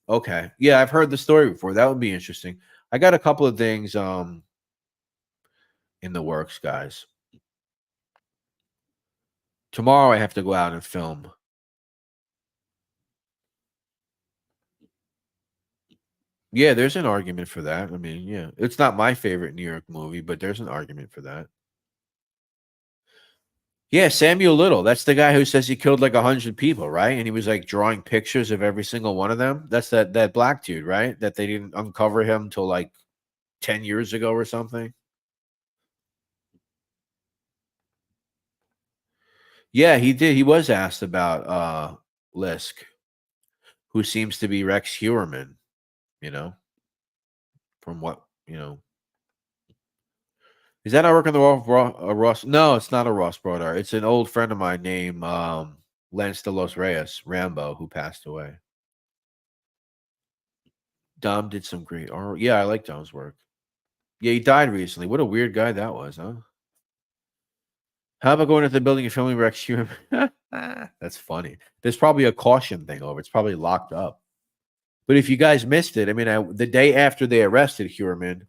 Okay. Yeah, I've heard the story before. That would be interesting. I got a couple of things in the works, guys. Tomorrow I have to go out and film. Yeah, there's an argument for that. I mean, yeah. It's not my favorite New York movie, but there's an argument for that. Yeah, Samuel Little. That's the guy who says he killed like 100 people, right? And he was like drawing pictures of every single one of them. That's that black dude, right? That they didn't uncover him till like 10 years ago or something. Yeah, he did. He was asked about Lisk, who seems to be Rex Heuermann, from what, Is that not working the Ross? No, it's not a Ross Brodar. It's an old friend of mine named Lance de los Reyes, Rambo, who passed away. Dom did some great art. Yeah, I like Dom's work. Yeah, he died recently. What a weird guy that was, huh? How about going into the building and filming Rex Heuermann? That's funny. There's probably a caution thing over. It's probably locked up. But if you guys missed it, I mean, the day after they arrested Heuermann,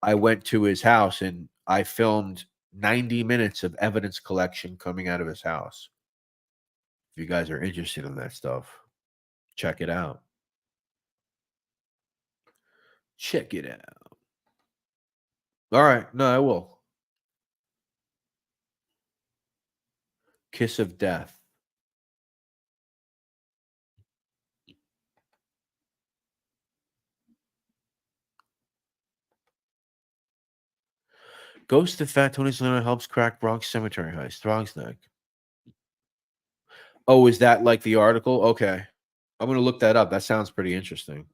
I went to his house and I filmed 90 minutes of evidence collection coming out of his house. If you guys are interested in that stuff, check it out. Check it out. All right. No, I will. Kiss of Death. Ghost of Fat Tony Soprano helps crack Bronx cemetery heist. Throg's Neck. Oh, is that like the article? Okay. I'm going to look that up. That sounds pretty interesting.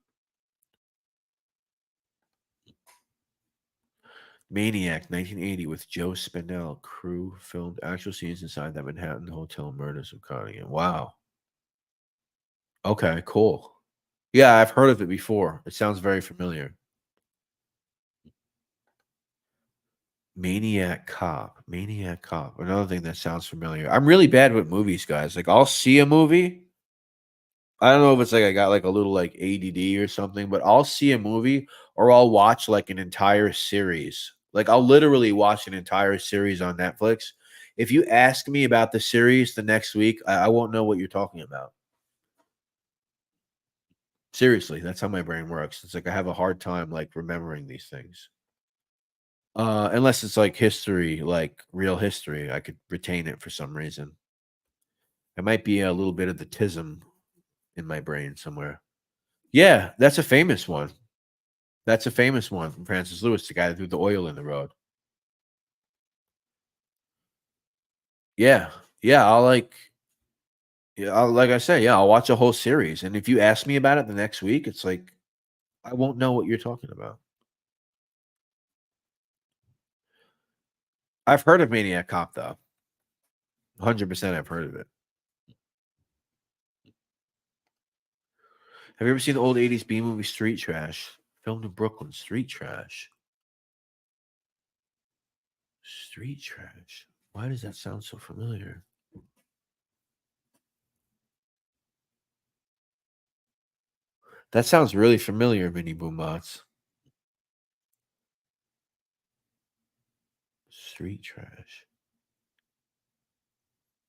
Maniac, 1980, with Joe Spinell. Crew filmed actual scenes inside that Manhattan hotel murders of Cardigan. Wow. Okay, cool. Yeah, I've heard of it before. It sounds very familiar. Maniac Cop. Maniac Cop. Another thing that sounds familiar. I'm really bad with movies, guys. Like, I'll see a movie. I don't know if it's like I got like a little like ADD or something, but I'll see a movie or I'll watch like an entire series. Like, I'll literally watch an entire series on Netflix. If you ask me about the series the next week, I won't know what you're talking about. Seriously, that's how my brain works. It's like I have a hard time like remembering these things. Unless it's like history, like real history, I could retain it for some reason. It might be a little bit of the tism in my brain somewhere. Yeah, that's a famous one. That's a famous one from Francis Lewis, the guy that threw the oil in the road. Yeah, yeah, like I say, yeah, I'll watch a whole series, and if you ask me about it the next week, it's like I won't know what you're talking about. I've heard of Maniac Cop though. 100% I've heard of it. Have you ever seen the old 80s B movie Street Trash? Filmed in Brooklyn. Street Trash. Street Trash. Why does that sound so familiar? That sounds really familiar, Mini Boombots. Street Trash.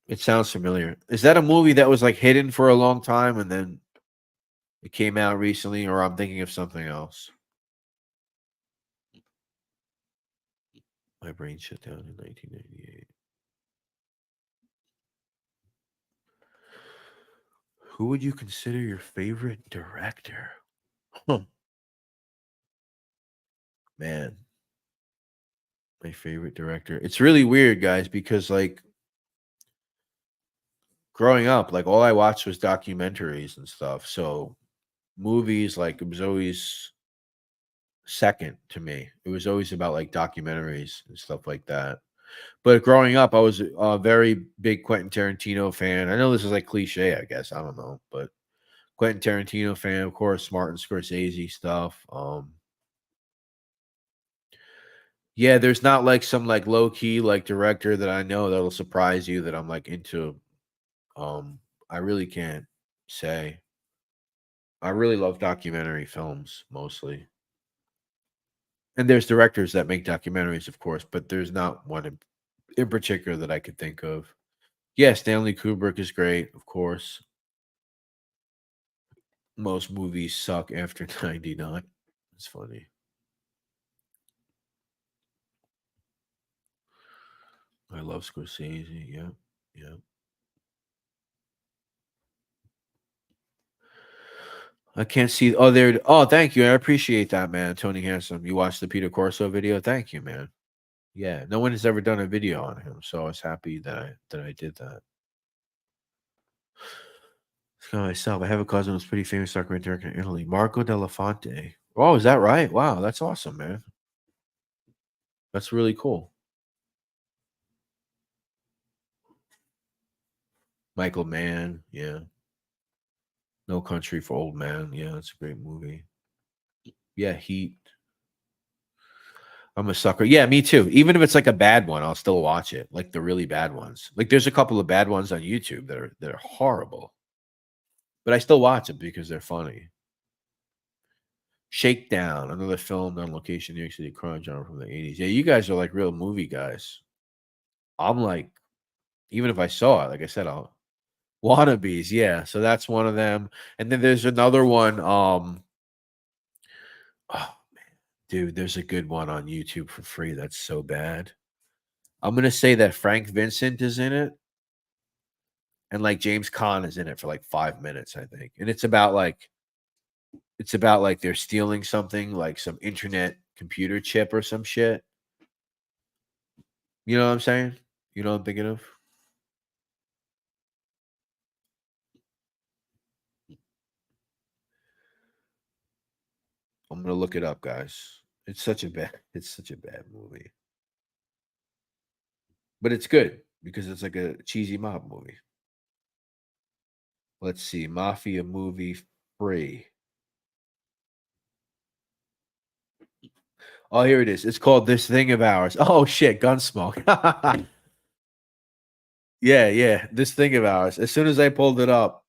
It sounds familiar. Is that a movie that was like hidden for a long time and then it came out recently, or I'm thinking of something else? My brain shut down in 1998. Who would you consider your favorite director? Huh. Man, my favorite director. It's really weird, guys, because like growing up, like all I watched was documentaries and stuff. So movies, like it was always second to me. It was always about like documentaries and stuff like that. But growing up, I was a very big Quentin Tarantino fan. I know this is like cliche, I guess. I don't know, but Quentin Tarantino fan, of course, Martin Scorsese stuff. Yeah, there's not like some like low key like director that I know that'll surprise you that I'm like into. I really can't say. I really love documentary films mostly. And there's directors that make documentaries, of course, but there's not one in particular that I could think of. Yeah, Stanley Kubrick is great, of course. Most movies suck after 99. It's funny. I love Scorsese. Yeah. Yeah. I can't see. Oh, there. Oh, thank you. I appreciate that, man. Tony Handsome. You watched the Peter Corso video? Thank you, man. Yeah. No one has ever done a video on him, so I was happy that I did that. Myself, I have a cousin who's pretty famous documentary director in Italy, Marco Della Fonte. Oh, is that right? Wow, that's awesome, man. That's really cool. Michael Mann, yeah. No Country for Old Men. Yeah, that's a great movie. Yeah, Heat. I'm a sucker. Yeah, me too. Even if it's like a bad one, I'll still watch it. Like the really bad ones. Like there's a couple of bad ones on YouTube that are horrible. But I still watch them because they're funny. Shakedown, another film on location in New York City crime genre from the 80s. Yeah, you guys are like real movie guys. I'm like, even if I saw it, like I said, I'll wannabes, yeah. So that's one of them. And then there's another one. Oh man, dude, there's a good one on YouTube for free. That's so bad. I'm gonna say that Frank Vincent is in it, and like James Caan is in it for like 5 minutes, I think. And it's about like they're stealing something, like some internet computer chip or some shit. You know what I'm saying? You know what I'm thinking of? I'm gonna look it up, guys. It's such a bad movie. But it's good because it's like a cheesy mob movie. Let's see, Mafia movie free. Oh, here it is. It's called This Thing of Ours. Oh shit, Gunsmoke. Yeah, This Thing of Ours. As soon as I pulled it up,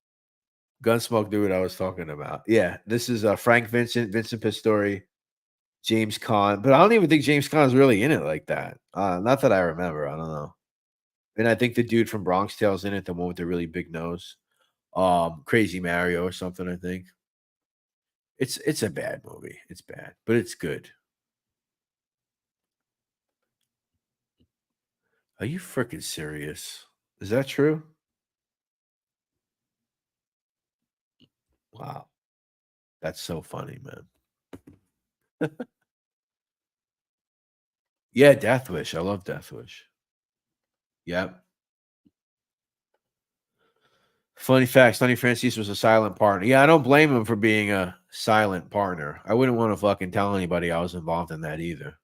Gunsmoke knew what I was talking about. Yeah, this is Frank Vincent, Vincent Pistori, James Caan. But I don't even think James Caan's really in it like that. Not that I remember. I don't know. And I think the dude from Bronx Tale's in it, the one with the really big nose. Crazy Mario or something, I think. It's a bad movie. It's bad, but it's good. Are you freaking serious? Is that true? Wow. That's so funny, man. Yeah, Death Wish. I love Death Wish. Yep. Funny fact, Sonny Francis was a silent partner. Yeah, I don't blame him for being a silent partner. I wouldn't want to fucking tell anybody I was involved in that either.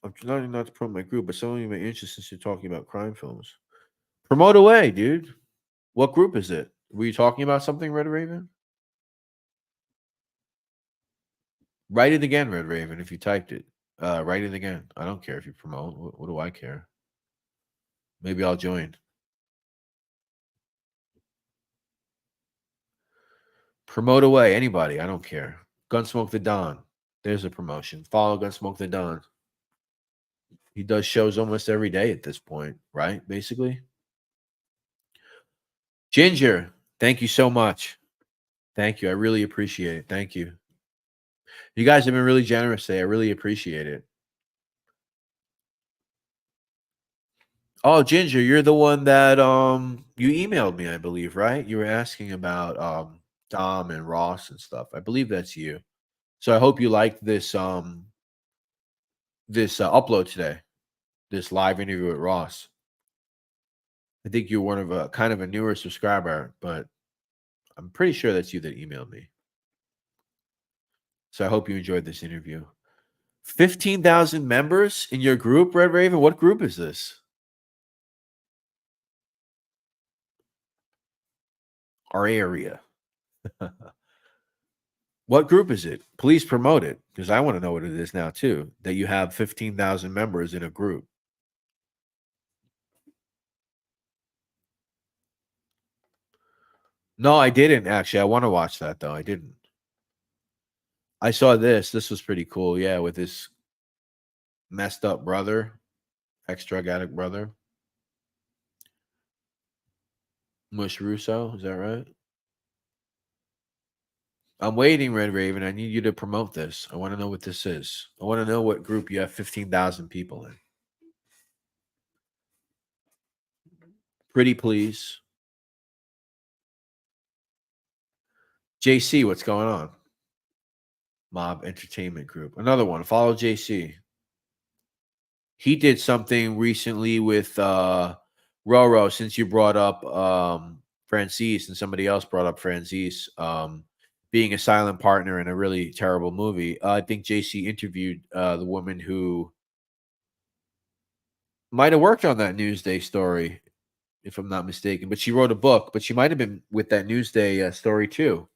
I'm trying not to promote my group, but some of my interest since you're talking about crime films. Promote away, dude. What group is it? Were you talking about something, Red Raven? Write it again, Red Raven, if you typed it. Write it again. I don't care if you promote. What do I care? Maybe I'll join. Promote away. Anybody. I don't care. Gunsmoke the Don. There's a promotion. Follow Gunsmoke the Don. He does shows almost every day at this point, right? Basically. Ginger, thank you so much. Thank you. I really appreciate it. Thank you. You guys have been really generous today. I really appreciate it. Oh, Ginger, you're the one that you emailed me, I believe, right? You were asking about Dom and Ross and stuff. I believe that's you. So I hope you liked this upload today. This live interview with Ross. I think you're one of a kind of a newer subscriber, but I'm pretty sure that's you that emailed me. So I hope you enjoyed this interview. 15,000 members in your group, Red Raven? What group is this? Our area. What group is it? Please promote it because I want to know what it is now too, that you have 15,000 members in a group. No, I didn't actually. I want to watch that though. I didn't. I saw this. This was pretty cool. Yeah, with his messed up brother, ex-drug addict brother. Mush Russo, is that right? I'm waiting, Red Raven. I need you to promote this. I want to know what this is. I want to know what group you have 15,000 people in. Pretty please. JC, what's going on? Mob Entertainment Group. Another one. Follow JC. He did something recently with Roro, since you brought up Francis and somebody else brought up Francis being a silent partner in a really terrible movie. I think JC interviewed the woman who might have worked on that Newsday story, if I'm not mistaken. But she wrote a book, but she might have been with that Newsday story too.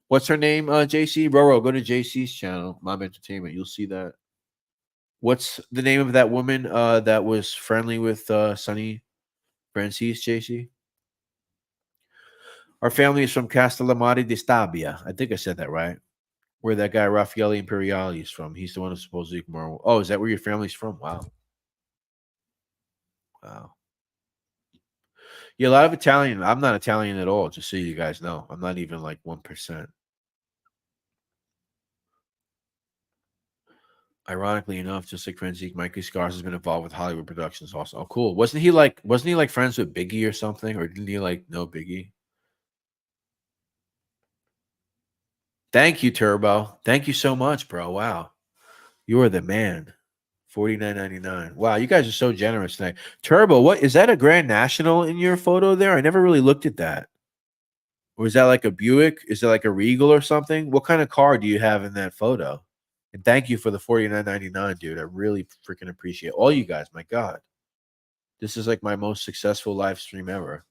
What's her name, JC? Roro, go to JC's channel, Mob Entertainment. You'll see that. What's the name of that woman that was friendly with Sonny Francis, JC? Our family is from Castellamare di Stabia. I think I said that right. Where that guy Raffaele Imperiali is from. He's the one who's supposedly more. Oh, is that where your family's from? Wow. Wow. Yeah, a lot of Italian. I'm not Italian at all, just so you guys know. I'm not even like 1%. Ironically enough, just like Francis, Mikey Scars has been involved with Hollywood productions also. Oh, cool. Wasn't he like friends with Biggie or something? Or didn't he like know Biggie? Thank you, Turbo. Thank you so much, bro. Wow. You are the man. $49.99. Wow, you guys are so generous tonight. Turbo, what is that, a Grand National in your photo there? I never really looked at that. Or is that like a Buick? Is it like a Regal or something? What kind of car do you have in that photo? And thank you for the $49.99, dude. I really freaking appreciate all you guys. My God. This is like my most successful live stream ever.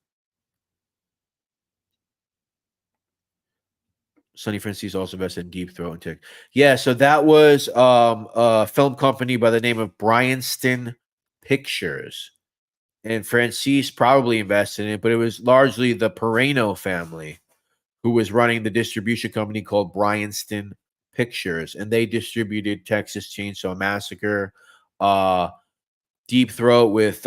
Sonny Francis also invested in Deep Throat and Tick. Yeah, so that was a film company by the name of Bryanston Pictures. And Francis probably invested in it, but it was largely the Pereno family who was running the distribution company called Bryanston Pictures. And they distributed Texas Chainsaw Massacre, Deep Throat with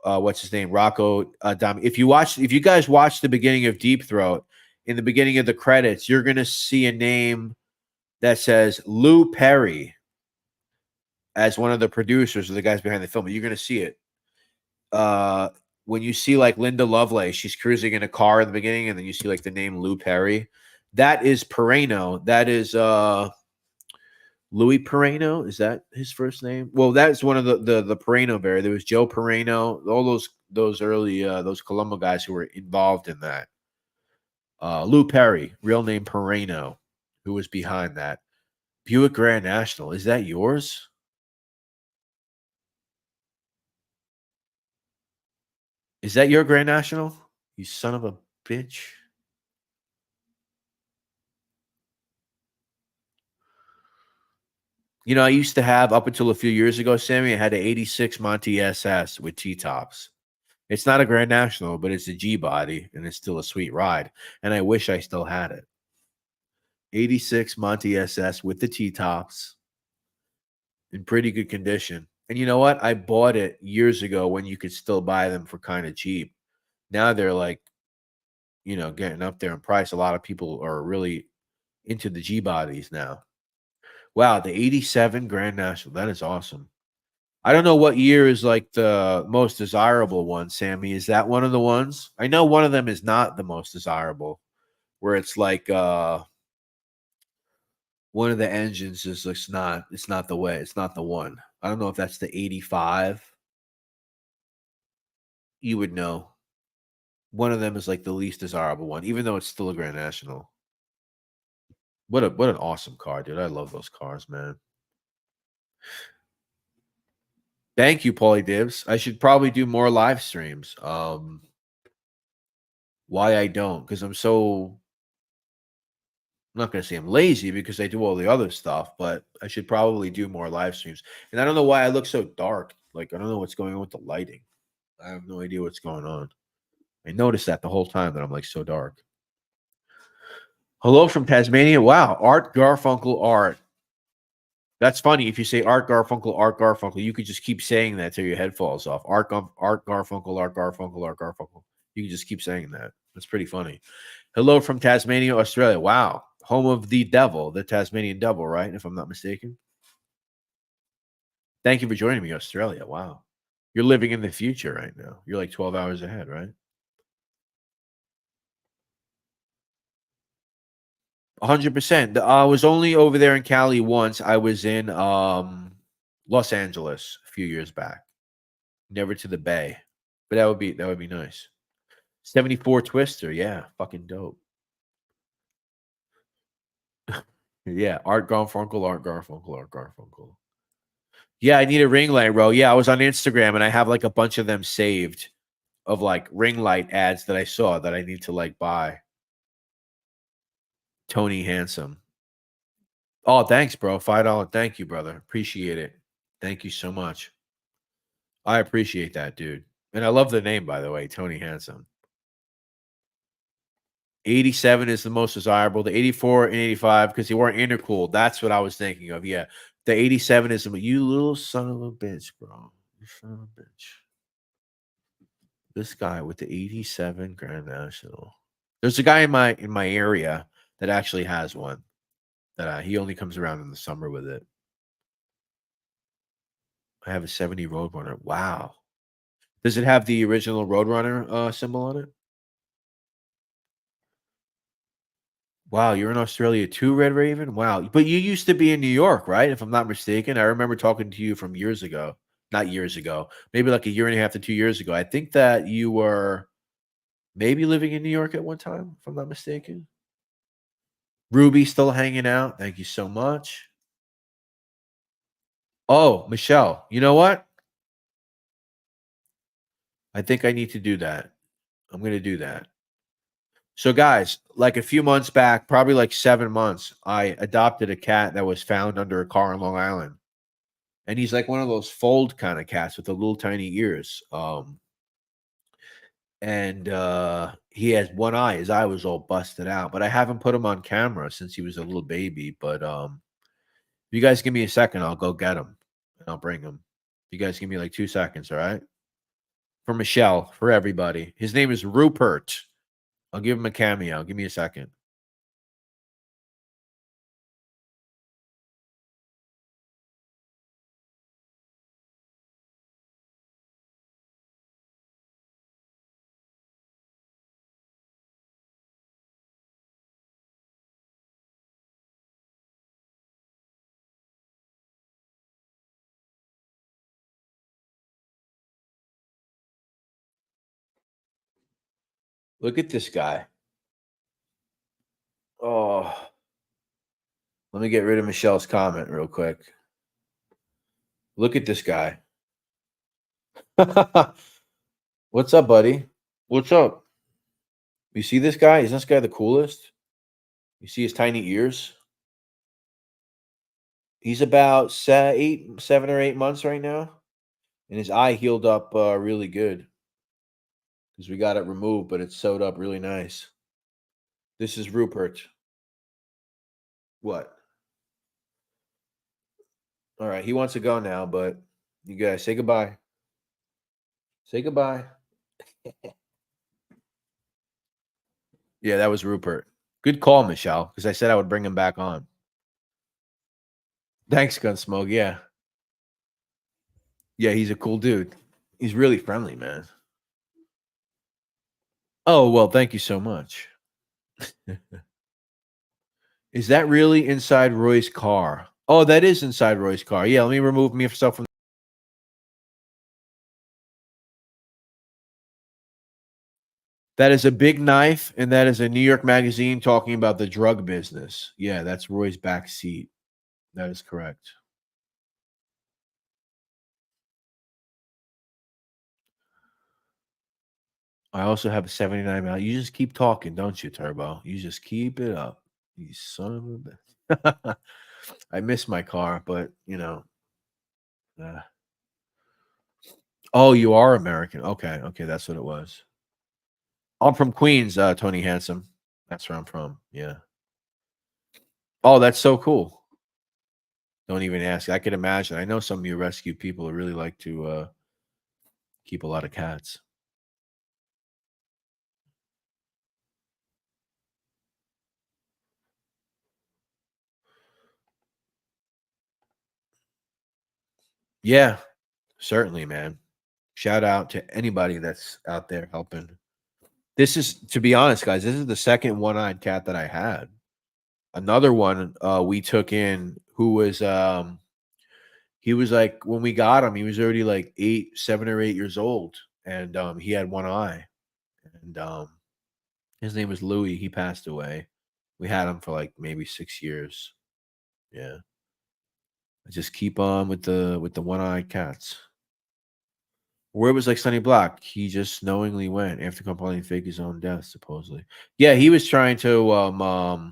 what's his name? Rocco if you guys watch the beginning of Deep Throat, in the beginning of the credits, you're gonna see a name that says Lou Perry as one of the producers or the guys behind the film. You're gonna see it. When you see like Linda Lovelace, she's cruising in a car in the beginning, and then you see like the name Lou Perry. That is Pereno. That is Louis Pereno. Is that his first name? Well, that's one of the Pereno bear. There was Joe Pereno, all those early those Colombo guys who were involved in that. Lou Perry, real name Pereno, who was behind that. Buick Grand National. Is that yours? Is that your Grand National? You son of a bitch. You know, I used to have, up until a few years ago, Sammy, I had an 86 Monty SS with T-tops. It's not a Grand National, but it's a G-body, and it's still a sweet ride. And I wish I still had it. 86 Monty SS with the T-tops in pretty good condition. And you know what? I bought it years ago when you could still buy them for kind of cheap. Now they're like, you know, getting up there in price. A lot of people are really into the G-bodies now. Wow, the 87 Grand National. That is awesome. I don't know what year is like the most desirable one, Sammy. Is that one of the ones? I know one of them is not the most desirable, where it's like one of the engines is it's not the way, it's not the one. I don't know if that's the 85. You would know. One of them is like the least desirable one, even though it's still a Grand National. What an awesome car, dude. I love those cars, man. Thank you, Paulie Dibs. I should probably do more live streams. Why I don't? Because I'm not going to say I'm lazy because I do all the other stuff, but I should probably do more live streams. And I don't know why I look so dark. Like, I don't know what's going on with the lighting. I have no idea what's going on. I noticed that the whole time that I'm like so dark. Hello from Tasmania. Wow. Art Garfunkel Art. That's funny. If you say Art Garfunkel, you could just keep saying that till your head falls off. Art Garfunkel, Art Garfunkel, Art Garfunkel. You can just keep saying that. That's pretty funny. Hello from Tasmania, Australia. Wow. Home of the devil, the Tasmanian devil, right? If I'm not mistaken. Thank you for joining me, Australia. Wow. You're living in the future right now. You're like 12 hours ahead, right? 100%. I was only over there in Cali once. I was in Los Angeles a few years back. Never to the Bay. But that would be nice. 74 Twister, yeah, fucking dope. Yeah, Art Garfunkel, Art Garfunkel, Art Garfunkel. Yeah, I need a ring light, bro. Yeah, I was on Instagram and I have like a bunch of them saved of like ring light ads that I saw that I need to like buy. Tony Handsome. Oh, thanks, bro. $5. Thank you, brother. Appreciate it. Thank you so much. I appreciate that, dude. And I love the name, by the way, Tony Handsome. 87 is the most desirable. The 84 and 85, because they weren't intercooled. That's what I was thinking of. Yeah. The 87 is you little son of a bitch, bro. You son of a bitch. This guy with the 87 Grand National. There's a guy in my area that actually has one. That he only comes around in the summer with it. I have a 70 Roadrunner. Wow. Does it have the original Roadrunner symbol on it? Wow, you're in Australia too, Red Raven? Wow. But you used to be in New York, right? If I'm not mistaken. I remember talking to you from years ago. Not years ago. Maybe like a year and a half to 2 years ago. I think that you were maybe living in New York at one time, if I'm not mistaken. Ruby still hanging out. Thank you so much. Oh, Michelle, you know what? I think I need to do that. I'm going to do that. So, guys, like a few months back, probably like 7 months, I adopted a cat that was found under a car on Long Island. And he's like one of those fold kind of cats with the little tiny ears. And he has one eye. His eye was all busted out. But I haven't put him on camera since he was a little baby. But if you guys give me a second, I'll go get him and I'll bring him. You guys give me like 2 seconds, all right? For Michelle, for everybody. His name is Rupert. I'll give him a cameo. Give me a second. Look at this guy. Oh, let me get rid of Michelle's comment real quick. Look at this guy. What's up, buddy? What's up? You see this guy? Is this guy the coolest? You see his tiny ears? He's about 7 or 8 months right now, and his eye healed up really good because we got it removed, but it's sewed up really nice. This is Rupert. What? All right, he wants to go now, but you guys say goodbye. Say goodbye. Yeah, that was Rupert. Good call, Michelle, because I said I would bring him back on. Thanks, Gunsmoke. Yeah. Yeah, he's a cool dude. He's really friendly, man. Oh, well, thank you so much. Is that really inside Roy's car? Oh, that is inside Roy's car. Yeah, let me remove myself from. That is a big knife, and that is a New York magazine talking about the drug business. Yeah, that's Roy's back seat. That is correct. I also have a 79 mile. You just keep talking, don't you, Turbo? You just keep it up. You son of a bitch. I miss my car, but you know. Oh, you are American. Okay, okay, that's what it was. I'm from Queens, Tony Handsome. That's where I'm from. Yeah. Oh, that's so cool. Don't even ask. I could imagine. I know some of you rescue people who really like to keep a lot of cats. Yeah, certainly, man. Shout out to anybody that's out there helping. This is, to be honest, guys, this is the second one-eyed cat that I had. Another one we took in who was he was like, when we got him, he was already like 7 or 8 years old, and he had one eye, and his name was Louis. He passed away. We had him for like maybe 6 years. Yeah. I just keep on with the one-eyed cats. Where it was like Sonny Block, he just knowingly went after complaining fake his own death, supposedly. Yeah, he was trying to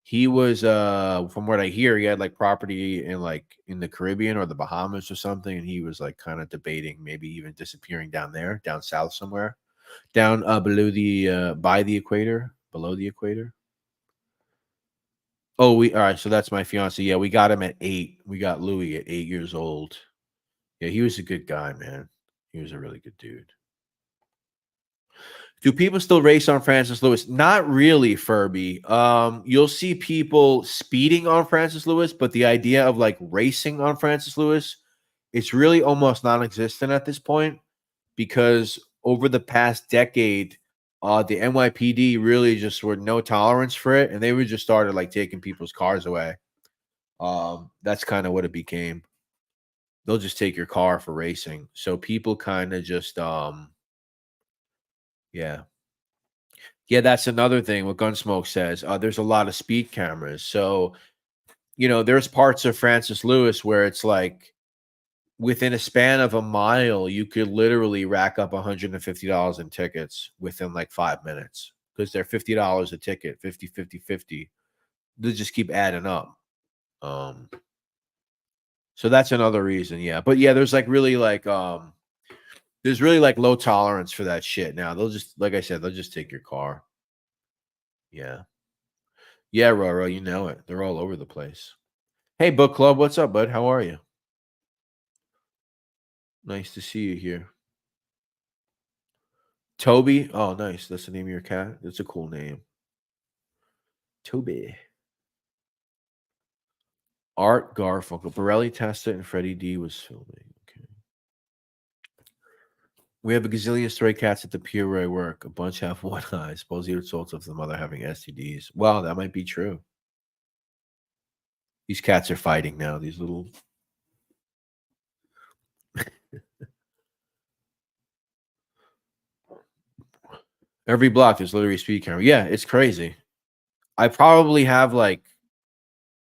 he was from what I hear, he had like property in the Caribbean or the Bahamas or something, and he was like kind of debating maybe even disappearing down there, down south somewhere. Down below the by the equator, below the equator. Oh, all right, so that's my fiance. Yeah, we got him at 8. We got Louis at 8 years old. Yeah, he was a good guy, man. He was a really good dude. Do people still race on Francis Lewis? Not really, Furby. You'll see people speeding on Francis Lewis, but the idea of like racing on Francis Lewis, it's really almost non-existent at this point because over the past decade, the NYPD really just were no tolerance for it, and they would just started like taking people's cars away. That's kind of what it became. They'll just take your car for racing. So people kind of just Yeah. Yeah, that's another thing what Gunsmoke says. There's a lot of speed cameras. So, there's parts of Francis Lewis where it's like within a span of a mile, you could literally rack up $150 in tickets within like 5 minutes because they're $50 a ticket, 50, 50, 50. They just keep adding up. So that's another reason, yeah. But yeah, there's really low tolerance for that shit now. They'll just, like I said, they'll just take your car. Yeah. Yeah, Roro, you know it. They're all over the place. Hey, book club, what's up, bud? How are you? Nice to see you here. Toby? Oh, nice. That's the name of your cat? That's a cool name. Toby. Art Garfunkel. Borelli, Testa, and Freddie D was filming. Okay. We have a gazillion stray cats at the pier where I work. A bunch have one eye. Suppose the results of the mother having STDs. Well, that might be true. These cats are fighting now. These little... Every block there's literally a speed camera. Yeah, it's crazy. I probably have I'm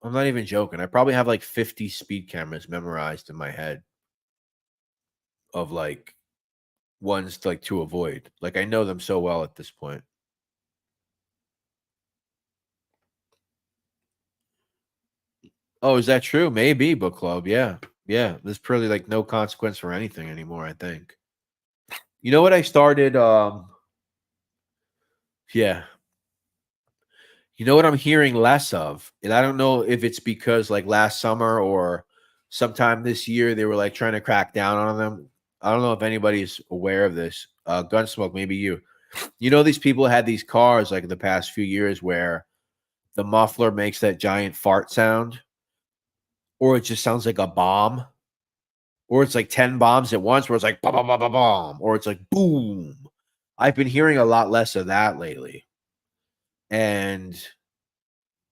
not even joking. I probably have 50 speed cameras memorized in my head of ones to avoid. I know them so well at this point. Oh, is that true? Maybe, book club. Yeah. Yeah. There's probably no consequence for anything anymore, I think. You know what I started? Yeah. You know what I'm hearing less of? And I don't know if it's because last summer or sometime this year they were trying to crack down on them. I don't know if anybody's aware of this. Gunsmoke, maybe you. These people had these cars the past few years where the muffler makes that giant fart sound, or it just sounds like a bomb, or it's 10 bombs at once, where it's ba ba ba ba bomb, or it's boom. I've been hearing a lot less of that lately. And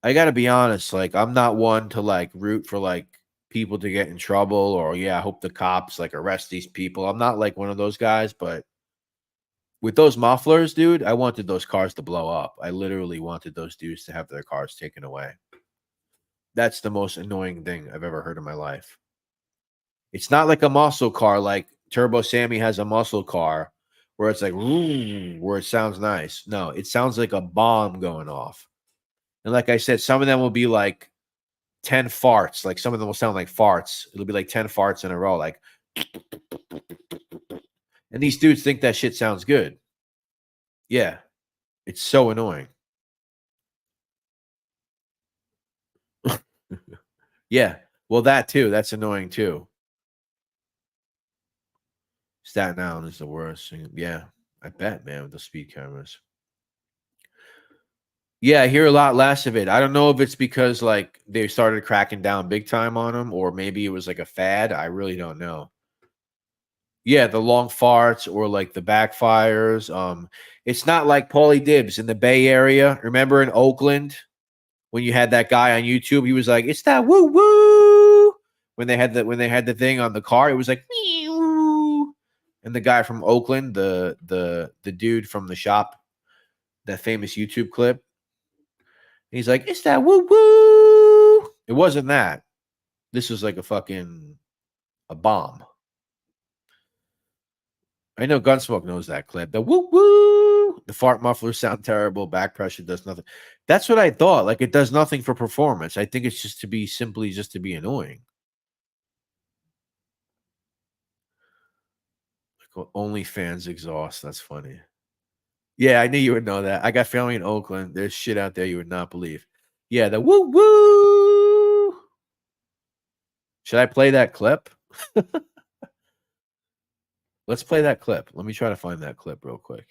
I got to be honest, I'm not one to root for people to get in trouble, or I hope the cops arrest these people. I'm not one of those guys, but with those mufflers, dude, I wanted those cars to blow up. I literally wanted those dudes to have their cars taken away. That's the most annoying thing I've ever heard in my life. It's not like a muscle car, like Turbo Sammy has a muscle car where it's where it sounds nice. No, it sounds like a bomb going off. And like I said, some of them will be 10 farts. Some of them will sound like farts. It'll be 10 farts in a row, and these dudes think that shit sounds good. Yeah. It's so annoying. Yeah. Well, that too. That's annoying too. Staten Island is the worst. Yeah. I bet, man, with the speed cameras. Yeah, I hear a lot less of it. I don't know if it's because they started cracking down big time on them, or maybe it was a fad. I really don't know. Yeah, the long farts or the backfires. It's not like Paulie Dibbs in the Bay Area. Remember in Oakland when you had that guy on YouTube? He was like, "It's that woo woo." When they had the thing on the car, it was like woo. And the guy from Oakland, the dude from the shop, that famous YouTube clip, he's like, "It's that woo woo." It wasn't that. This was a bomb. I know Gunsmoke knows that clip. The woo woo. The fart mufflers sound terrible. Back pressure does nothing. That's what I thought. It does nothing for performance. I think it's just to be annoying. Only fans exhaust. That's funny. Yeah, I knew you would know that. I got family in Oakland. There's shit out there you would not believe. Yeah, the woo woo. Should I play that clip? Let's play that clip. Let me try to find that clip real quick.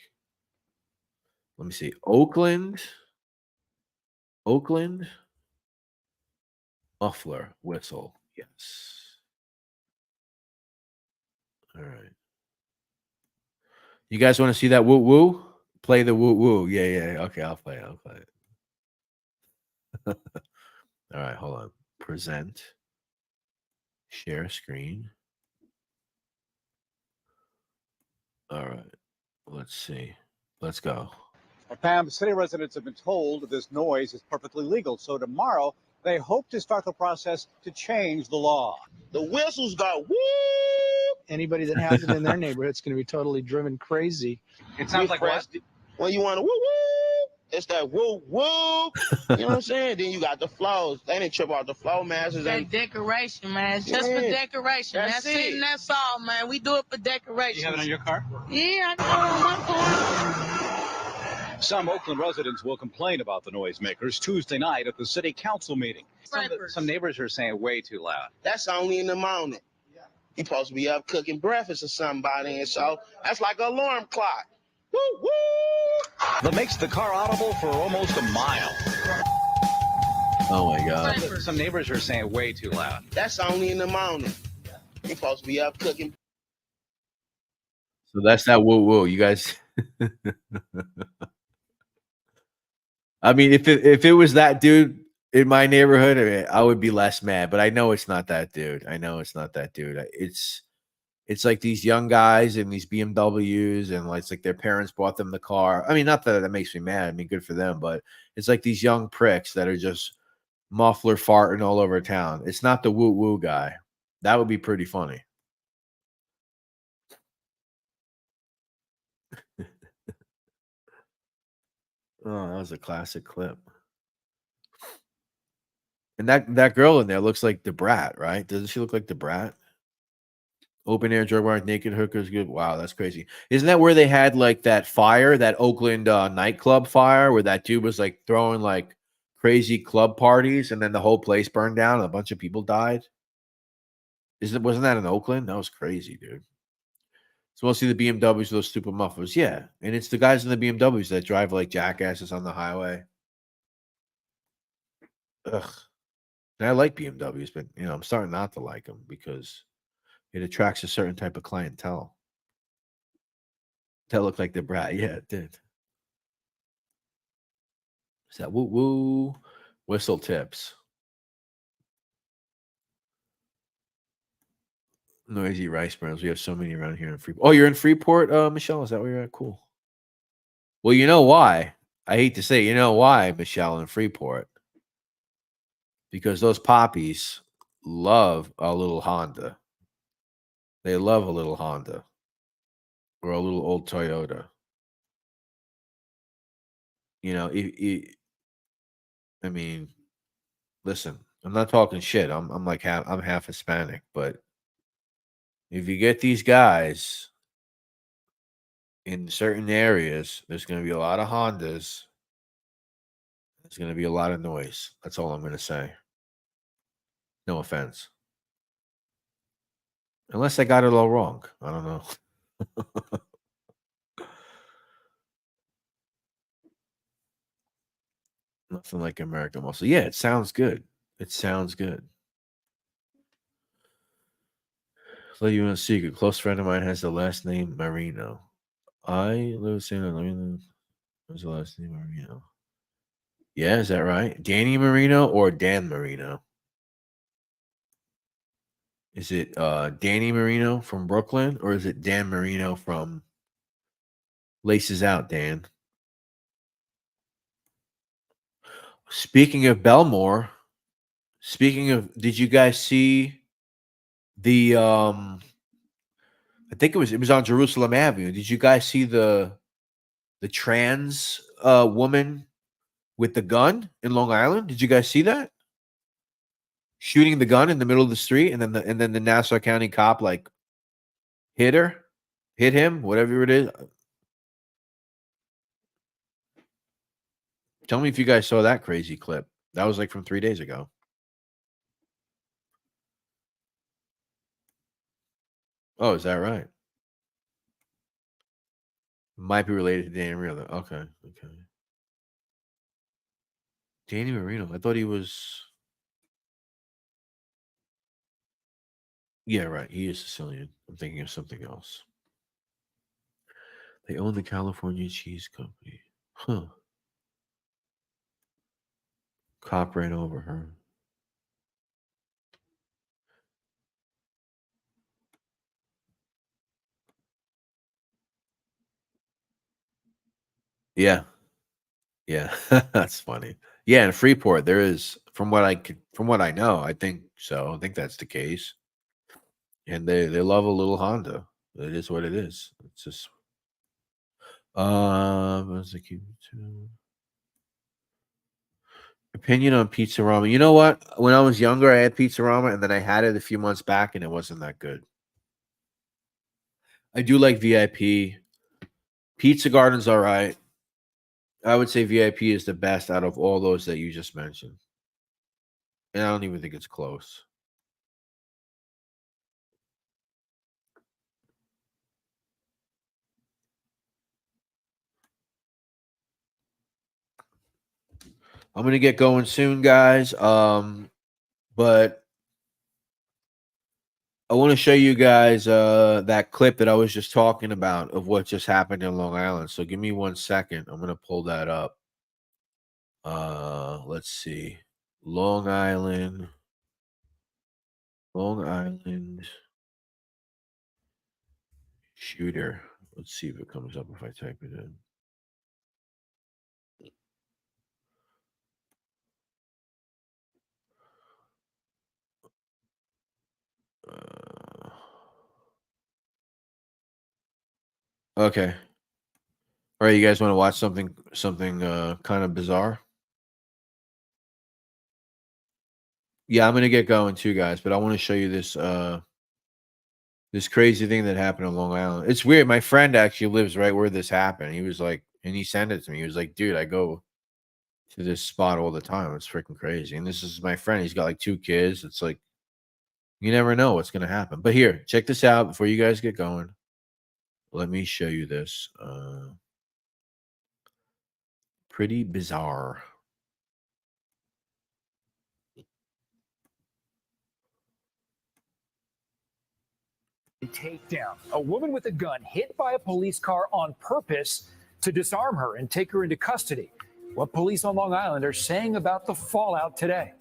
Let me see. Oakland muffler whistle. Yes. All right. You guys want to see that woo woo? Play the woo woo. Yeah. Okay, I'll play it. All right, hold on. Present. Share screen. All right. Let's see. Let's go. Pam, city residents have been told this noise is perfectly legal. So tomorrow, they hope to start the process to change the law. The whistles go woo. Anybody that has it in their neighborhood is going to be totally driven crazy. It sounds like what? When you want to woo woo, it's that woo woo. You know what I'm saying? Then you got the flows. They didn't trip out the flow masters. That decoration, man. Just for decoration. That's it. And that's all, man. We do it for decoration. You have it on your car? Yeah, I got it on my car. Some Oakland residents will complain about the noisemakers Tuesday night at the city council meeting. Some neighbors are saying way too loud. That's only in the morning. You supposed to be up cooking breakfast or somebody, and so that's like an alarm clock. Woo woo! That makes the car audible for almost a mile. Oh my God! Some neighbors are saying way too loud. That's only in the morning. You supposed to be up cooking. So that's that woo woo. You guys. I mean, if it was that dude in my neighborhood, I would be less mad. But I know it's not that dude. It's like these young guys in these BMWs, and it's like their parents bought them the car. I mean, not that makes me mad. I mean, good for them, but it's like these young pricks that are just muffler farting all over town. It's not the woo woo guy. That would be pretty funny. Oh, that was a classic clip. And that girl in there looks like the Brat, right? Doesn't she look like the Brat? Open air drug bar, naked hookers, good. Wow, that's crazy. Isn't that where they had like that fire, that Oakland nightclub fire, where that dude was like throwing like crazy club parties, and then the whole place burned down and a bunch of people died? Wasn't that in Oakland? That was crazy, dude. It's mostly the BMWs, those stupid mufflers. Yeah, and it's the guys in the BMWs that drive like jackasses on the highway. Ugh. And I like BMWs, but I'm starting not to like them because it attracts a certain type of clientele. That looked like the Brat. Yeah, it did. Is that woo woo? Whistle tips. Noisy rice burners. We have so many around here in Freeport. Oh, you're in Freeport, Michelle? Is that where you're at? Cool. Well, you know why? I hate to say, you know why, Michelle, in Freeport? Because those poppies love a little Honda. They love a little Honda or a little old Toyota. I mean, listen, I'm not talking shit. I'm half Hispanic, but if you get these guys in certain areas, there's going to be a lot of Hondas. There's going to be a lot of noise. That's all I'm going to say. No offense. Unless I got it all wrong. I don't know. Nothing like American Muscle. Yeah, it sounds good. It sounds good. Let you in a secret. A close friend of mine has the last name Marino. I live in what's the last name Marino? Yeah, is that right? Danny Marino or Dan Marino? Is it Danny Marino from Brooklyn, or is it Dan Marino from Laces Out, Dan? Speaking of Belmore, did you guys see the I think it was on Jerusalem Avenue. Did you guys see the trans woman with the gun in Long Island? Did you guys see that? Shooting the gun in the middle of the street, and then the Nassau County cop hit him, whatever it is. Tell me if you guys saw that crazy clip. That was from 3 days ago. Oh, is that right? Might be related to Danny Marino. Okay. Danny Marino. I thought he was. Yeah, right. He is Sicilian. I'm thinking of something else. They own the California Cheese Company. Huh. Cop ran over her. Yeah. Yeah. That's funny. Yeah, in Freeport, there is, from what I know, I think so. I think that's the case. And they love a little Honda. It is what it is. It's just what's the key to opinion on pizza ramen? You know what? When I was younger, I had pizza ramen, and then I had it a few months back, and it wasn't that good. I do like VIP. Pizza Garden's all right. I would say VIP is the best out of all those that you just mentioned. And I don't even think it's close. I'm gonna get going soon, guys. But I want to show you guys that clip that I was just talking about of what just happened in Long Island. So give me 1 second. I'm gonna pull that up. Let's see. Long Island. Long Island shooter. Let's see if it comes up if I type it in. Okay. All right, you guys want to watch something kind of bizarre? Yeah, I'm gonna get going too, guys, but I want to show you this crazy thing that happened on Long Island. It's weird. My friend actually lives right where this happened. He was like, and he sent it to me. He was like, dude, I go to this spot all the time. It's freaking crazy. And this is my friend. He's got like 2 kids. It's like you never know what's gonna happen. But here, check this out before you guys get going. Let me show you this. Pretty bizarre. Takedown. A woman with a gun hit by a police car on purpose to disarm her and take her into custody. What police on Long Island are saying about the fallout today.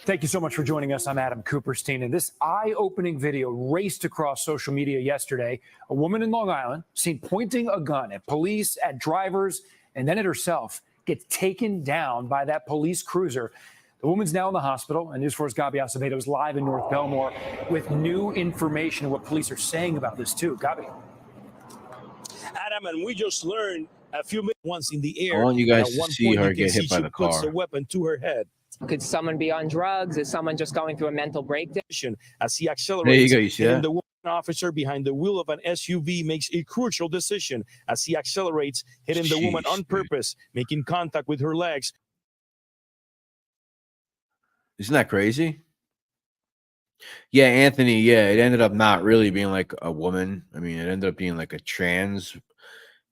Thank you so much for joining us. I'm Adam Cooperstein, and this eye-opening video raced across social media yesterday. A woman in Long Island seen pointing a gun at police, at drivers, and then at herself gets taken down by that police cruiser. The woman's now in the hospital, and News 4's Gabi Acevedo is live in North Belmore with new information on what police are saying about this, too. Gabi. Adam, and we just learned a few minutes once in the air. I want you guys at to one see point her you can get hit see by she the puts car. a weapon to her head. Could someone be on drugs? Is someone just going through a mental breakdown? As he accelerates, There you go. You see hitting that? the woman officer behind the wheel of an SUV makes a crucial decision as he accelerates, hitting the woman on purpose, making contact with her legs. Isn't that crazy? Yeah, Anthony. Yeah, it ended up not really being like a woman. I mean, it ended up being like a trans.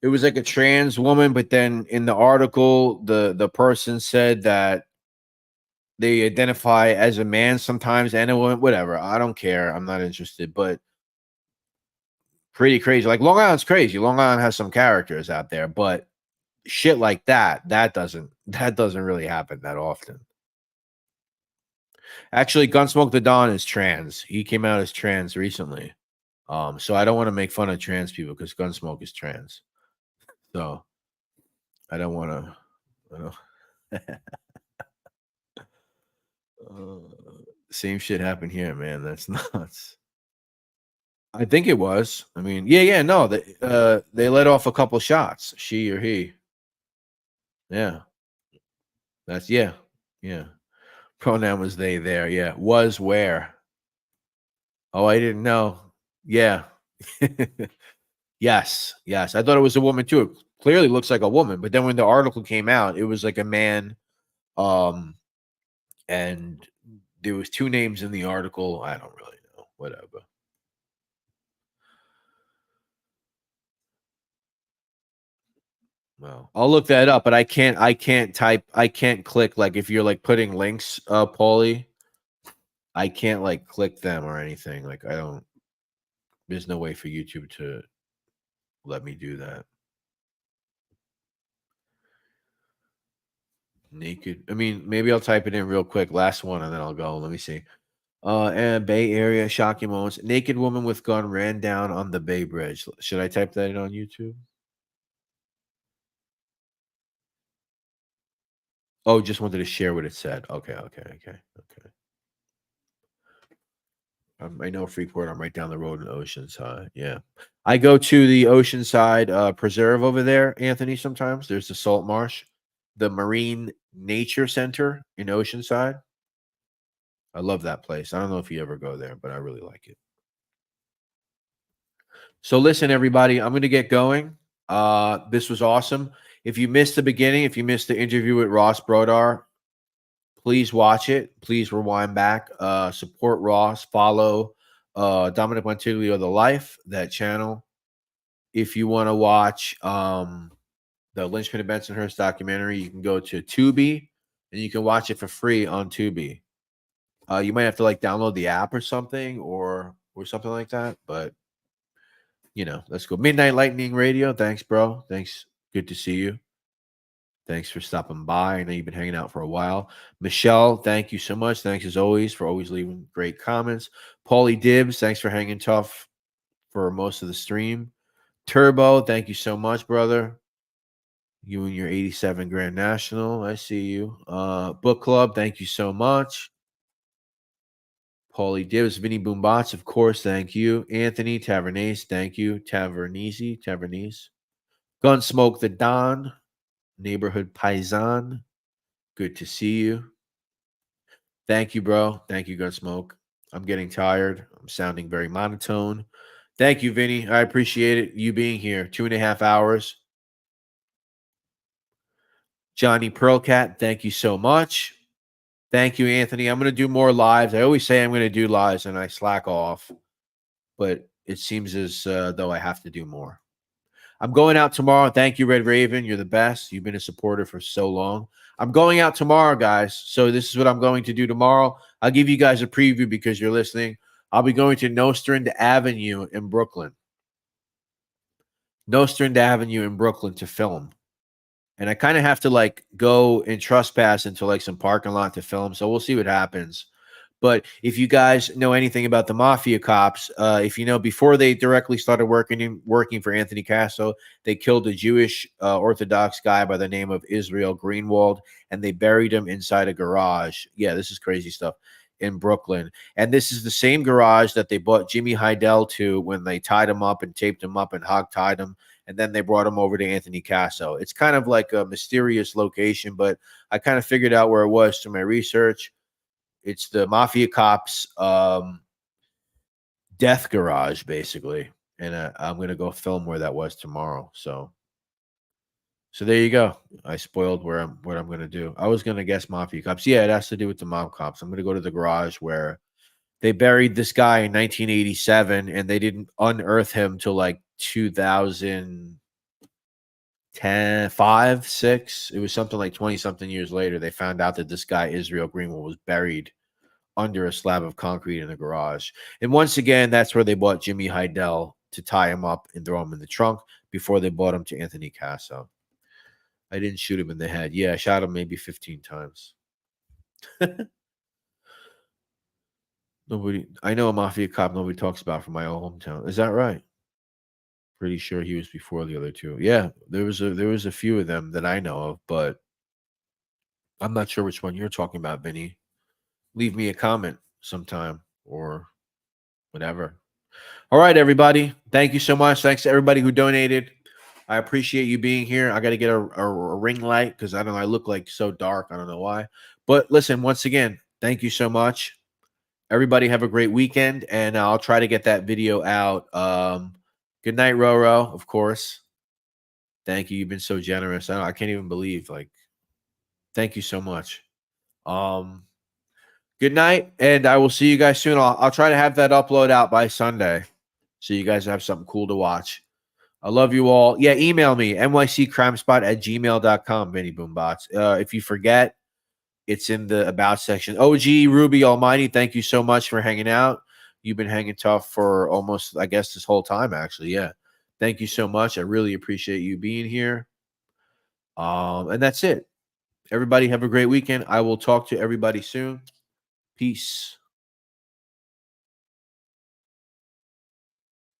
It was like a trans woman, but then in the article, the person said that they identify as a man sometimes and a woman. Whatever. I don't care. I'm not interested. But pretty crazy. Like Long Island's crazy. Long Island has some characters out there, but shit like that doesn't really happen that often. Actually, Gunsmoke the Don is trans. He came out as trans recently. So I don't want to make fun of trans people because Gunsmoke is trans. So I don't want to. Same shit happened here, man. That's nuts. I think it was. I mean, yeah, no. They let off a couple shots. She or he. Yeah. That's yeah. Pronoun was they there. Yeah. Was where. Oh, I didn't know. Yeah. Yes. I thought it was a woman too. It clearly looks like a woman, but then when the article came out, it was like a man. And there was 2 names in the article. I don't really know. Whatever. Well, I'll look that up, but I can't click like if you're like putting links, Paulie. I can't like click them or anything. Like there's no way for YouTube to let me do that. Naked. I mean, maybe I'll type it in real quick. Last one, and then I'll go. Let me see. And Bay Area shocking moments. Naked woman with gun ran down on the Bay Bridge. Should I type that in on YouTube? Oh, just wanted to share what it said. Okay. I know Freeport. I'm right down the road in Oceanside. Yeah. I go to the Oceanside Preserve over there, Anthony, sometimes. There's the Salt Marsh, the Marine Nature Center in Oceanside. I love that place. I don't know if you ever go there, but I really like it. So listen, everybody, I'm going to get going. This was awesome. If you missed the beginning, if you missed the interview with Ross Brodar, please watch it. Please rewind back. Support Ross. Follow Dominick Montiglio, The Life, that channel. If you want to watch the Lynchpin of Bensonhurst documentary, you can go to Tubi, and you can watch it for free on Tubi. You might have to like download the app or something, or something like that. But you know, let's go. Midnight Lightning Radio. Thanks, bro. Thanks. Good to see you. Thanks for stopping by. I know you've been hanging out for a while. Michelle, thank you so much. Thanks as always for always leaving great comments. Paulie Dibbs, thanks for hanging tough for most of the stream. Turbo, thank you so much, brother. You and your 87 Grand National. I see you. Book Club, thank you so much. Paulie Dibbs, Vinny Boombots, of course, thank you. Anthony Tavernese, thank you. Tavernese. Gunsmoke the Don, Neighborhood Paisan, good to see you. Thank you, bro. Thank you, Gunsmoke. I'm getting tired. I'm sounding very monotone. Thank you, Vinny. I appreciate it. You being here. 2.5 hours. Johnny Pearlcat, thank you so much. Thank you, Anthony. I'm going to do more lives. I always say I'm going to do lives and I slack off, but it seems as though I have to do more. I'm going out tomorrow. Thank you, Red Raven. You're the best. You've been a supporter for so long. I'm going out tomorrow, guys. So this is what I'm going to do tomorrow. I'll give you guys a preview because you're listening. I'll be going to Nostrand Avenue in Brooklyn. Nostrand Avenue in Brooklyn to film. And I kind of have to like go and trespass into like some parking lot to film. So we'll see what happens. But if you guys know anything about the Mafia cops, if you know, before they directly started working for Anthony Castro, they killed a Jewish Orthodox guy by the name of Israel Greenwald, and they buried him inside a garage. Yeah, this is crazy stuff in Brooklyn. And this is the same garage that they brought Jimmy Heidel to when they tied him up and taped him up and hog-tied him. And then they brought him over to Anthony Castro. It's kind of like a mysterious location, but I kind of figured out where it was through my research. It's the Mafia cops' death garage, basically. And I'm going to go film where that was tomorrow. So there you go. I spoiled what I'm going to do. I was going to guess Mafia cops. Yeah, it has to do with the mob cops. I'm going to go to the garage where they buried this guy in 1987, and they didn't unearth him till like 2010, 5, 6. It was something like 20-something years later. They found out that this guy, Israel Greenwald, was buried under a slab of concrete in the garage. And once again, that's where they bought Jimmy Heidel to tie him up and throw him in the trunk before they bought him to Anthony Castro. I didn't shoot him in the head. Yeah, I shot him maybe 15 times. I know a Mafia cop nobody talks about from my old hometown. Is that right? Pretty sure he was before the other two. Yeah, there was a few of them that I know of, but I'm not sure which one you're talking about, Vinny. Leave me a comment sometime or whatever. All right, everybody. Thank you so much. Thanks to everybody who donated. I appreciate you being here. I got to get a ring light because I don't know. I look like so dark. I don't know why. But listen, once again, thank you so much. Everybody have a great weekend, and I'll try to get that video out. Good night, Roro, of course. Thank you. You've been so generous. I can't even believe, like, thank you so much. Good night, and I will see you guys soon. I'll try to have that upload out by Sunday so you guys have something cool to watch. I love you all. Yeah, email me, nyccrimespot@gmail.com, Vinny Boombots. If you forget, it's in the About section. OG Ruby Almighty, thank you so much for hanging out. You've been hanging tough for almost, I guess, this whole time, actually. Yeah. Thank you so much. I really appreciate you being here. And that's it. Everybody have a great weekend. I will talk to everybody soon. Peace.